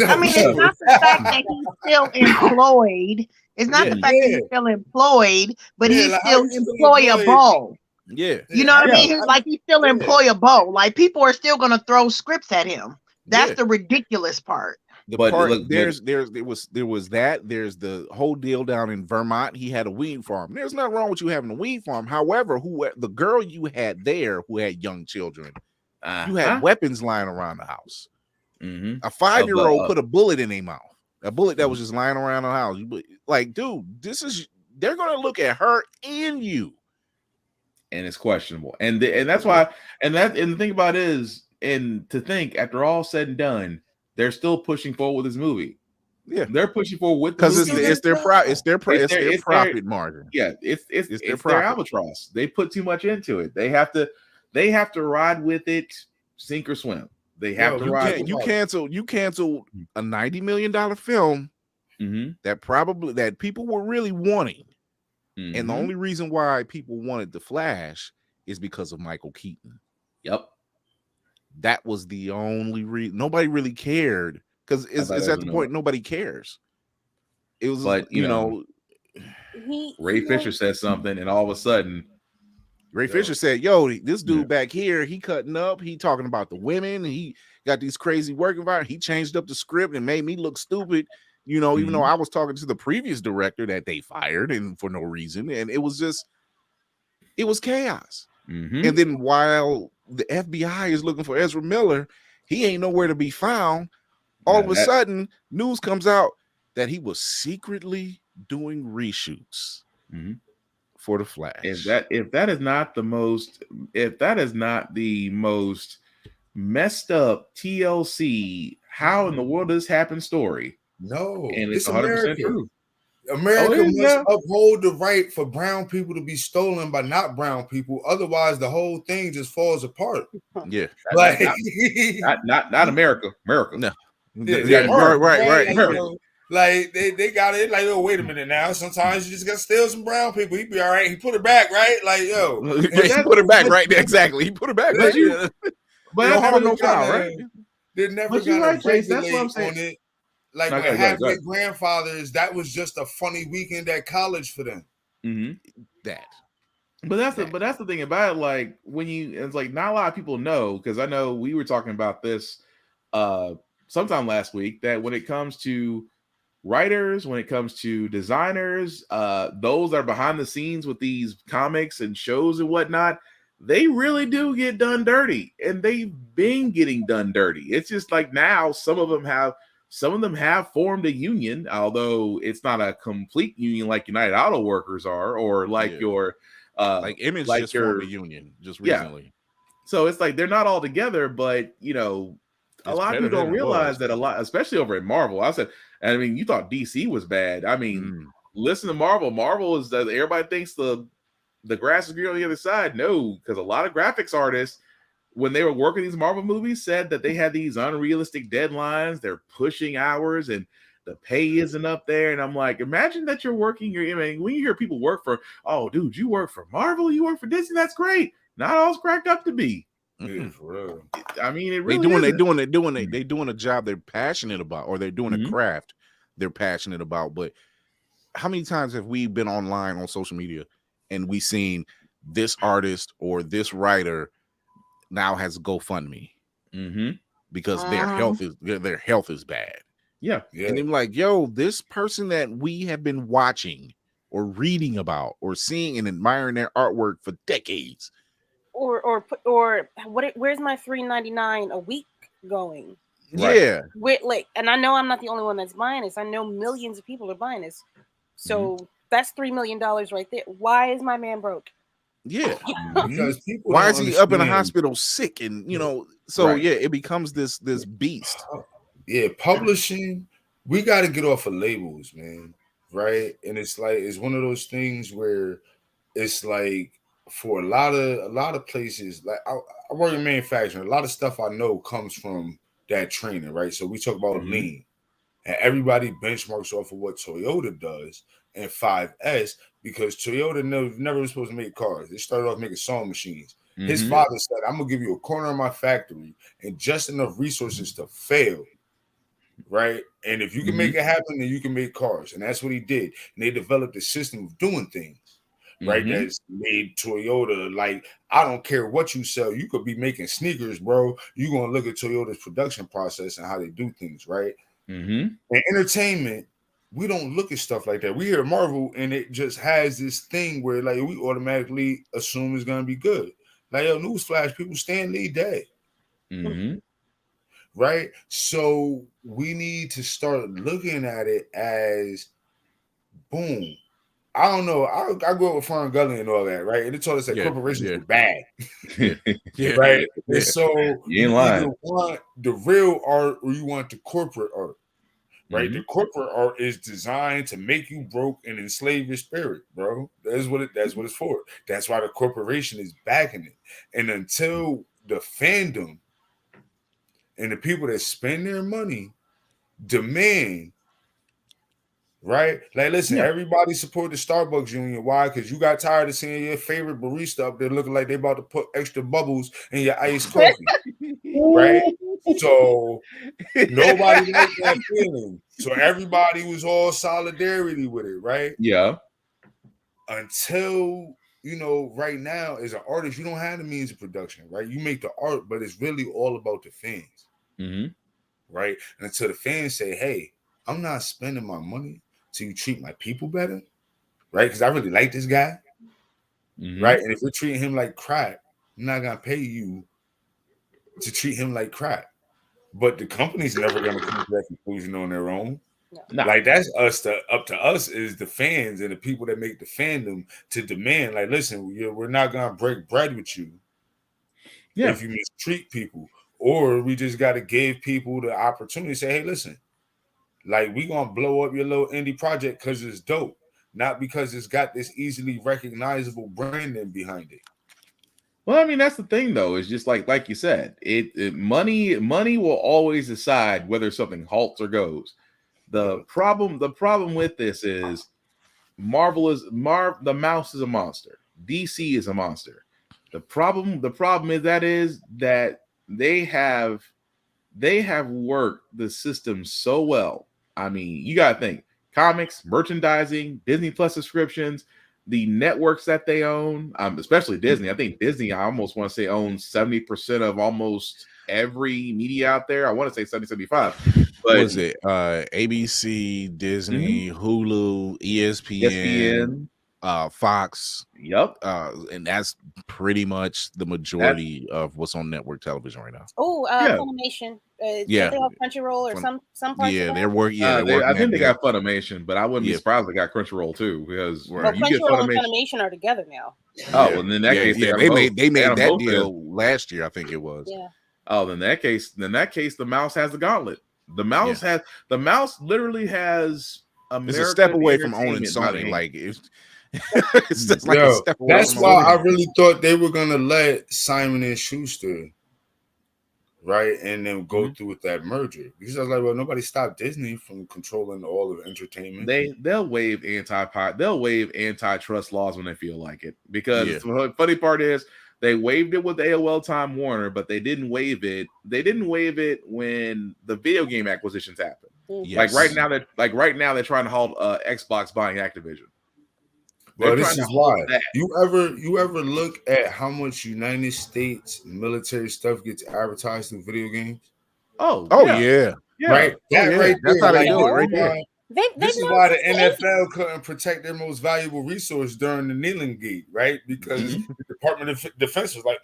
I mean, it's not the fact that he's still employed. It's not the fact that he's still employed, but he's still employable. Yeah. You know what I mean? He's still employable. People are still going to throw scripts at him. That's the ridiculous part. There was that. There's the whole deal down in Vermont. He had a weed farm. There's nothing wrong with you having a weed farm. However, the girl you had there who had young children, you had weapons lying around the house. A 5-year-old put a bullet in their mouth. A bullet that was just lying around the house. Like, dude, they're gonna look at her and you. And it's questionable. And that's why, and the thing about it is, and to think after all said and done, they're still pushing forward with this movie. Yeah, they're pushing forward with because it's their profit margin. Yeah, it's their albatross. They put too much into it. They have to ride with it, sink or swim. They have to ride. You canceled a $90 million film that people were really wanting. And the only reason why people wanted The Flash is because of Michael Keaton. Yep. That was the only reason. Nobody really cared because it's at the point nobody cares. It was, but you know, Ray Fisher said something, and all of a sudden, Ray Fisher said, "Yo, this dude back here, he cutting up. He talking about the women. He got these crazy work environment. He changed up the script and made me look stupid." You know, even though I was talking to the previous director that they fired and for no reason, and it was chaos. And then while the FBI is looking for Ezra Miller, he ain't nowhere to be found. All of a sudden, news comes out that he was secretly doing reshoots for The Flash. If that is not the most messed up TLC, how in the world does this happen story? No, and it's 100% America. true. America must uphold the right for brown people to be stolen by not brown people. Otherwise, the whole thing just falls apart. Yeah, like not America. America. No. Right. America. Like they got it. Like, oh, wait a minute now. Sometimes you just got to steal some brown people. He be all right. He put it back, right? Like, yo, he put it back, right? Exactly. He put it back. But that's no foul, right? They never got to that's what I'm saying. On it. Like when halfway grandfathers, that was just a funny weekend at college for them. But that's the thing about it. Like it's like not a lot of people know, because I know we were talking about this sometime last week, that when it comes to writers, when it comes to designers, those that are behind the scenes with these comics and shows and whatnot, they really do get done dirty, and they've been getting done dirty. It's just like now some of them have formed a union, although it's not a complete union like United Auto Workers are, or like your like Image just formed a union just recently. Yeah. So it's like they're not all together, but you know, a lot of people don't realize that a lot, especially over at Marvel. I mean, you thought DC was bad. I mean, listen to Marvel. Marvel is that everybody thinks the grass is green on the other side. No, because a lot of graphics artists, when they were working these Marvel movies, said that they had these unrealistic deadlines. They're pushing hours and the pay isn't up there. And I'm like, imagine that you're working when you hear people work for, oh, dude, you work for Marvel, you work for Disney. That's great. Not all it's cracked up to be. Yeah, for real. I mean, it really they doing a job they're passionate about, or they're doing a craft they're passionate about. But how many times have we been online on social media and we seen this artist or this writer now has a GoFundMe because their health is bad. Yeah. And they're like, yo, this person that we have been watching or reading about or seeing and admiring their artwork for decades. Or where's my $3.99 a week going? Yeah. And I know I'm not the only one that's buying this. I know millions of people are buying this. So that's $3 million right there. Why is my man broke? Yeah. Because people why is he up in a hospital sick? And it becomes this beast. Yeah, publishing, we got to get off of labels, man. Right? And it's like it's one of those things where it's like for a lot of places, like I work in manufacturing, a lot of stuff I know comes from that training, right? So we talk about lean, and everybody benchmarks off of what Toyota does and 5S, because Toyota never was supposed to make cars. They started off making sewing machines. His father said, I'm gonna give you a corner of my factory and just enough resources to fail, right? And if you can make it happen, then you can make cars. And that's what he did. And they developed a system of doing things, right? That's made Toyota, like, I don't care what you sell. You could be making sneakers, bro. You're going to look at Toyota's production process and how they do things, right? In entertainment, we don't look at stuff like that. We hear Marvel, and it just has this thing where like we automatically assume it's gonna be good. Like, yo, newsflash, people Stan Lee dead. Right? So we need to start looking at it as boom. I don't know. I grew up with Fern Gully and all that, right? And it told us that corporations are bad. Right? And so you either want the real art or you want the corporate art. Right? The corporate art is designed to make you broke and enslave your spirit, bro. That's what it's for. That's why the corporation is backing it. And until the fandom and the people that spend their money demand, right? Like, listen, everybody support the Starbucks union. Why? Because you got tired of seeing your favorite barista up there looking like they about to put extra bubbles in your iced coffee, right? So nobody liked that feeling. So everybody was all solidarity with it, right? Yeah. Until, you know, right now, as an artist, you don't have the means of production, right? You make the art, but it's really all about the fans. Right? And until the fans say, hey, I'm not spending my money till you treat my people better, right? Because I really like this guy, right? And if you're treating him like crap, I'm not gonna pay you to treat him like crap. But the company's never gonna come to that conclusion on their own. No. Like, that's up to us is the fans and the people that make the fandom to demand, like, listen, we're not gonna break bread with you if you mistreat people. Or we just got to give people the opportunity to say, hey, listen, like, we going to blow up your little indie project because it's dope, not because it's got this easily recognizable branding behind it. Well, I mean, that's the thing, though. It's just like you said, money will always decide whether something halts or goes. The problem with this is the mouse is a monster. DC is a monster. The problem is that they have worked the system so well. I mean, you gotta think comics, merchandising, Disney Plus subscriptions, the networks that they own, especially Disney. I think Disney, I almost want to say, owns 70% of almost every media out there. I want to say 70, 75. But what is it? ABC, Disney, Hulu, ESPN, Fox. Yep. And that's pretty much the majority of what's on network television right now. Oh, Funimation. They have Crunchyroll or some parts. Yeah, of they're working. Yeah, I think they got Funimation, but I wouldn't be surprised they got Crunchyroll too, because Crunchyroll and Funimation are together now. Oh, well, in that case, they made that deal last year, I think it was. Yeah. Oh, in that case, the mouse has the gauntlet. The mouse literally has It's a step away from owning Sony. Like it's just like a step away. That's why I really thought they were gonna let Simon and Schuster, right, and then go through with that merger, because I was like, well, nobody stopped Disney from controlling all of entertainment. They'll waive antitrust laws when they feel like it, because the funny part is they waived it with AOL Time Warner, but they didn't waive it. They didn't waive it when the video game acquisitions happened. Yes. Like right now they're trying to halt Xbox buying Activision. Well, this is why. You ever look at how much United States military stuff gets advertised in video games? Oh yeah. Right. That's how they do it right there. This is why the NFL couldn't protect their most valuable resource during the kneeling gate, right? Because the Department of Defense was like,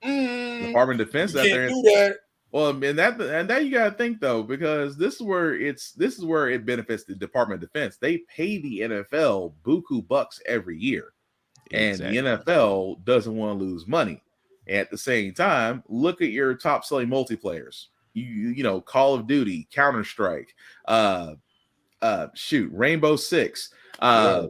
Department of Defense out there. Do that. Well, and that you gotta think though, because this is where it benefits the Department of Defense. They pay the NFL buku bucks every year, and the NFL doesn't want to lose money. At the same time, look at your top selling multiplayers. You know, Call of Duty, Counter-Strike, Rainbow Six. I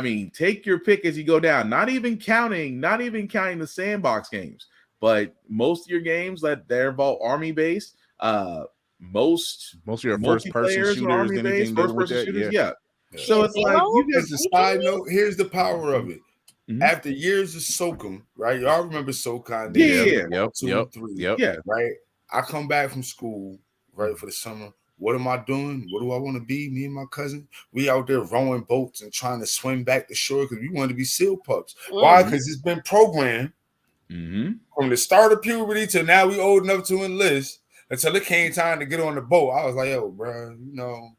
mean, take your pick as you go down. Not even counting the sandbox games, but most of your games that they're involved army based. Most of your first person shooters, So it's like, as a side note, here's the power of it. After years of SOCOM, right? Y'all remember SOCOM? Right. I come back from school, right, for the summer. What am I doing? What do I want to be? Me and my cousin, we out there rowing boats and trying to swim back to shore because we want to be SEAL pups. Why? Because it's been programmed from the start of puberty to now we old enough to enlist. until it came time to get on the boat. I was like, yo, bro, you know,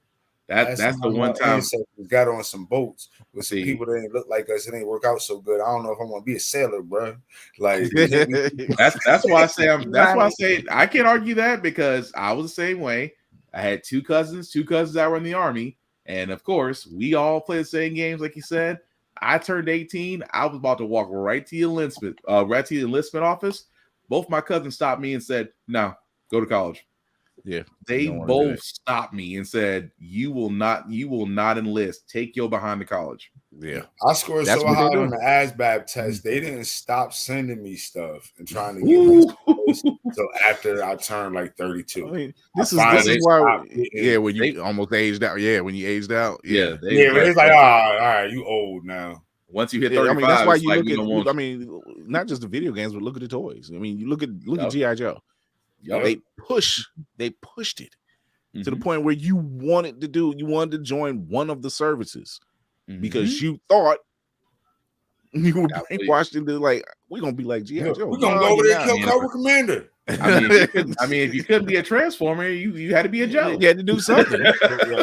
that's the one time we got on some boats with some people that didn't look like us. It didn't work out so good. I don't know if I want to be a sailor, bro. Like that's why I say that's why I say I can't argue that, because I was the same way. I had two cousins that were in the Army, and of course we all play the same games, like you said. I turned 18. I was about to walk right to the enlistment office. Both my cousins stopped me and said, "No, go to college." Yeah, they both stopped me and said, "You will not enlist. Take your behind to college." Yeah, I scored so high on the ASVAB test. They didn't stop sending me stuff and trying to get me until after I turned like 32. I mean, this is why, when you almost aged out. Yeah, when you aged out. Yeah, it's like, all right, you old now. Once you hit 35, I mean, that's why you look at. I mean, not just the video games, but look at the toys. I mean, you look at G.I. Joe. They pushed it to the point where you wanted to join one of the services because you thought you were brainwashed into like, we're gonna be like G.I. Joe. We're gonna go over there and kill Cobra Commander. If you couldn't be a Transformer, you had to be a Joe. You had to do something.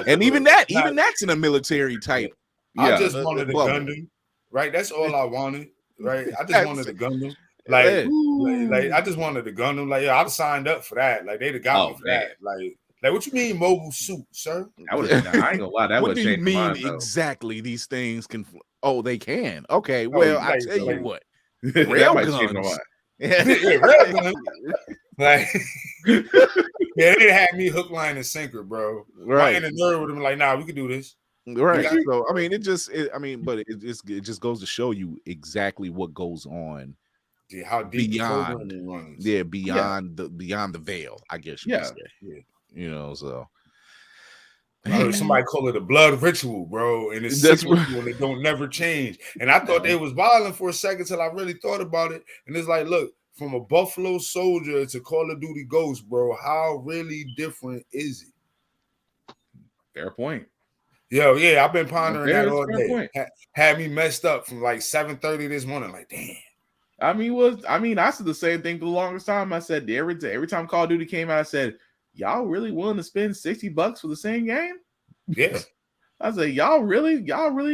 And even that's in a military type. I just wanted a Gundam, right? That's all I wanted, right? I just wanted a Gundam. Like I just wanted a Gundam. Like, yeah, I signed up for that. Like, they'd have got me for that. Like, what you mean mobile suit, sir? I ain't gonna lie. That what do you mean exactly? These things can? Oh, they can. Okay. Well, I tell you what. Rail guns. Rail guns. Like, they had me hook, line, and sinker, bro. Right. And the nerd would have been like, "Nah, we can do this." Right. So I mean, it just goes to show you exactly what goes on. Yeah, how deep beyond runs. Yeah, beyond the veil, I guess you could say. Yeah. You know, so I heard somebody call it a blood ritual, bro, and it's simple and it don't never change. And I thought they was violent for a second till I really thought about it. And it's like, look, from a Buffalo Soldier to Call of Duty Ghost, bro, how really different is it? Fair point. Yeah, I've been pondering that all day. Had me messed up from like 7:30 this morning. Like, damn. I said the same thing for the longest time. I said every time Call of Duty came out, I said, "Y'all really willing to spend $60 for the same game?" Yeah. I said, y'all really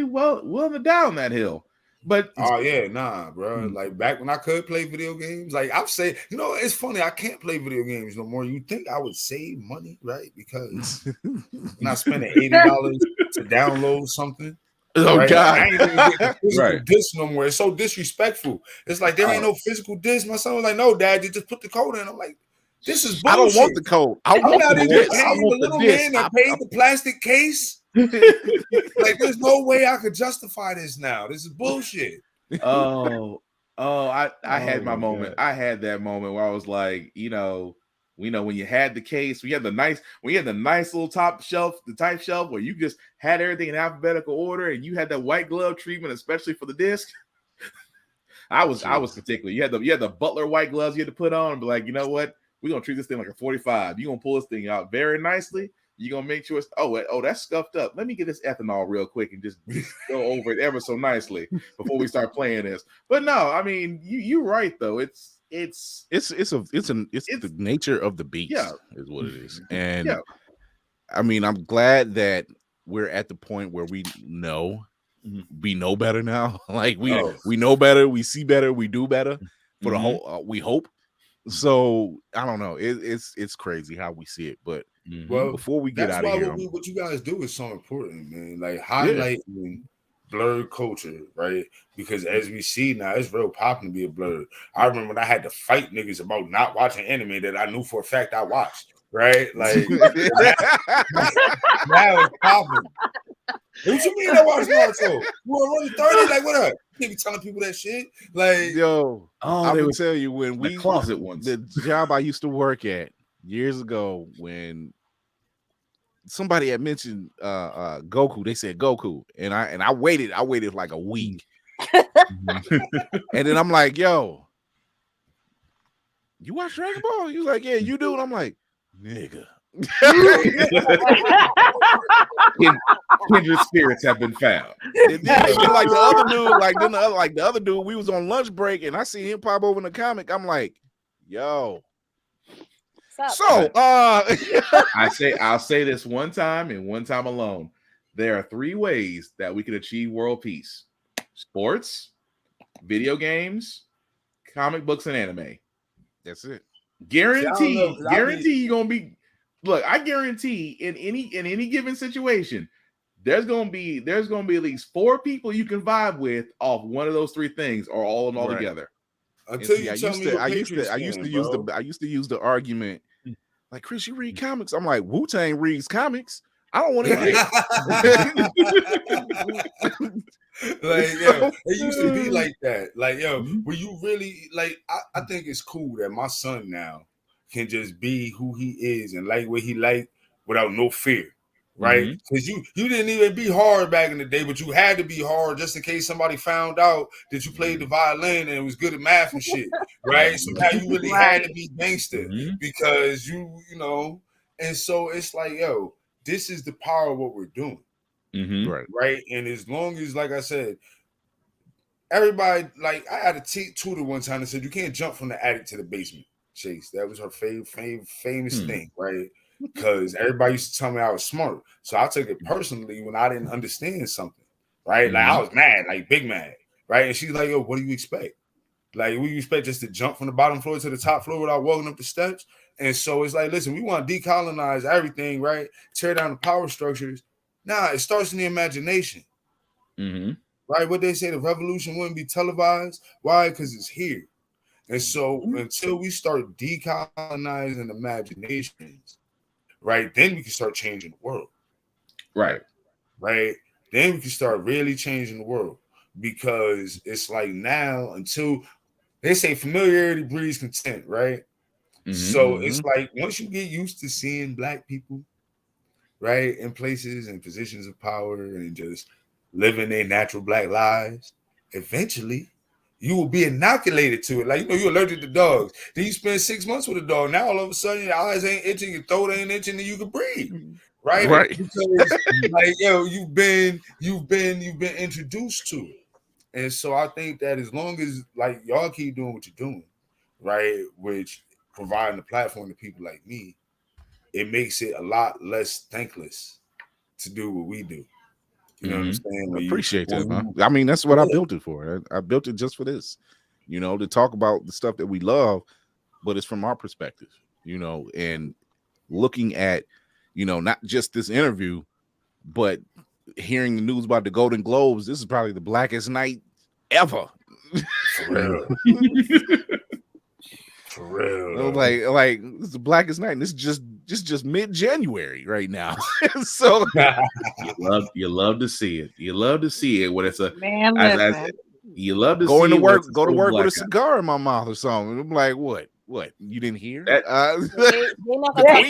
willing to down that hill. But nah, bro. Like, back when I could play video games, like I've said, it's funny, I can't play video games no more. You think I would save money, right? Because I'm not spending $80 to download something. Oh, right? God. I ain't even getting physical disc no more. It's so disrespectful. It's like there ain't no physical disc. My son was like, "No, Dad, you just put the code in." I'm like, "This is bullshit. I don't want the code. I want the disc. I want the little man that paid the plastic case." Like, there's no way I could justify this now. This is bullshit. I had my moment. I had that moment where I was like, when you had the case, we had the nice little top shelf, the type shelf where you just had everything in alphabetical order, and you had that white glove treatment, especially for the disc. I was particular. You had the Butler white gloves you had to put on and be like, you know what? We're gonna treat this thing like a 45. You're gonna pull this thing out very nicely. You're gonna make sure it's that's scuffed up. Let me get this ethanol real quick and just go over it ever so nicely before we start playing this. But no, I mean, you're right though. It's the nature of the beast, is what it is. And I mean, I'm glad that we're at the point where we know better now. Like we know better, we see better, we do better for the whole. We hope. So I don't know. It's crazy how we see it, but before we get out of here, what you guys do is so important, man. Like highlighting Blerd culture, right? Because as we see now, it's real popular to be a Blerd. I remember when I had to fight niggas about not watching anime that I knew for a fact I watched, right? Like now it's popular. What you mean I watch Naruto? You want to run 30? Like, what up? You can't be telling people that shit. Like, I would tell you when we closet ones. The job I used to work at years ago, when somebody had mentioned Goku, they said Goku, and I waited like a week, and then I'm like, "Yo, you watch Dragon Ball?" He was like, "Yeah, you do," and I'm like, "Nigga." Kindred spirits have been found. And then, like the other dude, we was on lunch break, and I see him pop over in the comic. I'm like, "Yo." So, I'll say this one time and one time alone. There are 3 ways that we can achieve world peace: sports, video games, comic books, and anime. That's it. Guarantee you're gonna be. Look, I guarantee in any given situation, there's gonna be at least 4 people you can vibe with off one of those 3 things, or all and all together. Until you tell me I used to use the argument, like, Chris, you read comics? I'm like, Wu-Tang reads comics. I don't want to hear it. Like, yo, it used to be like that. Like, yo, were you really like? I think it's cool that my son now can just be who he is and like what he like without no fear, right? Because you didn't even be hard back in the day, but you had to be hard just in case somebody found out that you played the violin and was good at math and shit, right? So now you really had to be gangster because you know, and so it's like, yo, this is the power of what we're doing. Right. And as long as, like I said, everybody, like, I had a tutor one time that said you can't jump from the attic to the basement, Chase. That was her famous thing, right? Because everybody used to tell me I was smart. So I took it personally when I didn't understand something, right? Like, I was mad, like big mad, right? And she's like, yo, what do you expect? Like, what do you expect, just to jump from the bottom floor to the top floor without walking up the steps? And so it's like, listen, we want to decolonize everything, right? Tear down the power structures. Nah, it starts in the imagination. Right? What they say, the revolution wouldn't be televised. Why? Because it's here. And so until we start decolonizing imaginations, right, then we can start changing the world. Right? Then we can start really changing the world. Because it's like now, until they say familiarity breeds contempt, right? So it's like once you get used to seeing Black people, right, in places and positions of power and just living their natural Black lives, eventually you will be inoculated to it. Like, you know, you're allergic to dogs. Then you spend 6 months with a dog. Now all of a sudden your eyes ain't itching, your throat ain't itching, and you can breathe. Right? Because, like, yo, you've been introduced to it. And so I think that as long as, like, y'all keep doing what you're doing, right, which providing a platform to people like me, it makes it a lot less thankless to do what we do. You know what I'm saying? I appreciate that, man. I mean, that's what I built it for. I built it just for this, you know, to talk about the stuff that we love, but it's from our perspective, you know, and looking at, you know, not just this interview, but hearing the news about the Golden Globes. This is probably the blackest night ever. For real. For real. Like it's the blackest night, and it's just mid-January right now. So you love to see it. You love to see it when it's a man. You love to go see to work black with a cigar in my mouth or something. I'm like, what? You didn't hear? They're not gonna they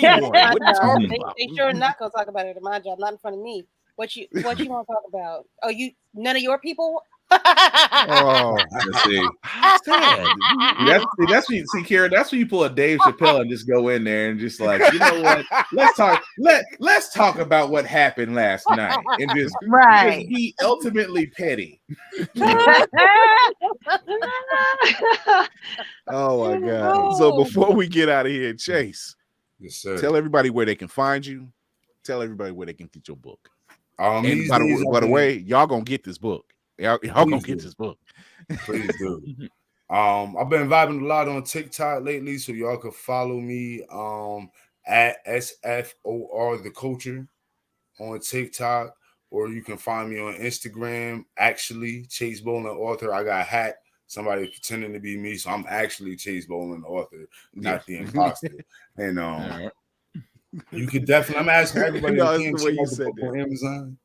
sure not gonna talk about it at my job, not in front of me. What you want to talk about? Oh, none of your people? Oh, let's see. That's when you see, Kara. That's when you pull a Dave Chappelle and just go in there and just like, you know what? Let's talk about what happened last night and just be ultimately petty. Oh my God! So before we get out of here, Chase, yes, sir. Tell everybody where they can find you. Tell everybody where they can get your book. And by the way, y'all gonna get this book. Y'all gonna get this book. Please do. I've been vibing a lot on TikTok lately, so y'all can follow me at SFOR the Culture on TikTok, or you can find me on Instagram. Actually, Chase Bolling Author. I got a hat. Somebody pretending to be me, so I'm actually Chase Bolling Author, not the imposter. And you can definitely. I'm asking everybody. No, it's the way you said that on Amazon.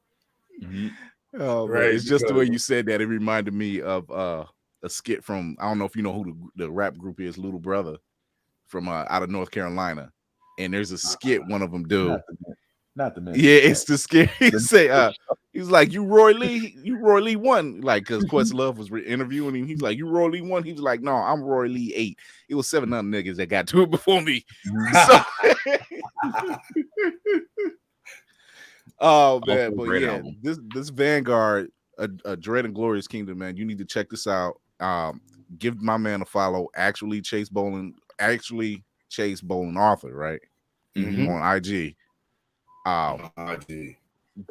Oh, right. Man, it's just the way you said that. It reminded me of a skit from, I don't know if you know who the rap group is, Little Brother, from out of North Carolina. And there's a skit one of them do. Not the man. Yeah, it's the skit. He say, he's like, you Roy Lee 1. Like, because Questlove was interviewing him. He's like, you Roy Lee 1? He was like, no, I'm Roy Lee 8. It was 7 other niggas that got to it before me. So, oh man, but yeah, this Vanguard, a Dread and Glorious Kingdom, man. You need to check this out. Give my man a follow. Actually, Chase Bolling Chase Bolling Author, right? On IG. IG.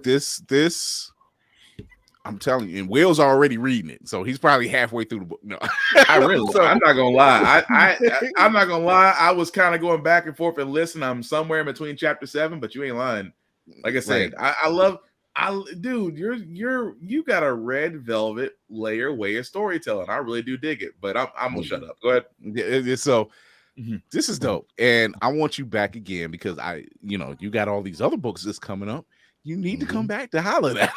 This I'm telling you, and Will's already reading it, so he's probably halfway through the book. No, I'm not gonna lie. I'm not gonna lie. I was kind of going back and forth and listen. I'm somewhere in between chapter 7, but you ain't lying. Like I said, right. Dude, you got a red velvet layer way of storytelling. I really do dig it, but I'm gonna shut up. Go ahead. So this is dope, and I want you back again because you got all these other books that's coming up. You need to come back to holler that.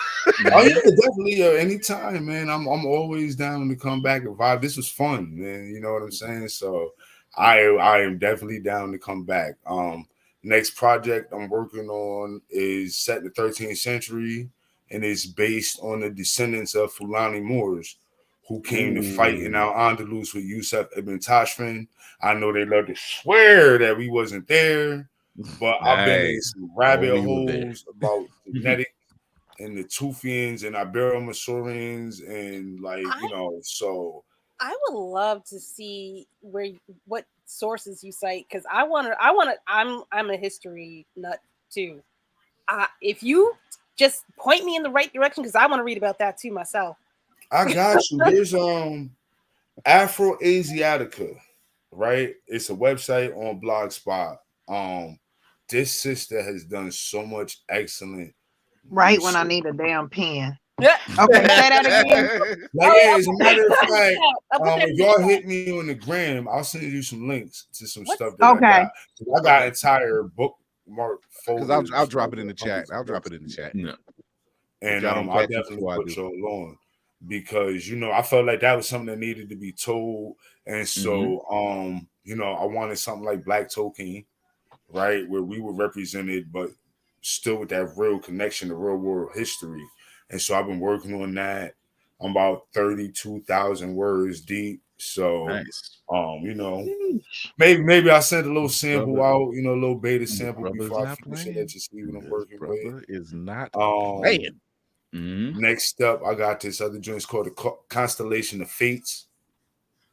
Oh yeah, definitely. Anytime, man. I'm always down to come back and vibe. This was fun, man. You know what I'm saying? So I am definitely down to come back. Next project I'm working on is set in the 13th century, and it's based on the descendants of Fulani Moors who came to fight in Al-Andalus with Yusuf ibn Tashfin. I know they love to swear that we wasn't there, but I've been in some rabbit holes about genetic and the Tufians and Ibero-Masurians and so I would love to see what sources you cite because I'm a history nut too. If you just point me in the right direction because I want to read about that too myself. I got you. There's Afro Asiatica, right? It's a website on Blogspot. This sister has done so much excellent. Right when I need a damn pen. Yeah. Okay, say that again. As a matter of fact, if y'all hit me on the gram, I'll send you some links to some stuff that I got entire bookmark folders. I'll drop it in the chat. I'll drop it in the chat. No. And I'll definitely put y'all on because I felt like that was something that needed to be told. And so I wanted something like Black Tolkien, right, where we were represented, but still with that real connection to real world history. And so I've been working on that. I'm about 32,000 words deep. So, nice. Maybe I'll send a little sample out, a little beta sample before I finish it. Let you see what I'm working with. Is not playing. Next up, I got this other joint. It's called the Constellation of Fates.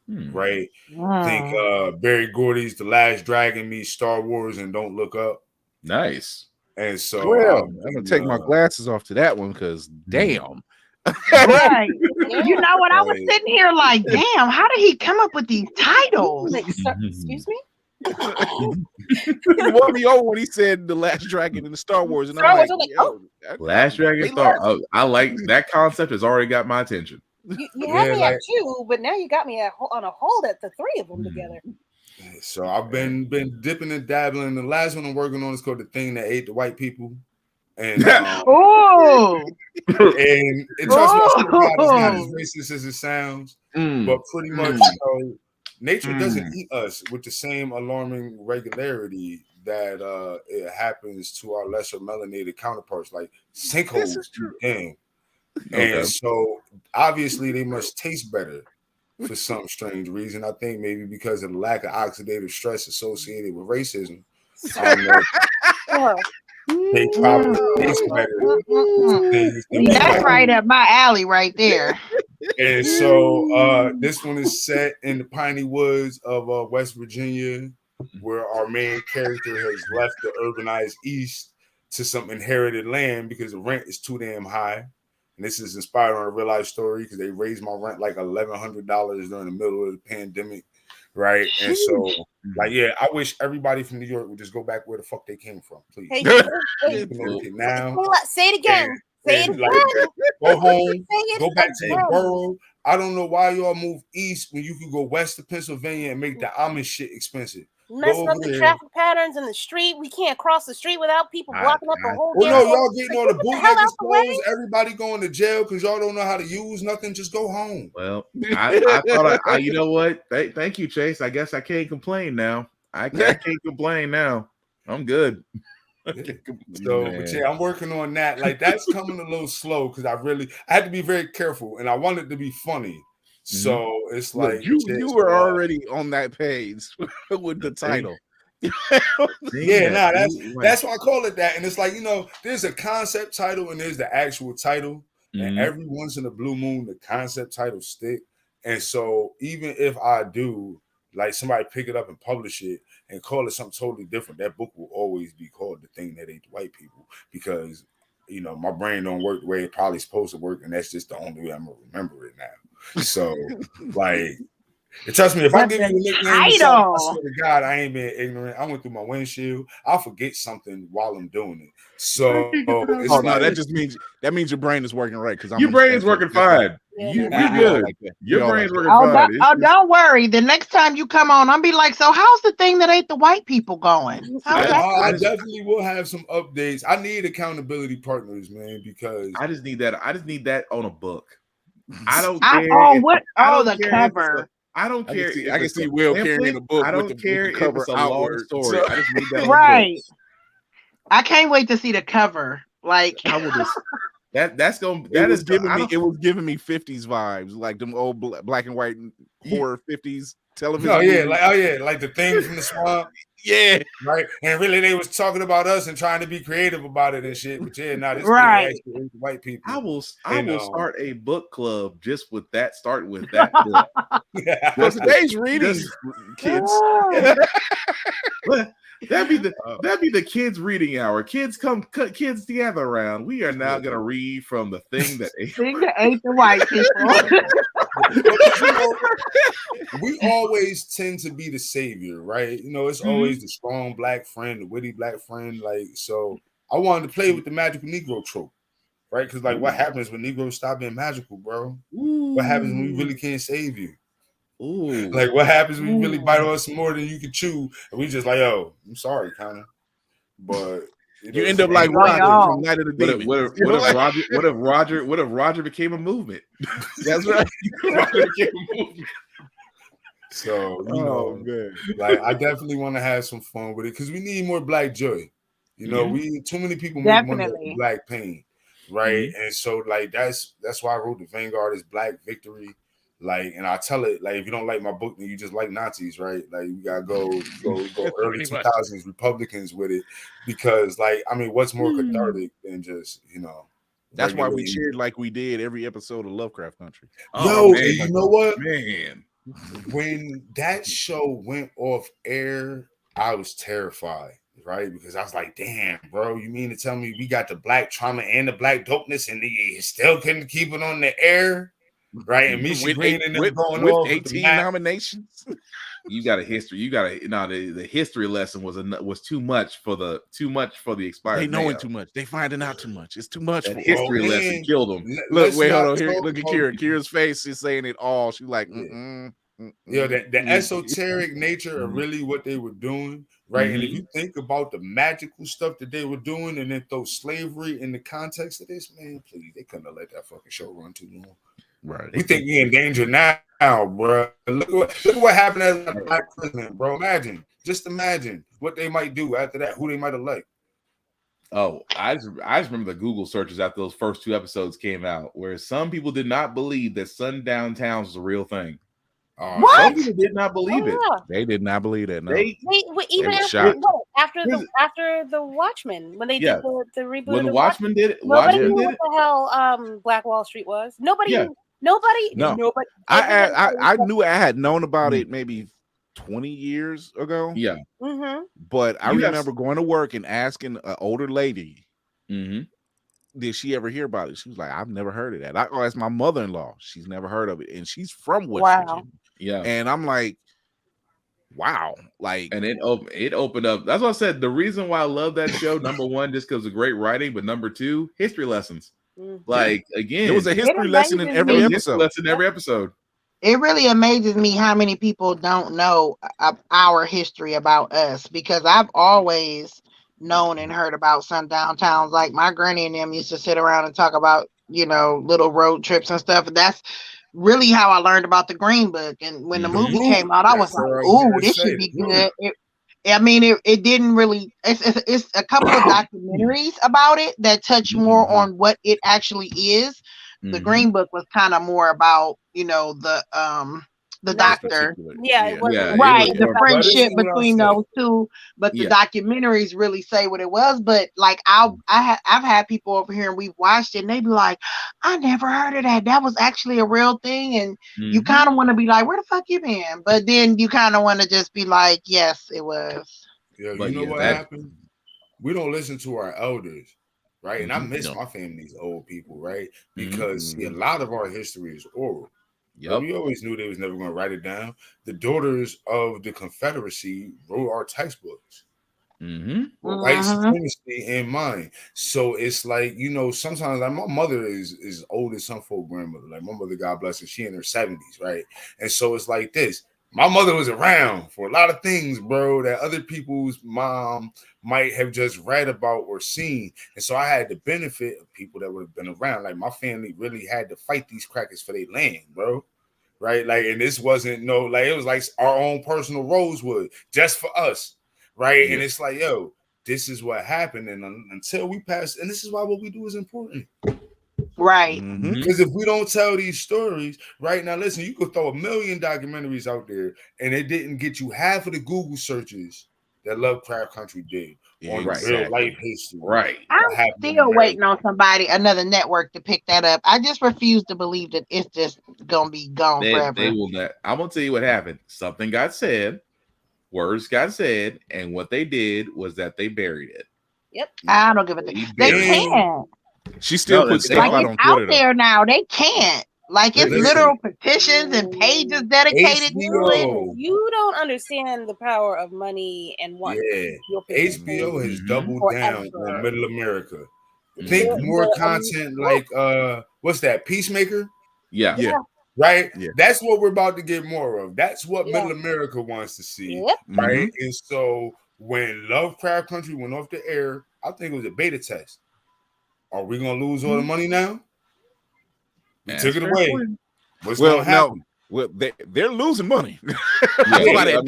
Right? Think Barry Gordy's The Last Dragon meets Star Wars and Don't Look Up. Nice. And so I'm gonna take my glasses off to that one because damn. Right. You know what? I was sitting here like, damn, how did he come up with these titles? Excuse me? He won me over when he said The Last Dragon in the Star Wars, and I'm like, Last Dragon Star. Oh, I like that concept. Has already got my attention. You had me at 2, but now you got me on a hold at the 3 of them together. So I've been dipping and dabbling. The last one I'm working on is called The Thing That Ate the White People. And and trust me, it's not as racist as it sounds, but pretty much nature doesn't eat us with the same alarming regularity that it happens to our lesser melanated counterparts, like sinkholes. And so obviously they must taste better for some strange reason. I think maybe because of the lack of oxidative stress associated with racism. They probably taste better. That's right up my alley right there. And so this one is set in the piney woods of West Virginia, where our main character has left the urbanized East to some inherited land because the rent is too damn high. And this is inspired on a real life story because they raised my rent like $1,100 during the middle of the pandemic, right? And so, I wish everybody from New York would just go back where the fuck they came from, please. Now, say it again. Say it again. Go home. Go back to your borough. I don't know why y'all move east when you could go west to Pennsylvania and make the Amish shit expensive. Messing up the traffic patterns in the street. We can't cross the street without people blocking up the whole. Y'all getting on the bootleggers clothes. Everybody going to jail because y'all don't know how to use nothing. Just go home. Well, I thought you know what? Thank you, Chase. I guess I can't complain now. I can't complain now. I'm good. So, but I'm working on that. Like that's coming a little slow because I had to be very careful, and I wanted to be funny. So it's like you were already on that page with the title. That's why I call it that. And it's like, there's a concept title and there's the actual title. And every once in a blue moon, the concept title stick. And so even if I do like somebody pick it up and publish it and call it something totally different, that book will always be called The Thing That Ate the White People, because my brain don't work the way it probably supposed to work, and that's just the only way I'm gonna remember it now. So like, trust me, if I give you a nickname, I swear to God, I ain't been ignorant. I went through my windshield. I'll forget something while I'm doing it. So it's no, that just means your brain is working right, because your brain is working fine. You're good. Your brain's working fine. Don't worry. The next time you come on, I'll be like, so how's the thing that ate the white people going? I definitely will have some updates. I need accountability partners, man, because I just need that. I just need that on a book. I don't care. The cover. I don't care. I can see Will carrying the book. I don't care if it's a long story. I just need that. Right. I can't wait to see the cover. Like, I will just. It was giving me 50s vibes, like them old black and white horror 50s television. Like the thing from the swamp. Yeah, right. And really, they was talking about us and trying to be creative about it and shit. But this actually white people. I will start a book club just with that. Start with that book. Because today's reading, kids. That'd be the kids' reading hour. Kids gather around. We are now gonna read from The Thing That Ate the White People. We always tend to be the savior, right? It's always the strong black friend, the witty black friend. Like, so I wanted to play with the magical Negro trope, right? Because like, what happens when Negroes stop being magical, bro? Ooh. What happens when we really can't save you? Ooh. Like, what happens when you really bite on some more than you can chew, and we just like, oh, I'm sorry, kind of. But you end up like Roger from Night of the Demons. What if Roger became a movement? That's right. Roger became a movement. So like, I definitely want to have some fun with it, because we need more black joy. We too many people make money with black pain, right? Mm-hmm. And so like that's why I wrote the Vanguard is Black Victory. Like, and I tell it, like, if you don't like my book, then you just like Nazis, right? Like, we gotta go early 2000s Republicans with it, because, like, I mean, what's more cathartic than just, That's why we cheered like we did every episode of Lovecraft Country. You know what, man? When that show went off air, I was terrified, right? Because I was like, damn, bro, you mean to tell me we got the black trauma and the black dopeness, and they still couldn't keep it on the air? Right, and Misha Green and them going with 18 nominations. You got a history. The history lesson was too much for the expired. They knowing too much. They finding out too much. It's too much. That history lesson killed them. Look, wait, hold on. Here, look at Kira. Kira's face is saying it all. She's like, the esoteric nature of really what they were doing, right? And if you think about the magical stuff that they were doing, and then throw slavery in the context of this, man, please, they couldn't have let that fucking show run too long. Right. We think we're in danger now, bro. Look what happened as a black president, bro. Just imagine what they might do after that, who they might elect. Oh, I just remember the Google searches after those first 2 episodes came out, where some people did not believe that sundown towns was a real thing. What? Some people did not believe it. They did not believe that. No. Even after the Watchmen, when they did the reboot. When the Watchmen did it, nobody knew what the hell Black Wall Street was. Nobody. I knew I had known about it maybe 20 years ago. Yeah. Mm-hmm. But I remember going to work and asking an older lady, did she ever hear about it? She was like, I've never heard of that. I asked my mother-in-law. She's never heard of it. And she's from West Virginia. Yeah. And I'm like, wow. Like, and it opened up. That's what I said. The reason why I love that show, number one, just because of great writing, but number two, history lessons. Like, again, it was a history lesson in every episode. It really amazes me how many people don't know our history about us, because I've always known and heard about sundown towns. Like, my granny and them used to sit around and talk about, little road trips and stuff. That's really how I learned about the Green Book. And when the movie came out, I was like, "Ooh, this should be good." It didn't really. It's a couple of documentaries about it that touch more on what it actually is. The Green Book was kind of more about, the the Not doctor. Yeah, it wasn't. Yeah, Right, it the was- friendship But it's between what I those two, but the Yeah. documentaries really say what it was. But like I've had people over here and we've watched it, and they be like, "I never heard of that. That was actually a real thing." And you kind of want to be like, "Where the fuck you been?" But then you kind of want to just be like, "Yes, it was." Yeah, But you know yeah, what that- happened? We don't listen to our elders, right? And I Mhm. miss No. my family's old people, right? Mhm. Because see, a lot of our history is oral. But Yep. we always knew they was never going to write it down. The daughters of the Confederacy wrote our textbooks. Mm-hmm. White supremacy in mind. So it's like, you know, sometimes like my mother is old as some folk grandmother. Like my mother, God bless her, she in her 70s, right? And so it's like this. My mother was around for a lot of things, bro, that other people's mom might have just read about or seen. And so I had the benefit of people that would have been around. Like my family really had to fight these crackers for their land, bro. Right? Like, and this wasn't like it was like our own personal rosewood just for us. Right. Yeah. And it's like, yo, this is what happened. And until we pass, and this is why what we do is important. Right. Because if we don't tell these stories, right now, listen, you could throw 1 million documentaries out there and it didn't get you half of the Google searches that Lovecraft Country did on real life history. Right. I'm still waiting on another network to pick that up. I just refuse to believe that it's just gonna be gone forever. They will not. I'm gonna tell you what happened. Something got said, words got said, and what they did was that they buried it. Yep. I don't give a damn. They can't. She still puts stuff out on Twitter. Out there now, they can't. Like it's literal petitions and pages dedicated to it. You don't understand the power of money and what. HBO has doubled down on Middle America. Think more content like what's that? Peacemaker? Yeah. Right? Yeah. That's what we're about to get more of. That's what Middle America wants to see. Right. And so when Lovecraft Country went off the air, I think it was a beta test. Are we gonna lose all the money now? We took it away. What's gonna happen? No. Well, they're losing money. They're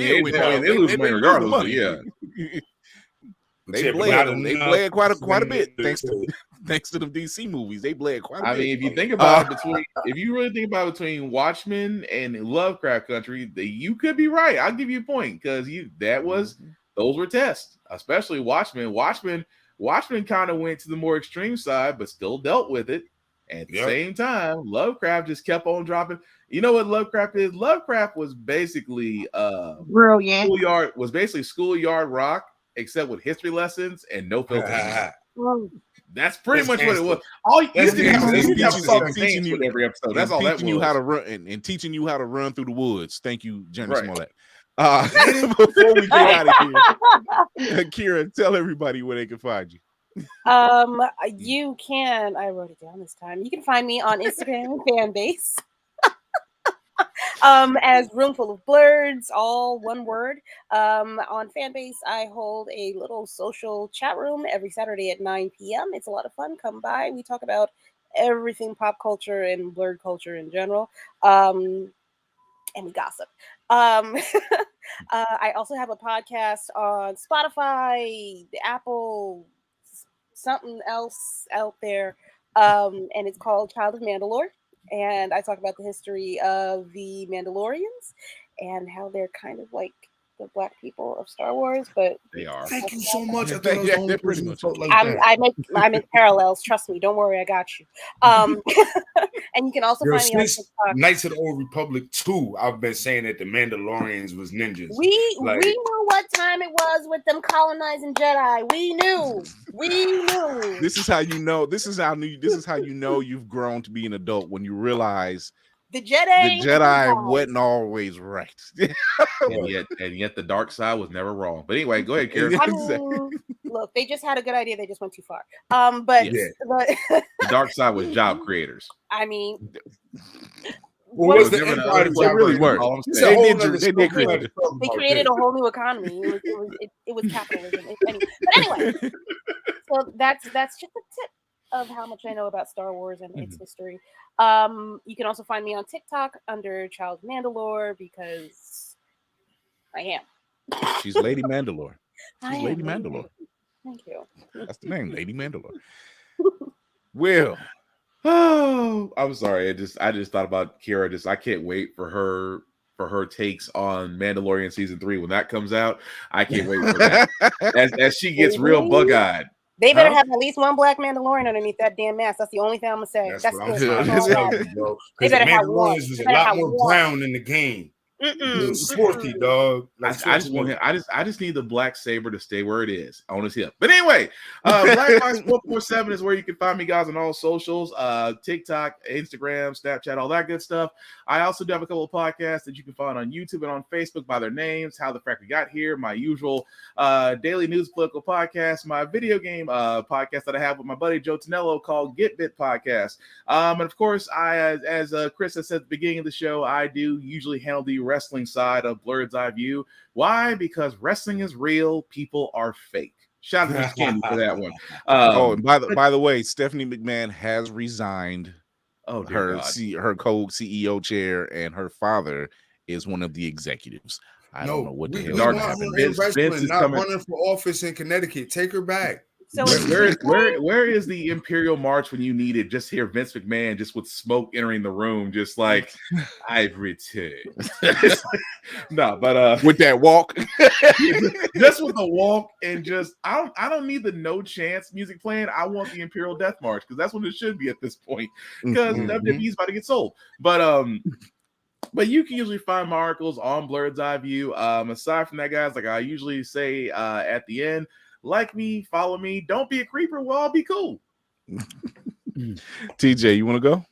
losing money regardless. Yeah. They bled quite a bit thanks to the DC movies. They bled quite a bit. I mean, if you think about it, if you really think about it, between Watchmen and Lovecraft Country, you could be right. I'll give you a point because those were tests, especially Watchmen. Watchmen kind of went to the more extreme side, but still dealt with it. At the same time, Lovecraft just kept on dropping. You know what Lovecraft is? Lovecraft was basically brilliant. Schoolyard rock, except with history lessons and no filter. That's pretty much what it was. Teaching you every episode. That's all that was. Teaching you how to run and teaching you how to run through the woods. Thank you, Jeremy Smollett. Before we get out of here, Kira, tell everybody where they can find you. You can. I wrote it down this time. You can find me on Instagram Fanbase. As Roomful of Blerds, all one word. On Fanbase, I hold a little social chat room every Saturday at 9 p.m. It's a lot of fun. Come by. We talk about everything pop culture and blerd culture in general. And we gossip. I also have a podcast on Spotify, the Apple, something else out there, and it's called Child of Mandalore. And I talk about the history of the Mandalorians and how they're kind of like the black people of Star Wars, but they are. Thank you so much. They're pretty much. I make parallels. Trust me. Don't worry. I got you. And you can also find me on TikTok. Knights of the Old Republic 2. I've been saying that the Mandalorians was ninjas. We knew what time it was with them colonizing Jedi. We knew. This is how you know. This is how you know you've grown to be an adult when you realize the Jedi wasn't always right. and yet the dark side was never wrong. But anyway, go ahead, Karen. Look, they just had a good idea. They just went too far. But the dark side was job creaters. I mean, it really worked. They created a whole new economy. It was capitalism. But anyway, so that's just a tip of how much I know about Star Wars and its history. You can also find me on TikTok under Child Mandalore because I am. She's Lady Mandalore. She's Lady Mandalore. Thank you. That's the name, Lady Mandalore. Will. Oh, I'm sorry. I just thought about Kira. I can't wait for her for her takes on Mandalorian season 3 when that comes out. I can't wait for that. As she gets real bug-eyed. They better have at least one black Mandalorian underneath that damn mask. That's the only thing I'm gonna say. That's what I'm saying, bro. They better have one. Mandalorians is a lot more brown in the game. Swarthy, dog. Like I just need the black saber to stay where it is. I want to see it. But anyway, Black Box 447 is where you can find me, guys, on all socials, TikTok, Instagram, Snapchat, all that good stuff. I also do have a couple of podcasts that you can find on YouTube and on Facebook by their names. How the Frack We Got Here, my usual daily news political podcast, my video game podcast that I have with my buddy Joe Tonello called Get Bit Podcast. And of course, as Chris has said at the beginning of the show, I do usually handle the wrestling side of Blerd's Eye View. Why? Because wrestling is real, people are fake. Shout out to Miss Candy for that one. And by the way, Stephanie McMahon has resigned her co-CEO chair, and her father is one of the executives. I don't know what the hell happened. Vince is not running for office in Connecticut. Take her back. So where is the Imperial March when you need it? Just hear Vince McMahon just with smoke entering the room, just like I've returned. No, but with that walk, just with the walk, and just I don't need the No Chance music playing. I want the Imperial Death March because that's what it should be at this point. Because WWE's about to get sold, but you can usually find my articles on Blerd's Eye View. Aside from that, guys, like I usually say at the end. Like me, follow me. Don't be a creeper. We'll all be cool. TJ, you want to go?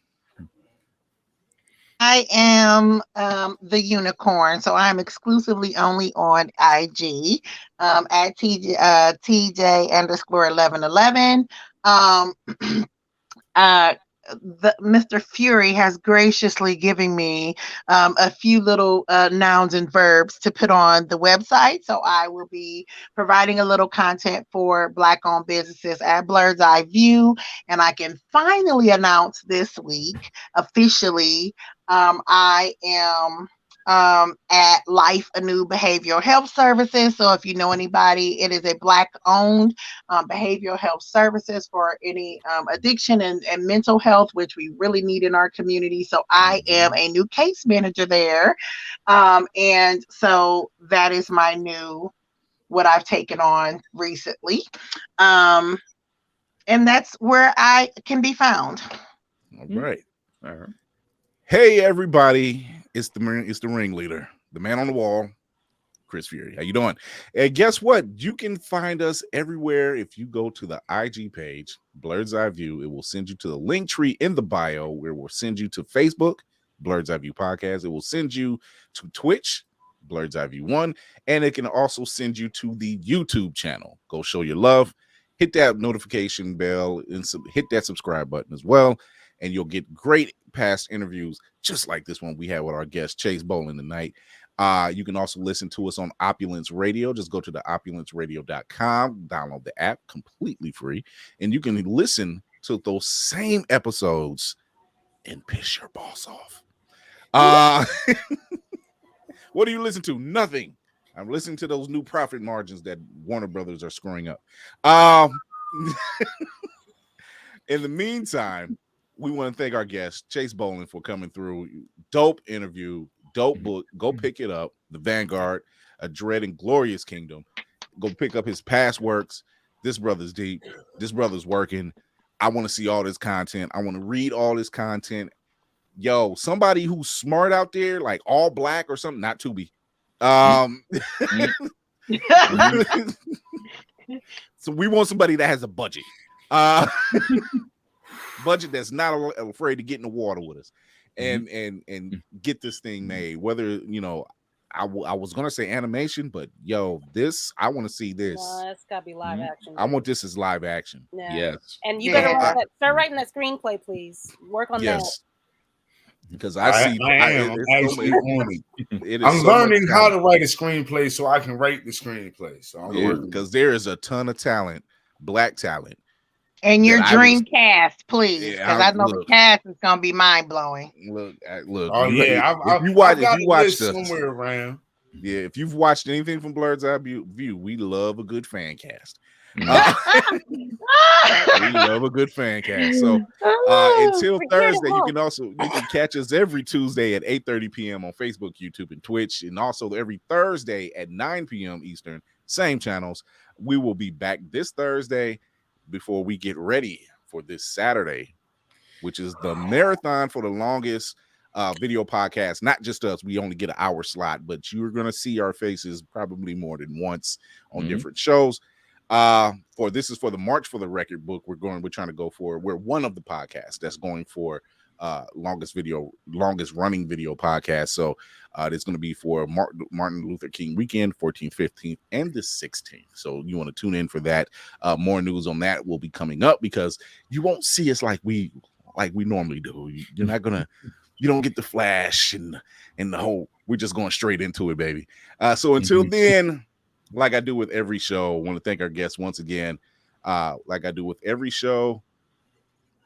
I am the unicorn, so I'm exclusively only on IG at TJ_1111. Mr. Fury has graciously given me a few little nouns and verbs to put on the website. So I will be providing a little content for Black-owned businesses at Blerd's Eye View. And I can finally announce this week officially I am at Life Anew Behavioral Health Services. So if you know anybody, it is a Black-owned behavioral health services for any addiction and mental health, which we really need in our community. So I am a new case manager there. And so that is my what I've taken on recently. And that's where I can be found. All right. Hey, everybody. It's the ringleader, the man on the wall, Chris Fury. How you doing? And guess what? You can find us everywhere. If you go to the IG page, Blerd's Eye View, it will send you to the link tree in the bio, where it will send you to Facebook, Blerd's Eye View Podcast. It will send you to Twitch, Blerd's Eye View 1, and it can also send you to the YouTube channel. Go show your love. Hit that notification bell and hit that subscribe button as well, and you'll get great past interviews just like this one we had with our guest Chase Bolling tonight. You can also listen to us on Opulence Radio. Just go to the opulenceradio.com, download the app completely free, and you can listen to those same episodes and piss your boss off. What do you listen to? Nothing. I'm listening to those new profit margins that Warner Brothers are screwing up. In the meantime, we want to thank our guest, Chase Bolling, for coming through. Dope interview, dope book. Go pick it up. The Vanguard, A Dread and Glorious Kingdom. Go pick up his past works. This brother's deep. This brother's working. I want to see all this content. I want to read all this content. Yo, somebody who's smart out there, like All Black or something, not Tubi. So we want somebody that has a budget. Budget that's not afraid to get in the water with us and get this thing made. Whether, I was gonna say animation, but this I want to see this. It's gotta be live action. I want this as live action. Yeah. Yes. And you better start writing that screenplay, please. Work on that. Because I'm learning how to write a screenplay so I can write the screenplay. So because there is a ton of talent, Black talent. And your dream cast, please, because I know the cast is gonna be mind blowing. Look. Oh yeah, if you watch somewhere around. Yeah, if you've watched anything from Blerd's Eye View, we love a good fan cast. We love a good fan cast. So until Thursday, you can catch us every Tuesday at 8:30 p.m. on Facebook, YouTube, and Twitch, and also every Thursday at 9 p.m. Eastern, same channels. We will be back this Thursday before we get ready for this Saturday, which is the marathon for the longest video podcast. Not just us, we only get an hour slot, but you're gonna see our faces probably more than once on different shows. This is for the March for the Record book. We're trying to go for, we're one of the podcasts that's going for longest running video podcast. So it's going to be for Martin Luther King weekend, 14th, 15th, and the 16th. So you want to tune in for that. More news on that will be coming up, because you won't see us like we normally do. You're not gonna, you don't get the flash and the whole, we're just going straight into it, baby. So until then, like I do with every show, I want to thank our guests once again. Like I do with every show,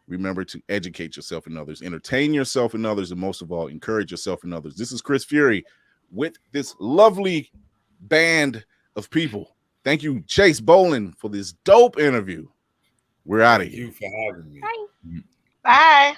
remember to educate yourself and others, entertain yourself and others, and most of all, encourage yourself and others. This is Chris Fury with this lovely band of people. Thank you, Chase Bolling, for this dope interview. We're out of here. Thank you for having me. Bye.